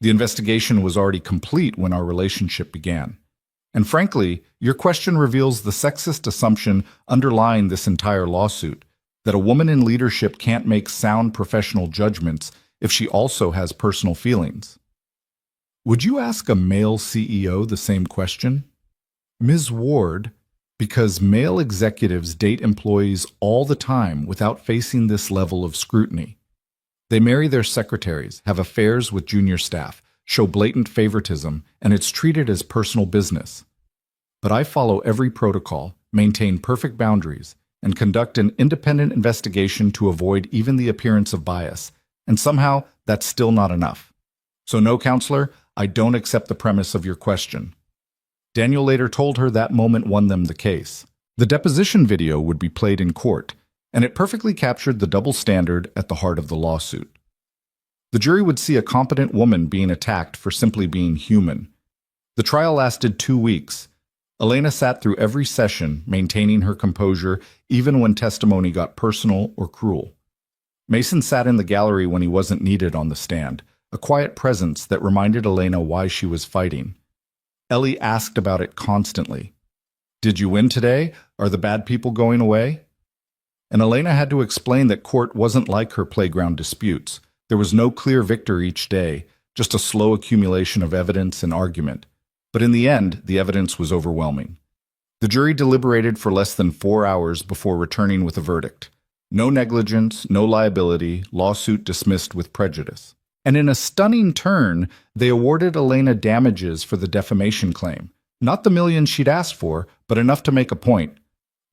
The investigation was already complete when our relationship began. And frankly, your question reveals the sexist assumption underlying this entire lawsuit, that a woman in leadership can't make sound professional judgments if she also has personal feelings. Would you ask a male CEO the same question? Ms. Ward, because male executives date employees all the time without facing this level of scrutiny. They marry their secretaries, have affairs with junior staff, show blatant favoritism, and it's treated as personal business. But I follow every protocol, maintain perfect boundaries, and conduct an independent investigation to avoid even the appearance of bias, and somehow that's still not enough. So no, counselor, I don't accept the premise of your question. Daniel later told her that moment won them the case. The deposition video would be played in court, and it perfectly captured the double standard at the heart of the lawsuit. The jury would see a competent woman being attacked for simply being human. The trial lasted 2 weeks. Elena sat through every session, maintaining her composure even when testimony got personal or cruel. Mason sat in the gallery when he wasn't needed on the stand, a quiet presence that reminded Elena why she was fighting. Ellie asked about it constantly. Did you win today? Are the bad people going away? And Elena had to explain that court wasn't like her playground disputes. There was no clear victor each day, just a slow accumulation of evidence and argument. But in the end, the evidence was overwhelming. The jury deliberated for less than 4 hours before returning with a verdict. No negligence, no liability, lawsuit dismissed with prejudice. And in a stunning turn, they awarded Elena damages for the defamation claim. Not the millions she'd asked for, but enough to make a point.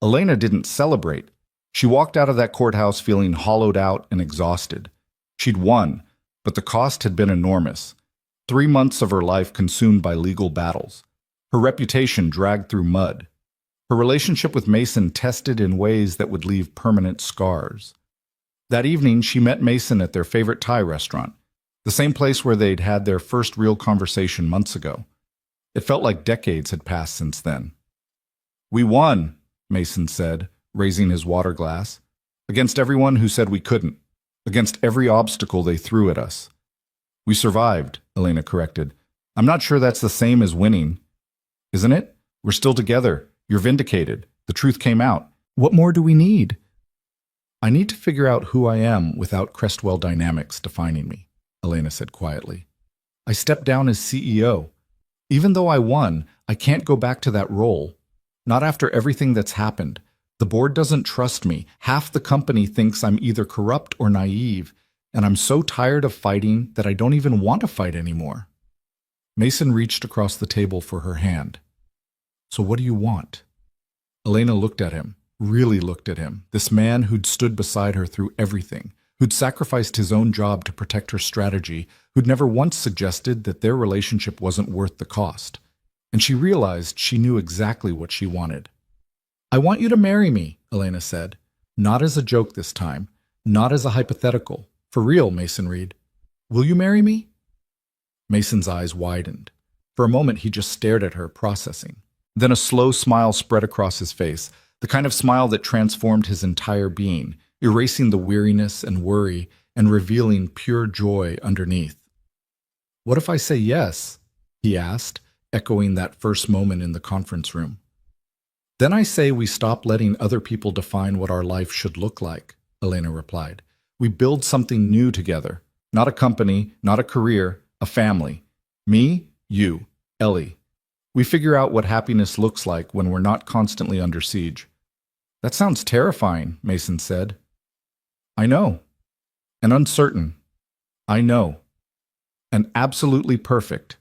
Elena didn't celebrate. She walked out of that courthouse feeling hollowed out and exhausted. She'd won, but the cost had been enormous. 3 months of her life consumed by legal battles. Her reputation dragged through mud. Her relationship with Mason tested in ways that would leave permanent scars. That evening, she met Mason at their favorite Thai restaurant, the same place where they'd had their first real conversation months ago. It felt like decades had passed since then. "We won," Mason said, raising his water glass, "against everyone who said we couldn't, against every obstacle they threw at us." "We survived," Elena corrected. "I'm not sure that's the same as winning." "Isn't it? We're still together. You're vindicated. The truth came out. What more do we need?" "I need to figure out who I am without Crestwell Dynamics defining me," Elena said quietly. "I stepped down as CEO. Even though I won, I can't go back to that role. Not after everything that's happened. The board doesn't trust me. Half the company thinks I'm either corrupt or naive, and I'm so tired of fighting that I don't even want to fight anymore." Mason reached across the table for her hand. "So what do you want?" Elena looked at him, really looked at him, this man who'd stood beside her through everything, who'd sacrificed his own job to protect her strategy, who'd never once suggested that their relationship wasn't worth the cost. And she realized she knew exactly what she wanted. "I want you to marry me," Elena said. "Not as a joke this time, not as a hypothetical. For real, Mason Reed. Will you marry me?" Mason's eyes widened. For a moment, he just stared at her, processing. Then a slow smile spread across his face, the kind of smile that transformed his entire being, erasing the weariness and worry and revealing pure joy underneath. "What if I say yes?" he asked, echoing that first moment in the conference room. "Then I say we stop letting other people define what our life should look like," Elena replied. "We build something new together. Not a company, not a career, a family. Me, you, Ellie. We figure out what happiness looks like when we're not constantly under siege." "That sounds terrifying," Mason said. "I know. And uncertain. I know. And absolutely perfect."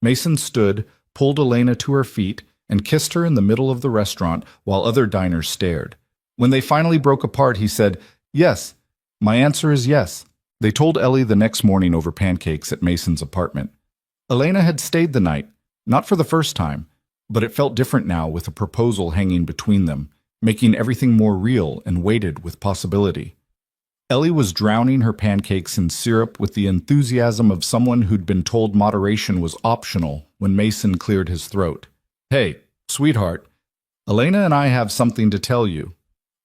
Mason stood, pulled Elena to her feet, and kissed her in the middle of the restaurant while other diners stared. When they finally broke apart, he said, "Yes, my answer is yes." They told Ellie the next morning over pancakes at Mason's apartment. Elena had stayed the night, not for the first time, but it felt different now with a proposal hanging between them, making everything more real and weighted with possibility. Ellie was drowning her pancakes in syrup with the enthusiasm of someone who'd been told moderation was optional when Mason cleared his throat. "Hey, sweetheart, Elena and I have something to tell you."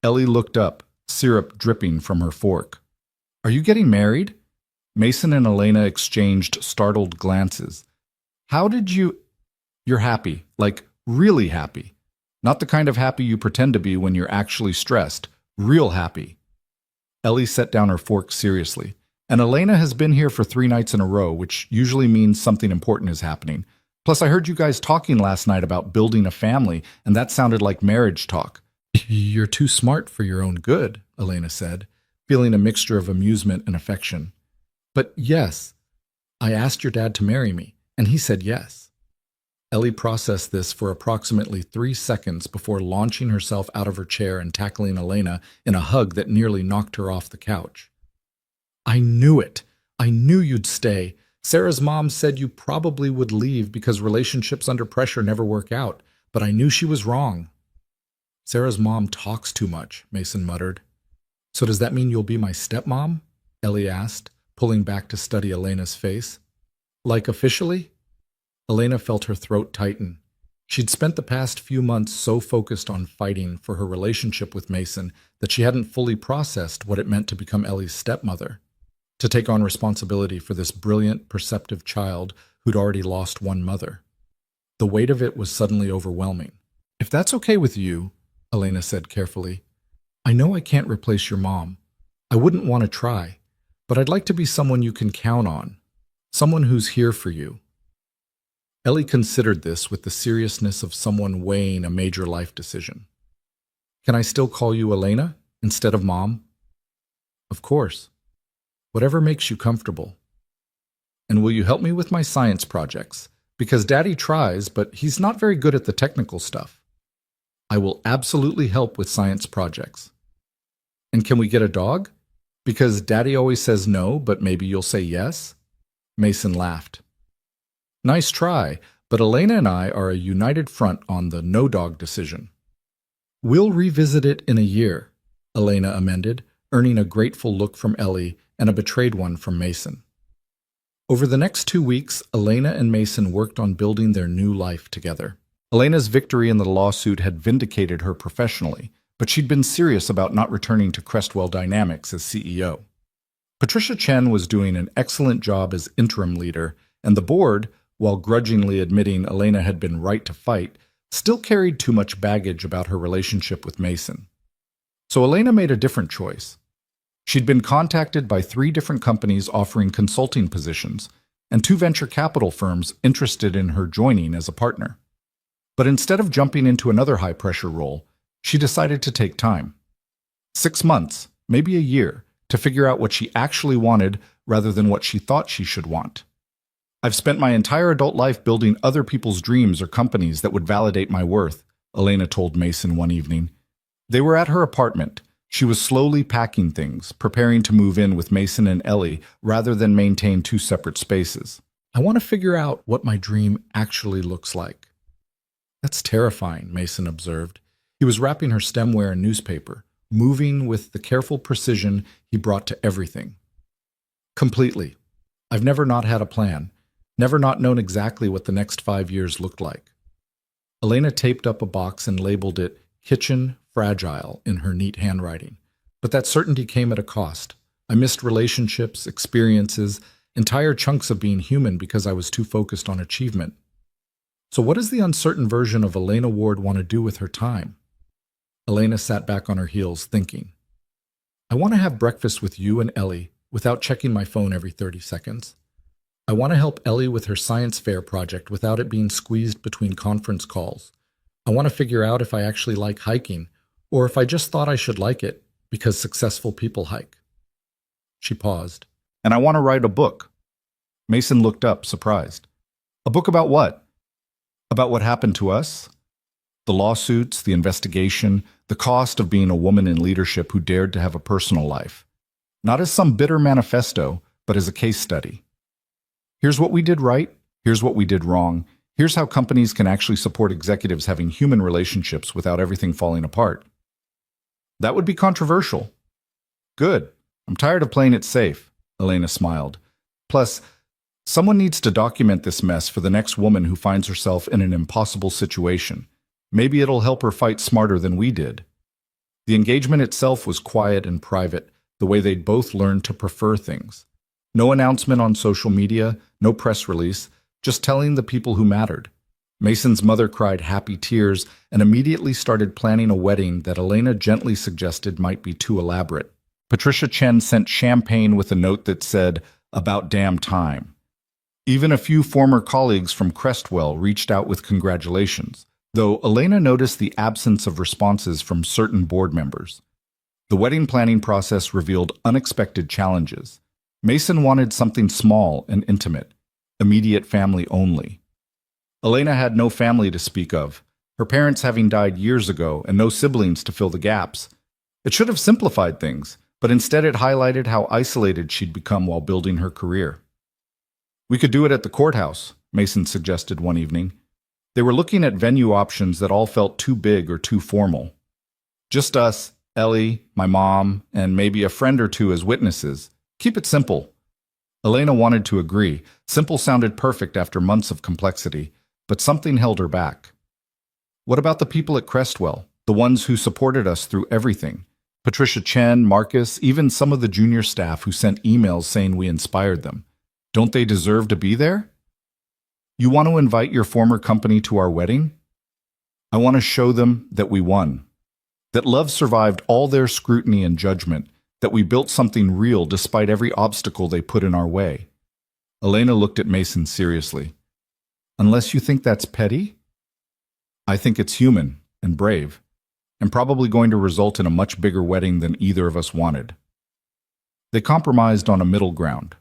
Ellie looked up, syrup dripping from her fork. "Are you getting married?" Mason and Elena exchanged startled glances. "How did you—" "You're happy, like really happy. Not the kind of happy you pretend to be when you're actually stressed. Real happy." Ellie set down her fork seriously. "And Elena has been here for 3 nights in a row, which usually means something important is happening. Plus, I heard you guys talking last night about building a family, and that sounded like marriage talk." "You're too smart for your own good," Elena said, feeling a mixture of amusement and affection. "But yes, I asked your dad to marry me, and he said yes." Ellie processed this for approximately 3 seconds before launching herself out of her chair and tackling Elena in a hug that nearly knocked her off the couch. "I knew it. I knew you'd stay. Sarah's mom said you probably would leave because relationships under pressure never work out, but I knew she was wrong." "Sarah's mom talks too much," Mason muttered. "So does that mean you'll be my stepmom?" Ellie asked, pulling back to study Elena's face. "Like officially?" Elena felt her throat tighten. She'd spent the past few months so focused on fighting for her relationship with Mason that she hadn't fully processed what it meant to become Ellie's stepmother, to take on responsibility for this brilliant, perceptive child who'd already lost one mother. The weight of it was suddenly overwhelming. "If that's okay with you," Elena said carefully, "I know I can't replace your mom. I wouldn't want to try, but I'd like to be someone you can count on, someone who's here for you." Ellie considered this with the seriousness of someone weighing a major life decision. "Can I still call you Elena instead of Mom?" "Of course. Whatever makes you comfortable." "And will you help me with my science projects? Because Daddy tries, but he's not very good at the technical stuff." "I will absolutely help with science projects." "And can we get a dog? Because Daddy always says no, but maybe you'll say yes?" Mason laughed. "Nice try, but Elena and I are a united front on the no-dog decision." "We'll revisit it in a year," Elena amended, earning a grateful look from Ellie and a betrayed one from Mason. Over the next 2 weeks, Elena and Mason worked on building their new life together. Elena's victory in the lawsuit had vindicated her professionally, but she'd been serious about not returning to Crestwell Dynamics as CEO. Patricia Chen was doing an excellent job as interim leader, and the board, while grudgingly admitting Elena had been right to fight, still carried too much baggage about her relationship with Mason. So Elena made a different choice. She'd been contacted by 3 different companies offering consulting positions, and 2 venture capital firms interested in her joining as a partner. But instead of jumping into another high-pressure role, she decided to take time. 6 months, maybe a year, to figure out what she actually wanted rather than what she thought she should want. "I've spent my entire adult life building other people's dreams or companies that would validate my worth," Elena told Mason one evening. They were at her apartment. She was slowly packing things, preparing to move in with Mason and Ellie rather than maintain 2 separate spaces. "I want to figure out what my dream actually looks like." "That's terrifying," Mason observed. He was wrapping her stemware in newspaper, moving with the careful precision he brought to everything. "Completely. I've never not had a plan. never not known exactly what the next 5 years looked like. Elena taped up a box and labeled it Kitchen Fragile in her neat handwriting. But that certainty came at a cost. I missed relationships, experiences, entire chunks of being human because I was too focused on achievement. So what does the uncertain version of Elena Ward want to do with her time? Elena sat back on her heels, thinking. I want to have breakfast with you and Ellie without checking my phone every 30 seconds. I want to help Ellie with her science fair project without it being squeezed between conference calls. I want to figure out if I actually like hiking, or if I just thought I should like it because successful people hike. She paused. And I want to write a book. Mason looked up, surprised. A book about what? About what happened to us? The lawsuits, the investigation, the cost of being a woman in leadership who dared to have a personal life. Not as some bitter manifesto, but as a case study. Here's what we did right, here's what we did wrong, here's how companies can actually support executives having human relationships without everything falling apart. That would be controversial. Good. I'm tired of playing it safe, Elena smiled. Plus, someone needs to document this mess for the next woman who finds herself in an impossible situation. Maybe it'll help her fight smarter than we did. The engagement itself was quiet and private, the way they'd both learned to prefer things. No announcement on social media, no press release, just telling the people who mattered. Mason's mother cried happy tears and immediately started planning a wedding that Elena gently suggested might be too elaborate. Patricia Chen sent champagne with a note that said, "About damn time." Even a few former colleagues from Crestwell reached out with congratulations, though Elena noticed the absence of responses from certain board members. The wedding planning process revealed unexpected challenges. Mason wanted something small and intimate, immediate family only. Elena had no family to speak of, her parents having died years ago and no siblings to fill the gaps. It should have simplified things, but instead it highlighted how isolated she'd become while building her career. We could do it at the courthouse, Mason suggested one evening. They were looking at venue options that all felt too big or too formal. Just us, Ellie, my mom, and maybe a friend or two as witnesses. Keep it simple. Elena wanted to agree. Simple sounded perfect after months of complexity, but something held her back. What about the people at Crestwell, the ones who supported us through everything? Patricia Chen, Marcus, even some of the junior staff who sent emails saying we inspired them. Don't they deserve to be there? You want to invite your former company to our wedding? I want to show them that we won, that love survived all their scrutiny and judgment, that we built something real despite every obstacle they put in our way. Elena looked at Mason seriously. Unless you think that's petty? I think it's human and brave, and probably going to result in a much bigger wedding than either of us wanted. They compromised on a middle ground.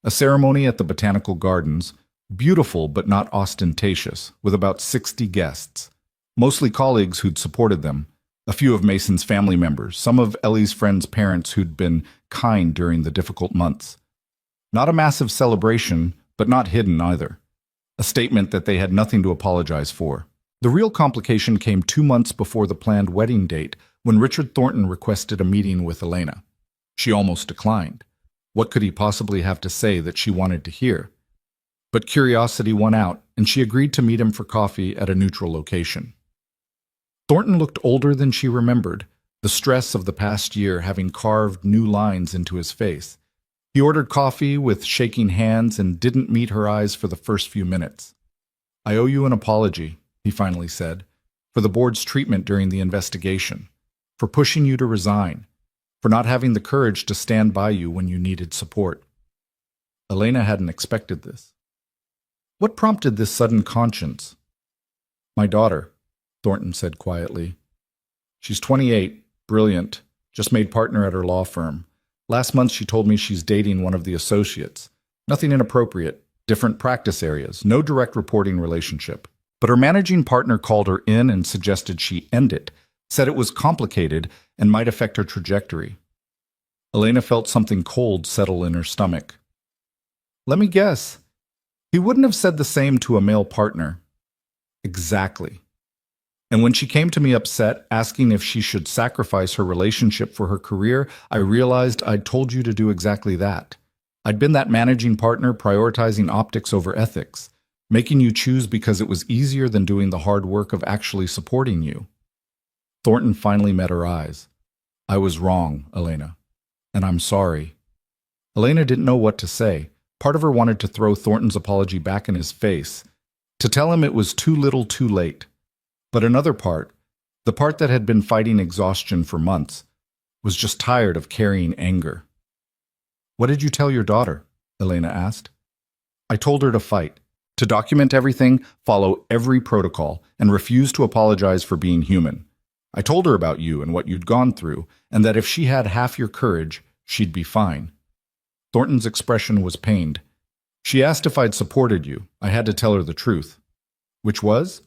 A ceremony at the Botanical Gardens, beautiful but not ostentatious, with about 60 guests, mostly colleagues who'd supported them, a few of Mason's family members, some of Ellie's friends' parents who'd been kind during the difficult months. Not a massive celebration, but not hidden either. A statement that they had nothing to apologize for. The real complication came 2 months before the planned wedding date, when Richard Thornton requested a meeting with Elena. She almost declined. What could he possibly have to say that she wanted to hear? But curiosity won out, and she agreed to meet him for coffee at a neutral location. Thornton looked older than she remembered, the stress of the past year having carved new lines into his face. He ordered coffee with shaking hands and didn't meet her eyes for the first few minutes. I owe you an apology, he finally said, for the board's treatment during the investigation, for pushing you to resign, for not having the courage to stand by you when you needed support. Elena hadn't expected this. What prompted this sudden conscience? My daughter, Thornton said quietly. She's 28, brilliant, just made partner at her law firm. Last month she told me she's dating one of the associates. Nothing inappropriate, different practice areas, no direct reporting relationship. But her managing partner called her in and suggested she end it, said it was complicated and might affect her trajectory. Elena felt something cold settle in her stomach. Let me guess. He wouldn't have said the same to a male partner. Exactly. And when she came to me upset, asking if she should sacrifice her relationship for her career, I realized I'd told you to do exactly that. I'd been that managing partner prioritizing optics over ethics, making you choose because it was easier than doing the hard work of actually supporting you. Thornton finally met her eyes. I was wrong, Elena, and I'm sorry. Elena didn't know what to say. Part of her wanted to throw Thornton's apology back in his face, to tell him it was too little too late. But another part, the part that had been fighting exhaustion for months, was just tired of carrying anger. What did you tell your daughter? Elena asked. I told her to fight, to document everything, follow every protocol, and refuse to apologize for being human. I told her about you and what you'd gone through, and that if she had half your courage, she'd be fine. Thornton's expression was pained. She asked if I'd supported you. I had to tell her the truth. Which was?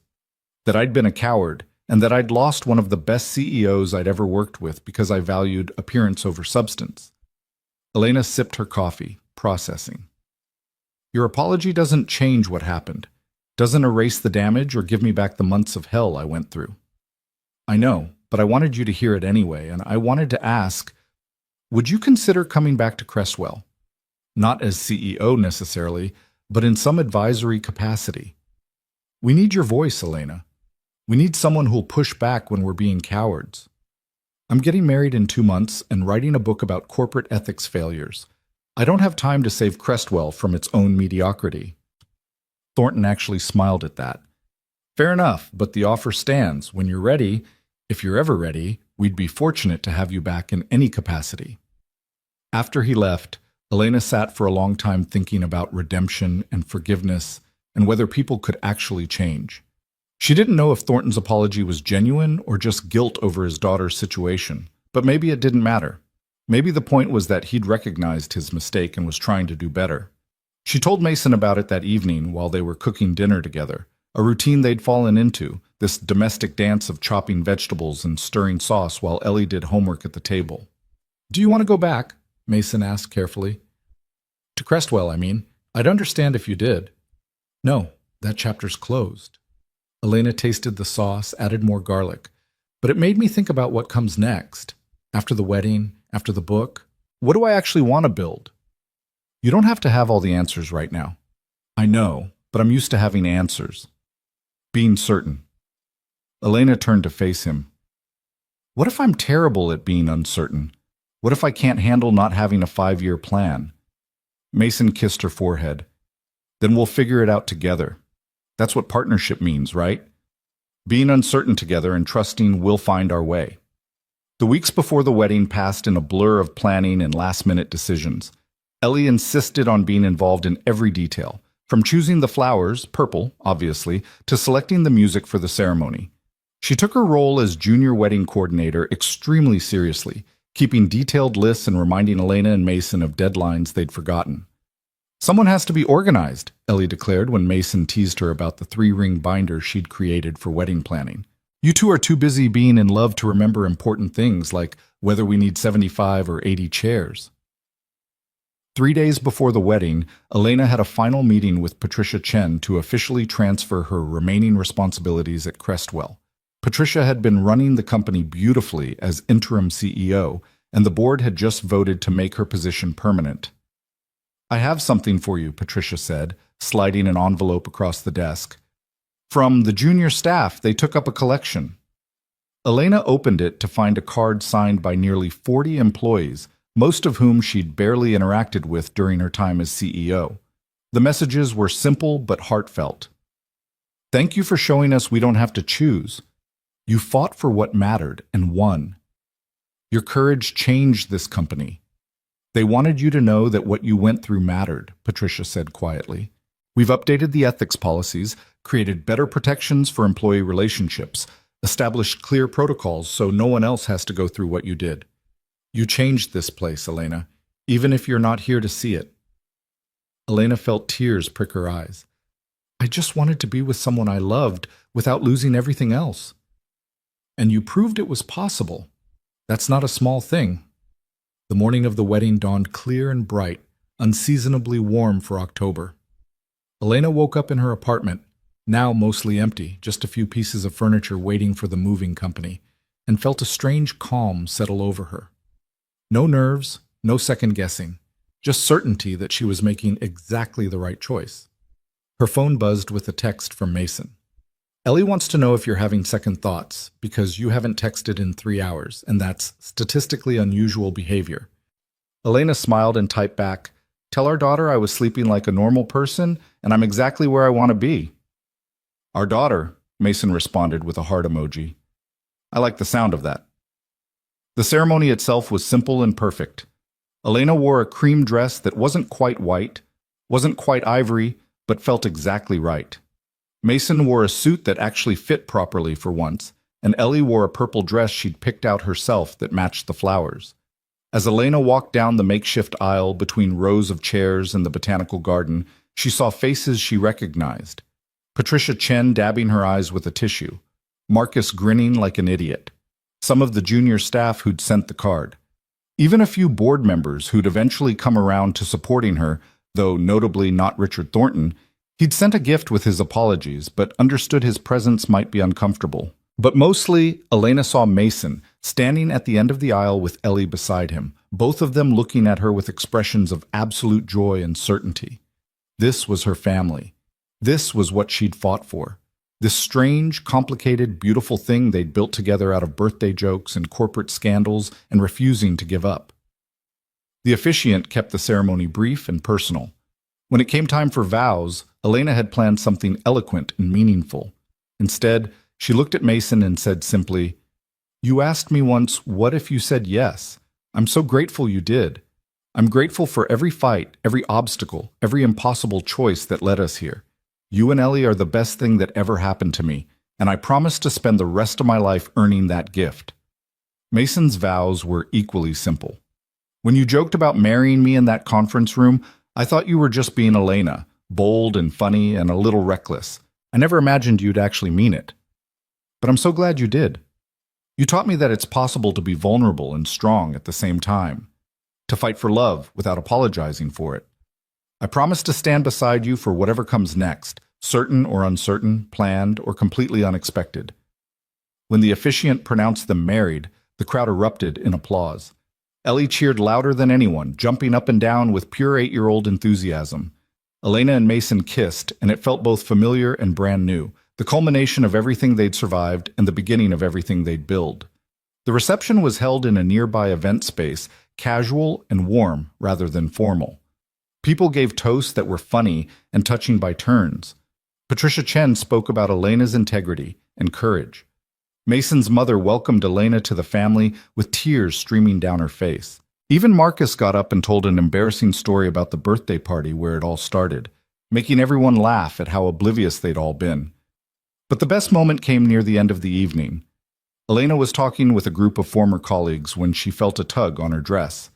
That I'd been a coward, and that I'd lost one of the best CEOs I'd ever worked with because I valued appearance over substance. Elena sipped her coffee, processing. Your apology doesn't change what happened, doesn't erase the damage or give me back the months of hell I went through. I know, but I wanted you to hear it anyway, and I wanted to ask, would you consider coming back to Crestwell? Not as CEO necessarily, but in some advisory capacity. We need your voice, Elena. We need someone who'll push back when we're being cowards. I'm getting married in 2 months and writing a book about corporate ethics failures. I don't have time to save Crestwell from its own mediocrity. Thornton actually smiled at that. Fair enough, but the offer stands. When you're ready, if you're ever ready, we'd be fortunate to have you back in any capacity. After he left, Elena sat for a long time thinking about redemption and forgiveness and whether people could actually change. She didn't know if Thornton's apology was genuine or just guilt over his daughter's situation, but maybe it didn't matter. Maybe the point was that he'd recognized his mistake and was trying to do better. She told Mason about it that evening while they were cooking dinner together, a routine they'd fallen into, this domestic dance of chopping vegetables and stirring sauce while Ellie did homework at the table. Do you want to go back? Mason asked carefully. To Crestwell, I mean. I'd understand if you did. No, that chapter's closed. Elena tasted the sauce, added more garlic. But it made me think about what comes next. After the wedding, after the book. What do I actually want to build? You don't have to have all the answers right now. I know, but I'm used to having answers. Being certain. Elena turned to face him. What if I'm terrible at being uncertain? What if I can't handle not having a 5-year plan? Mason kissed her forehead. Then we'll figure it out together. That's what partnership means, right? Being uncertain together and trusting we'll find our way. The weeks before the wedding passed in a blur of planning and last-minute decisions. Ellie insisted on being involved in every detail, from choosing the flowers, purple, obviously, to selecting the music for the ceremony. She took her role as junior wedding coordinator extremely seriously, keeping detailed lists and reminding Elena and Mason of deadlines they'd forgotten. Someone has to be organized, Ellie declared when Mason teased her about the 3-ring binder she'd created for wedding planning. You two are too busy being in love to remember important things like whether we need 75 or 80 chairs. 3 days before the wedding, Elena had a final meeting with Patricia Chen to officially transfer her remaining responsibilities at Crestwell. Patricia had been running the company beautifully as interim CEO, and the board had just voted to make her position permanent. I have something for you, Patricia said, sliding an envelope across the desk. From the junior staff, they took up a collection. Elena opened it to find a card signed by nearly 40 employees, most of whom she'd barely interacted with during her time as CEO. The messages were simple but heartfelt. Thank you for showing us we don't have to choose. You fought for what mattered and won. Your courage changed this company. They wanted you to know that what you went through mattered, Patricia said quietly. We've updated the ethics policies, created better protections for employee relationships, established clear protocols so no one else has to go through what you did. You changed this place, Elena, even if you're not here to see it. Elena felt tears prick her eyes. I just wanted to be with someone I loved without losing everything else. And you proved it was possible. That's not a small thing. The morning of the wedding dawned clear and bright, unseasonably warm for October. Elena woke up in her apartment, now mostly empty, just a few pieces of furniture waiting for the moving company, and felt a strange calm settle over her. No nerves, no second guessing, just certainty that she was making exactly the right choice. Her phone buzzed with a text from Mason. Ellie wants to know if you're having second thoughts because you haven't texted in 3 hours, and that's statistically unusual behavior. Elena smiled and typed back, "Tell our daughter I was sleeping like a normal person and I'm exactly where I want to be." "Our daughter," Mason responded with a heart emoji. I like the sound of that. The ceremony itself was simple and perfect. Elena wore a cream dress that wasn't quite white, wasn't quite ivory, but felt exactly right. Mason wore a suit that actually fit properly for once, and Ellie wore a purple dress she'd picked out herself that matched the flowers. As Elena walked down the makeshift aisle between rows of chairs in the botanical garden, she saw faces she recognized. Patricia Chen dabbing her eyes with a tissue, Marcus grinning like an idiot, some of the junior staff who'd sent the card. Even a few board members who'd eventually come around to supporting her, though notably not Richard Thornton. He'd sent a gift with his apologies, but understood his presence might be uncomfortable. But mostly, Elena saw Mason, standing at the end of the aisle with Ellie beside him, both of them looking at her with expressions of absolute joy and certainty. This was her family. This was what she'd fought for. This strange, complicated, beautiful thing they'd built together out of birthday jokes and corporate scandals and refusing to give up. The officiant kept the ceremony brief and personal. When it came time for vows, Elena had planned something eloquent and meaningful. Instead, she looked at Mason and said simply, "You asked me once, what if you said yes? I'm so grateful you did. I'm grateful for every fight, every obstacle, every impossible choice that led us here. You and Ellie are the best thing that ever happened to me, and I promise to spend the rest of my life earning that gift." Mason's vows were equally simple. "When you joked about marrying me in that conference room, I thought you were just being Elena, bold and funny and a little reckless. I never imagined you'd actually mean it. But I'm so glad you did. You taught me that it's possible to be vulnerable and strong at the same time, to fight for love without apologizing for it. I promise to stand beside you for whatever comes next, certain or uncertain, planned or completely unexpected." When the officiant pronounced them married, the crowd erupted in applause. Ellie cheered louder than anyone, jumping up and down with pure 8-year-old enthusiasm. Elena and Mason kissed, and it felt both familiar and brand new, the culmination of everything they'd survived and the beginning of everything they'd build. The reception was held in a nearby event space, casual and warm rather than formal. People gave toasts that were funny and touching by turns. Patricia Chen spoke about Elena's integrity and courage. Mason's mother welcomed Elena to the family with tears streaming down her face. Even Marcus got up and told an embarrassing story about the birthday party where it all started, making everyone laugh at how oblivious they'd all been. But the best moment came near the end of the evening. Elena was talking with a group of former colleagues when she felt a tug on her dress.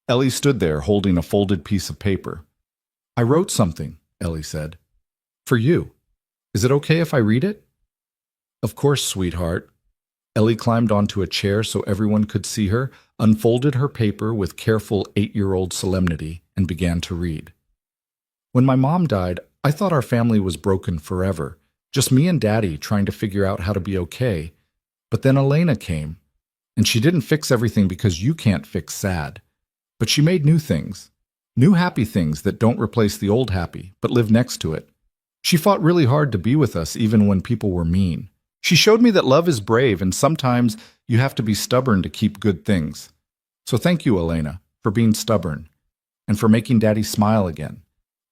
Ellie stood there holding a folded piece of paper. "I wrote something," Ellie said. "For you. Is it okay if I read it?" "Of course, sweetheart." Ellie climbed onto a chair so everyone could see her, unfolded her paper with careful 8-year-old solemnity, and began to read. "When my mom died, I thought our family was broken forever, just me and Daddy trying to figure out how to be okay. But then Elena came, and she didn't fix everything because you can't fix sad. But she made new things, new happy things that don't replace the old happy, but live next to it. She fought really hard to be with us even when people were mean. She showed me that love is brave and sometimes you have to be stubborn to keep good things. So thank you, Elena, for being stubborn, and for making Daddy smile again,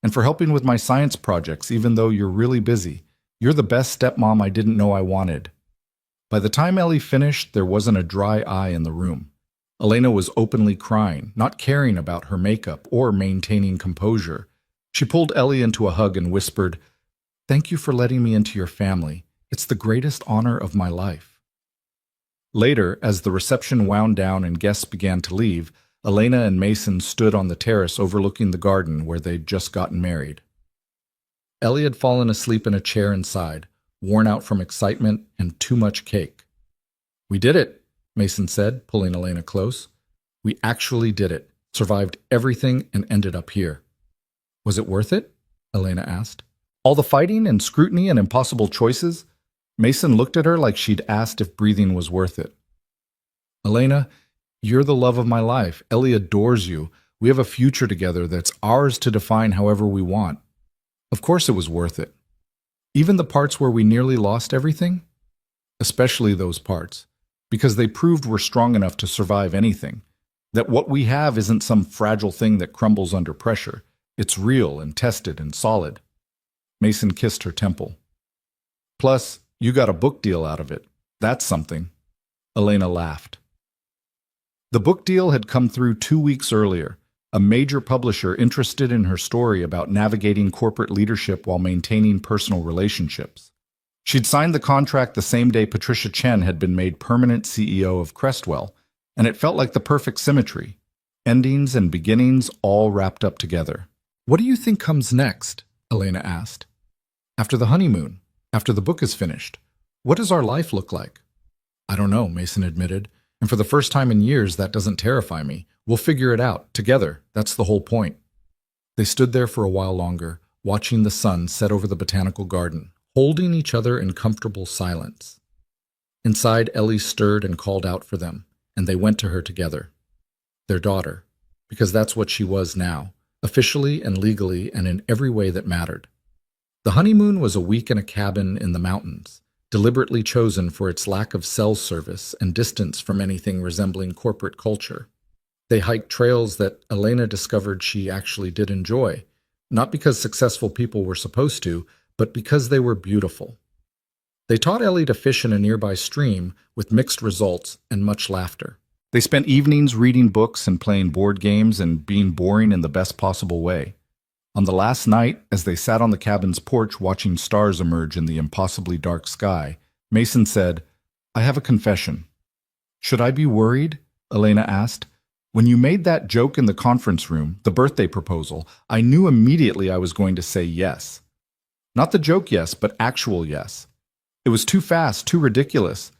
and for helping with my science projects even though you're really busy. You're the best stepmom I didn't know I wanted." By the time Ellie finished, there wasn't a dry eye in the room. Elena was openly crying, not caring about her makeup or maintaining composure. She pulled Ellie into a hug and whispered, "Thank you for letting me into your family. It's the greatest honor of my life." Later, as the reception wound down and guests began to leave, Elena and Mason stood on the terrace overlooking the garden where they'd just gotten married. Ellie had fallen asleep in a chair inside, worn out from excitement and too much cake. "We did it," Mason said, pulling Elena close. "We actually did it, survived everything and ended up here." "Was it worth it?" Elena asked. "All the fighting and scrutiny and impossible choices?" Mason looked at her like she'd asked if breathing was worth it. "Elena, you're the love of my life. Ellie adores you. We have a future together that's ours to define however we want. Of course it was worth it. Even the parts where we nearly lost everything? Especially those parts, because they proved we're strong enough to survive anything. That what we have isn't some fragile thing that crumbles under pressure. It's real and tested and solid. Mason kissed her temple. Plus, you got a book deal out of it. That's something. Elena laughed. The book deal had come through 2 weeks earlier. A major publisher interested in her story about navigating corporate leadership while maintaining personal relationships. She'd signed the contract the same day Patricia Chen had been made permanent CEO of Crestwell, and it felt like the perfect symmetry. Endings and beginnings all wrapped up together. What do you think comes next? Elena asked. After the honeymoon, after the book is finished, what does our life look like? I don't know, Mason admitted, and for the first time in years that doesn't terrify me. We'll figure it out, together. That's the whole point. They stood there for a while longer, watching the sun set over the botanical garden, holding each other in comfortable silence. Inside, Ellie stirred and called out for them, and they went to her together. Their daughter, because that's what she was now, officially and legally and in every way that mattered. The honeymoon was a week in a cabin in the mountains, deliberately chosen for its lack of cell service and distance from anything resembling corporate culture. They hiked trails that Elena discovered she actually did enjoy, not because successful people were supposed to, but because they were beautiful. They taught Ellie to fish in a nearby stream with mixed results and much laughter. They spent evenings reading books and playing board games and being boring in the best possible way. On the last night, as they sat on the cabin's porch watching stars emerge in the impossibly dark sky, Mason said, I have a confession. Should I be worried? Elena asked. When you made that joke in the conference room, the birthday proposal, I knew immediately I was going to say yes. Not the joke yes, but actual yes. It was too fast, too ridiculous.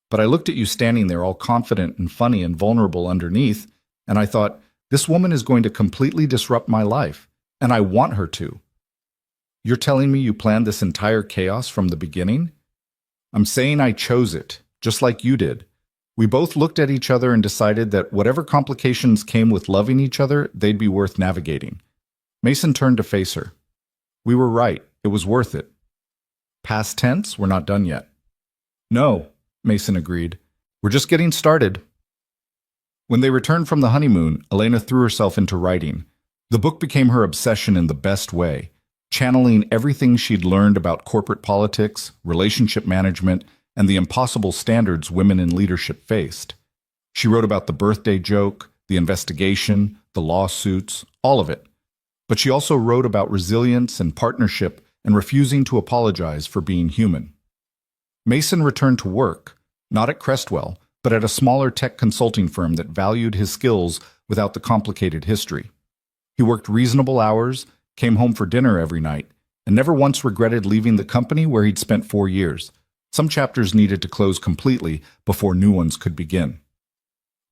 But I looked at you standing there all confident and funny and vulnerable underneath, and I thought, this woman is going to completely disrupt my life, and I want her to. You're telling me you planned this entire chaos from the beginning? I'm saying I chose it, just like you did. We both looked at each other and decided that whatever complications came with loving each other, they'd be worth navigating. Mason turned to face her. We were right. It was worth it. Past tense, we're not done yet. No, Mason agreed. We're just getting started. When they returned from the honeymoon, Elena threw herself into writing. The book became her obsession in the best way, channeling everything she'd learned about corporate politics, relationship management, and the impossible standards women in leadership faced. She wrote about the birthday joke, the investigation, the lawsuits, all of it. But she also wrote about resilience and partnership and refusing to apologize for being human. Mason returned to work, not at Crestwell, but at a smaller tech consulting firm that valued his skills without the complicated history. He worked reasonable hours, came home for dinner every night, and never once regretted leaving the company where he'd spent 4 years. Some chapters needed to close completely before new ones could begin.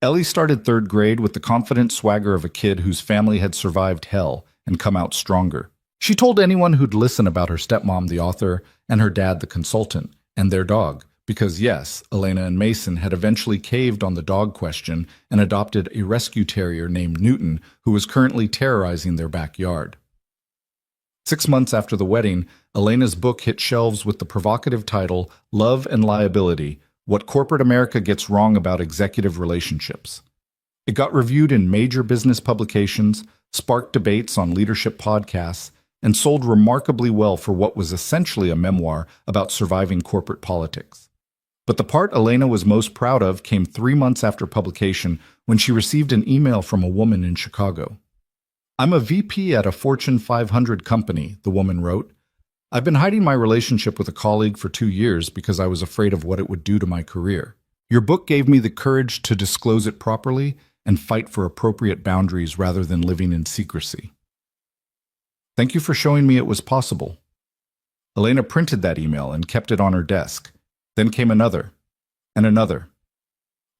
Ellie started 3rd grade with the confident swagger of a kid whose family had survived hell and come out stronger. She told anyone who'd listen about her stepmom, the author, and her dad, the consultant, and their dog, because yes, Elena and Mason had eventually caved on the dog question and adopted a rescue terrier named Newton, who was currently terrorizing their backyard. 6 months after the wedding, Elena's book hit shelves with the provocative title, Love and Liability: What Corporate America Gets Wrong About Executive Relationships. It got reviewed in major business publications, sparked debates on leadership podcasts, and sold remarkably well for what was essentially a memoir about surviving corporate politics. But the part Elena was most proud of came 3 months after publication when she received an email from a woman in Chicago. I'm a VP at a Fortune 500 company, the woman wrote. I've been hiding my relationship with a colleague for 2 years because I was afraid of what it would do to my career. Your book gave me the courage to disclose it properly and fight for appropriate boundaries rather than living in secrecy. Thank you for showing me it was possible. Elena printed that email and kept it on her desk. Then came another, and another.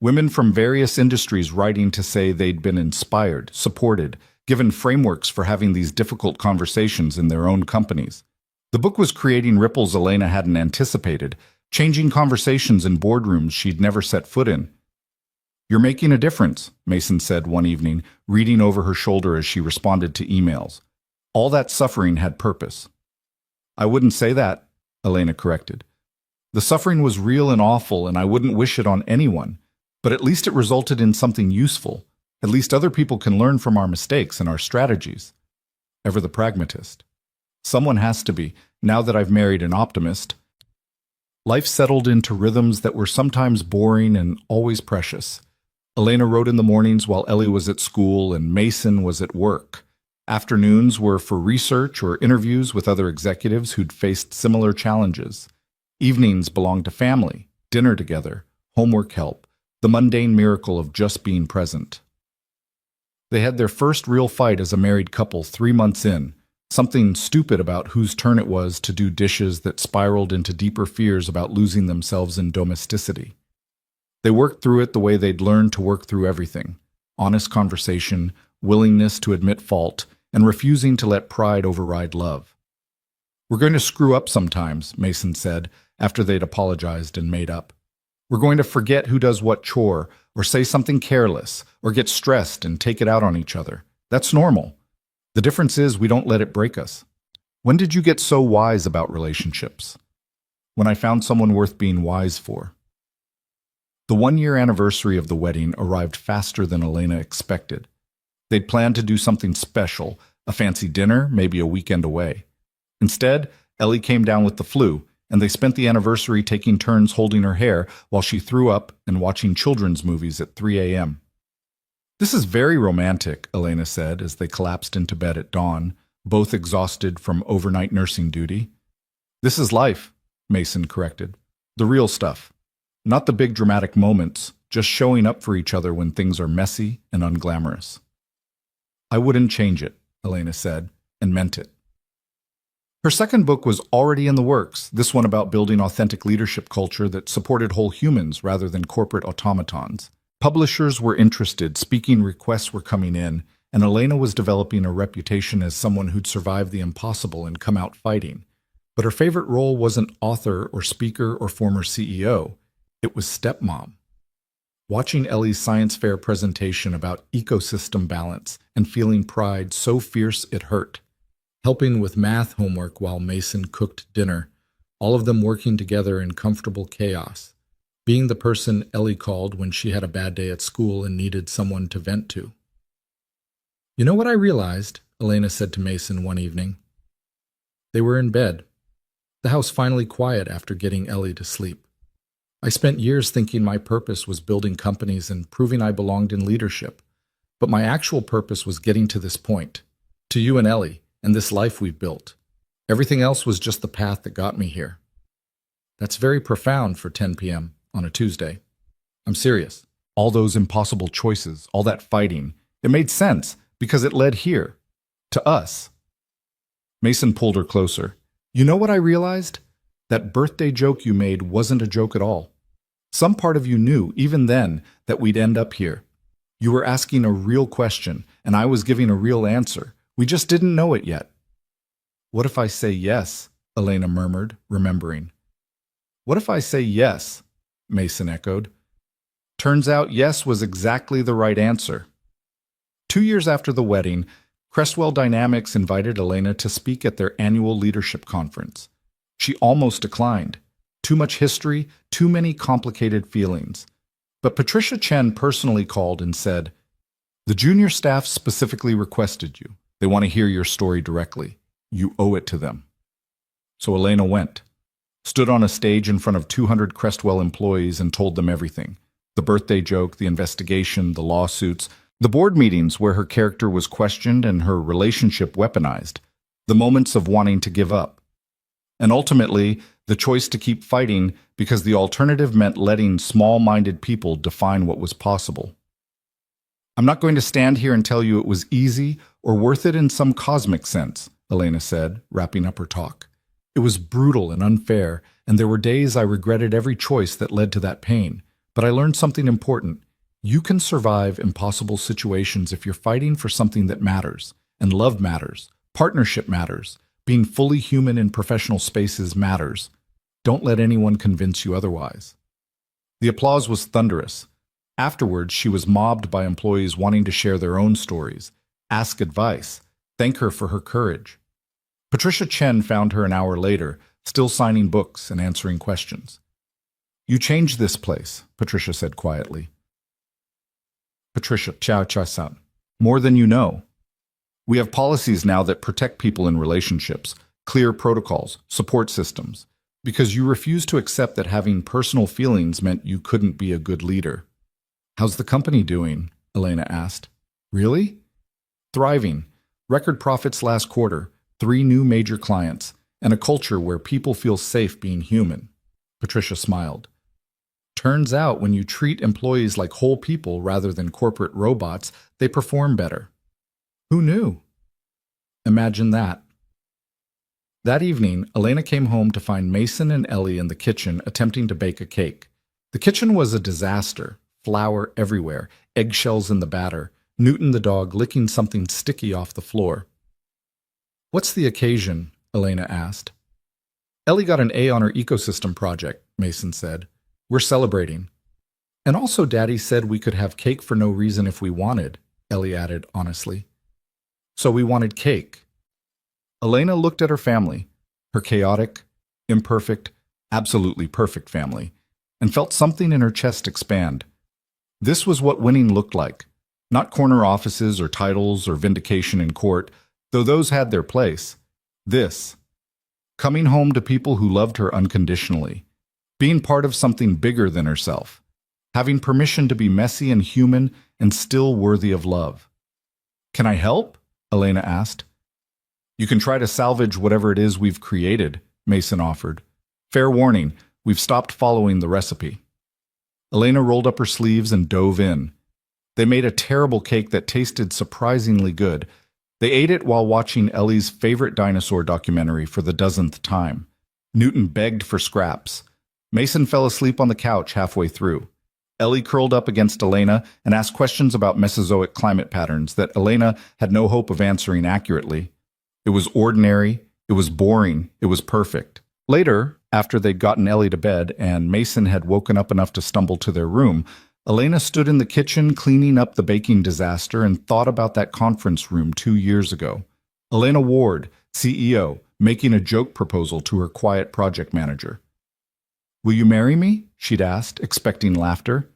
Women from various industries writing to say they'd been inspired, supported, given frameworks for having these difficult conversations in their own companies. The book was creating ripples Elena hadn't anticipated, changing conversations in boardrooms she'd never set foot in. You're making a difference, Mason said one evening, reading over her shoulder as she responded to emails. All that suffering had purpose. I wouldn't say that, Elena corrected. The suffering was real and awful, and I wouldn't wish it on anyone, but at least it resulted in something useful. At least other people can learn from our mistakes and our strategies. Ever the pragmatist. Someone has to be, now that I've married an optimist. Life settled into rhythms that were sometimes boring and always precious. Elena wrote in the mornings while Ellie was at school and Mason was at work. Afternoons were for research or interviews with other executives who'd faced similar challenges. Evenings belonged to family, dinner together, homework help, the mundane miracle of just being present. They had their first real fight as a married couple 3 months in, something stupid about whose turn it was to do dishes that spiraled into deeper fears about losing themselves in domesticity. They worked through it the way they'd learned to work through everything: honest conversation, willingness to admit fault, and refusing to let pride override love. We're going to screw up sometimes, Mason said, after they'd apologized and made up. We're going to forget who does what chore, or say something careless, or get stressed and take it out on each other. That's normal. The difference is we don't let it break us. When did you get so wise about relationships? When I found someone worth being wise for. The 1-year anniversary of the wedding arrived faster than Elena expected. They'd planned to do something special, a fancy dinner, maybe a weekend away. Instead, Ellie came down with the flu, and they spent the anniversary taking turns holding her hair while she threw up and watching children's movies at 3 a.m. This is very romantic, Elena said as they collapsed into bed at dawn, both exhausted from overnight nursing duty. This is life, Mason corrected. The real stuff. Not the big dramatic moments, just showing up for each other when things are messy and unglamorous. I wouldn't change it, Elena said, and meant it. Her second book was already in the works, this one about building authentic leadership culture that supported whole humans rather than corporate automatons. Publishers were interested, speaking requests were coming in, and Elena was developing a reputation as someone who'd survive the impossible and come out fighting. But her favorite role wasn't author or speaker or former CEO. It was stepmom. Watching Ellie's science fair presentation about ecosystem balance and feeling pride so fierce it hurt. Helping with math homework while Mason cooked dinner, all of them working together in comfortable chaos. Being the person Ellie called when she had a bad day at school and needed someone to vent to. You know what I realized? Elena said to Mason one evening. They were in bed, the house finally quiet after getting Ellie to sleep. I spent years thinking my purpose was building companies and proving I belonged in leadership. But my actual purpose was getting to this point, to you and Ellie, and this life we've built. Everything else was just the path that got me here. That's very profound for 10 p.m. on a Tuesday. I'm serious. All those impossible choices, all that fighting, it made sense because it led here, to us. Mason pulled her closer. You know what I realized? That birthday joke you made wasn't a joke at all. Some part of you knew, even then, that we'd end up here. You were asking a real question, and I was giving a real answer. We just didn't know it yet. What if I say yes? Elena murmured, remembering. What if I say yes? Mason echoed. Turns out yes was exactly the right answer. 2 years after the wedding, Crestwell Dynamics invited Elena to speak at their annual leadership conference. She almost declined. Too much history, too many complicated feelings. But Patricia Chen personally called and said, the junior staff specifically requested you. They want to hear your story directly. You owe it to them. So Elena went, stood on a stage in front of 200 Crestwell employees and told them everything. The birthday joke, the investigation, the lawsuits, the board meetings where her character was questioned and her relationship weaponized, the moments of wanting to give up. And ultimately, the choice to keep fighting because the alternative meant letting small-minded people define what was possible. I'm not going to stand here and tell you it was easy or worth it in some cosmic sense, Elena said, wrapping up her talk. It was brutal and unfair, and there were days I regretted every choice that led to that pain. But I learned something important. You can survive impossible situations if you're fighting for something that matters, and love matters, partnership matters, being fully human in professional spaces matters. Don't let anyone convince you otherwise. The applause was thunderous. Afterwards, she was mobbed by employees wanting to share their own stories, ask advice, thank her for her courage. Patricia Chen found her an hour later, still signing books and answering questions. "You changed this place," Patricia said quietly. Patricia, Chow Cha-san. "More than you know. We have policies now that protect people in relationships, clear protocols, support systems, because you refused to accept that having personal feelings meant you couldn't be a good leader." "How's the company doing?" Elena asked. "Really?" "Thriving. Record profits last quarter, 3 new major clients, and a culture where people feel safe being human." Patricia smiled. "Turns out when you treat employees like whole people rather than corporate robots, they perform better." "Who knew?" "Imagine that." That evening, Elena came home to find Mason and Ellie in the kitchen attempting to bake a cake. The kitchen was a disaster. Flour everywhere, eggshells in the batter, Newton the dog licking something sticky off the floor. "What's the occasion?" Elena asked. "Ellie got an A on her ecosystem project," Mason said. "We're celebrating." "And also Daddy said we could have cake for no reason if we wanted," Ellie added honestly. "So we wanted cake." Elena looked at her family, her chaotic, imperfect, absolutely perfect family, and felt something in her chest expand. This was what winning looked like. Not corner offices or titles or vindication in court, though those had their place. This. Coming home to people who loved her unconditionally. Being part of something bigger than herself. Having permission to be messy and human and still worthy of love. "Can I help?" Elena asked. "You can try to salvage whatever it is we've created," Mason offered. "Fair warning, we've stopped following the recipe." Elena rolled up her sleeves and dove in. They made a terrible cake that tasted surprisingly good. They ate it while watching Ellie's favorite dinosaur documentary for the dozenth time. Newton begged for scraps. Mason fell asleep on the couch halfway through. Ellie curled up against Elena and asked questions about Mesozoic climate patterns that Elena had no hope of answering accurately. It was ordinary, it was boring, it was perfect. Later, after they'd gotten Ellie to bed and Mason had woken up enough to stumble to their room, Elena stood in the kitchen cleaning up the baking disaster and thought about that conference room 2 years ago. Elena Ward, CEO, making a joke proposal to her quiet project manager. "Will you marry me?" she'd asked, expecting laughter.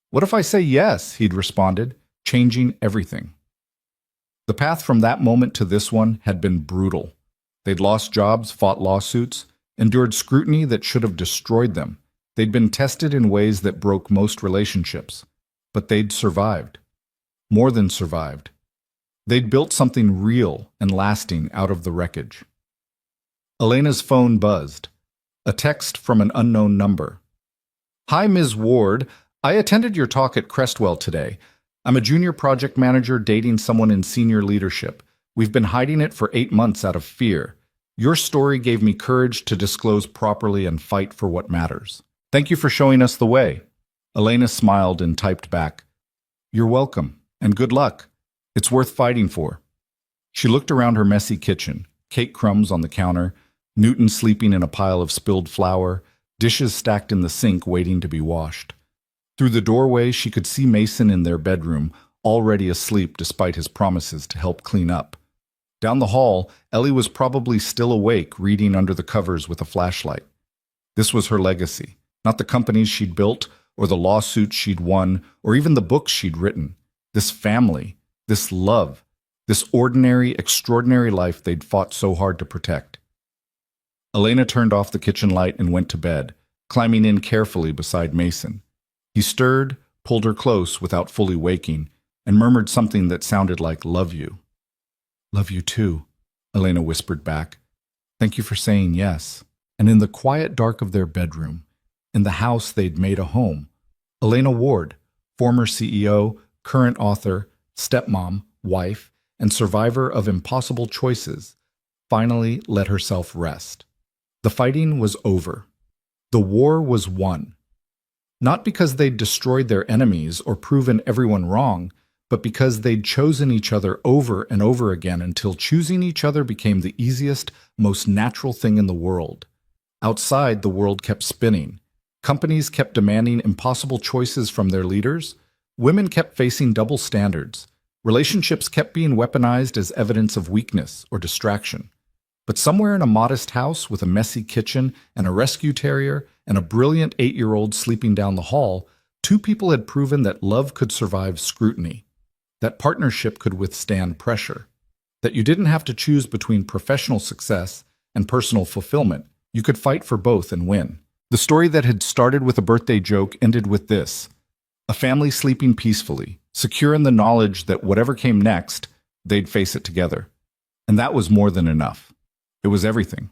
"What if I say yes?" he'd responded, changing everything. The path from that moment to this one had been brutal. They'd lost jobs, fought lawsuits, endured scrutiny that should have destroyed them. They'd been tested in ways that broke most relationships. But they'd survived. More than survived. They'd built something real and lasting out of the wreckage. Elena's phone buzzed. A text from an unknown number. "Hi, Ms. Ward. I attended your talk at Crestwell today. I'm a junior project manager dating someone in senior leadership. We've been hiding it for 8 months out of fear. Your story gave me courage to disclose properly and fight for what matters. Thank you for showing us the way." Elena smiled and typed back, "You're welcome, and good luck. It's worth fighting for." She looked around her messy kitchen, cake crumbs on the counter, Newton sleeping in a pile of spilled flour, dishes stacked in the sink waiting to be washed. Through the doorway, she could see Mason in their bedroom, already asleep despite his promises to help clean up. Down the hall, Ellie was probably still awake, reading under the covers with a flashlight. This was her legacy, not the companies she'd built, or the lawsuits she'd won, or even the books she'd written. This family, this love, this ordinary, extraordinary life they'd fought so hard to protect. Elena turned off the kitchen light and went to bed, climbing in carefully beside Mason. He stirred, pulled her close without fully waking, and murmured something that sounded like, "Love you." "Love you too," Elena whispered back. "Thank you for saying yes." And in the quiet dark of their bedroom, in the house they'd made a home, Elena Ward, former CEO, current author, stepmom, wife, and survivor of impossible choices, finally let herself rest. The fighting was over. The war was won. Not because they'd destroyed their enemies or proven everyone wrong, but because they'd chosen each other over and over again until choosing each other became the easiest, most natural thing in the world. Outside, the world kept spinning. Companies kept demanding impossible choices from their leaders. Women kept facing double standards. Relationships kept being weaponized as evidence of weakness or distraction. But somewhere in a modest house with a messy kitchen and a rescue terrier and a brilliant 8-year-old sleeping down the hall, two people had proven that love could survive scrutiny, that partnership could withstand pressure, that you didn't have to choose between professional success and personal fulfillment. You could fight for both and win. The story that had started with a birthday joke ended with this: a family sleeping peacefully, secure in the knowledge that whatever came next, they'd face it together. And that was more than enough. It was everything.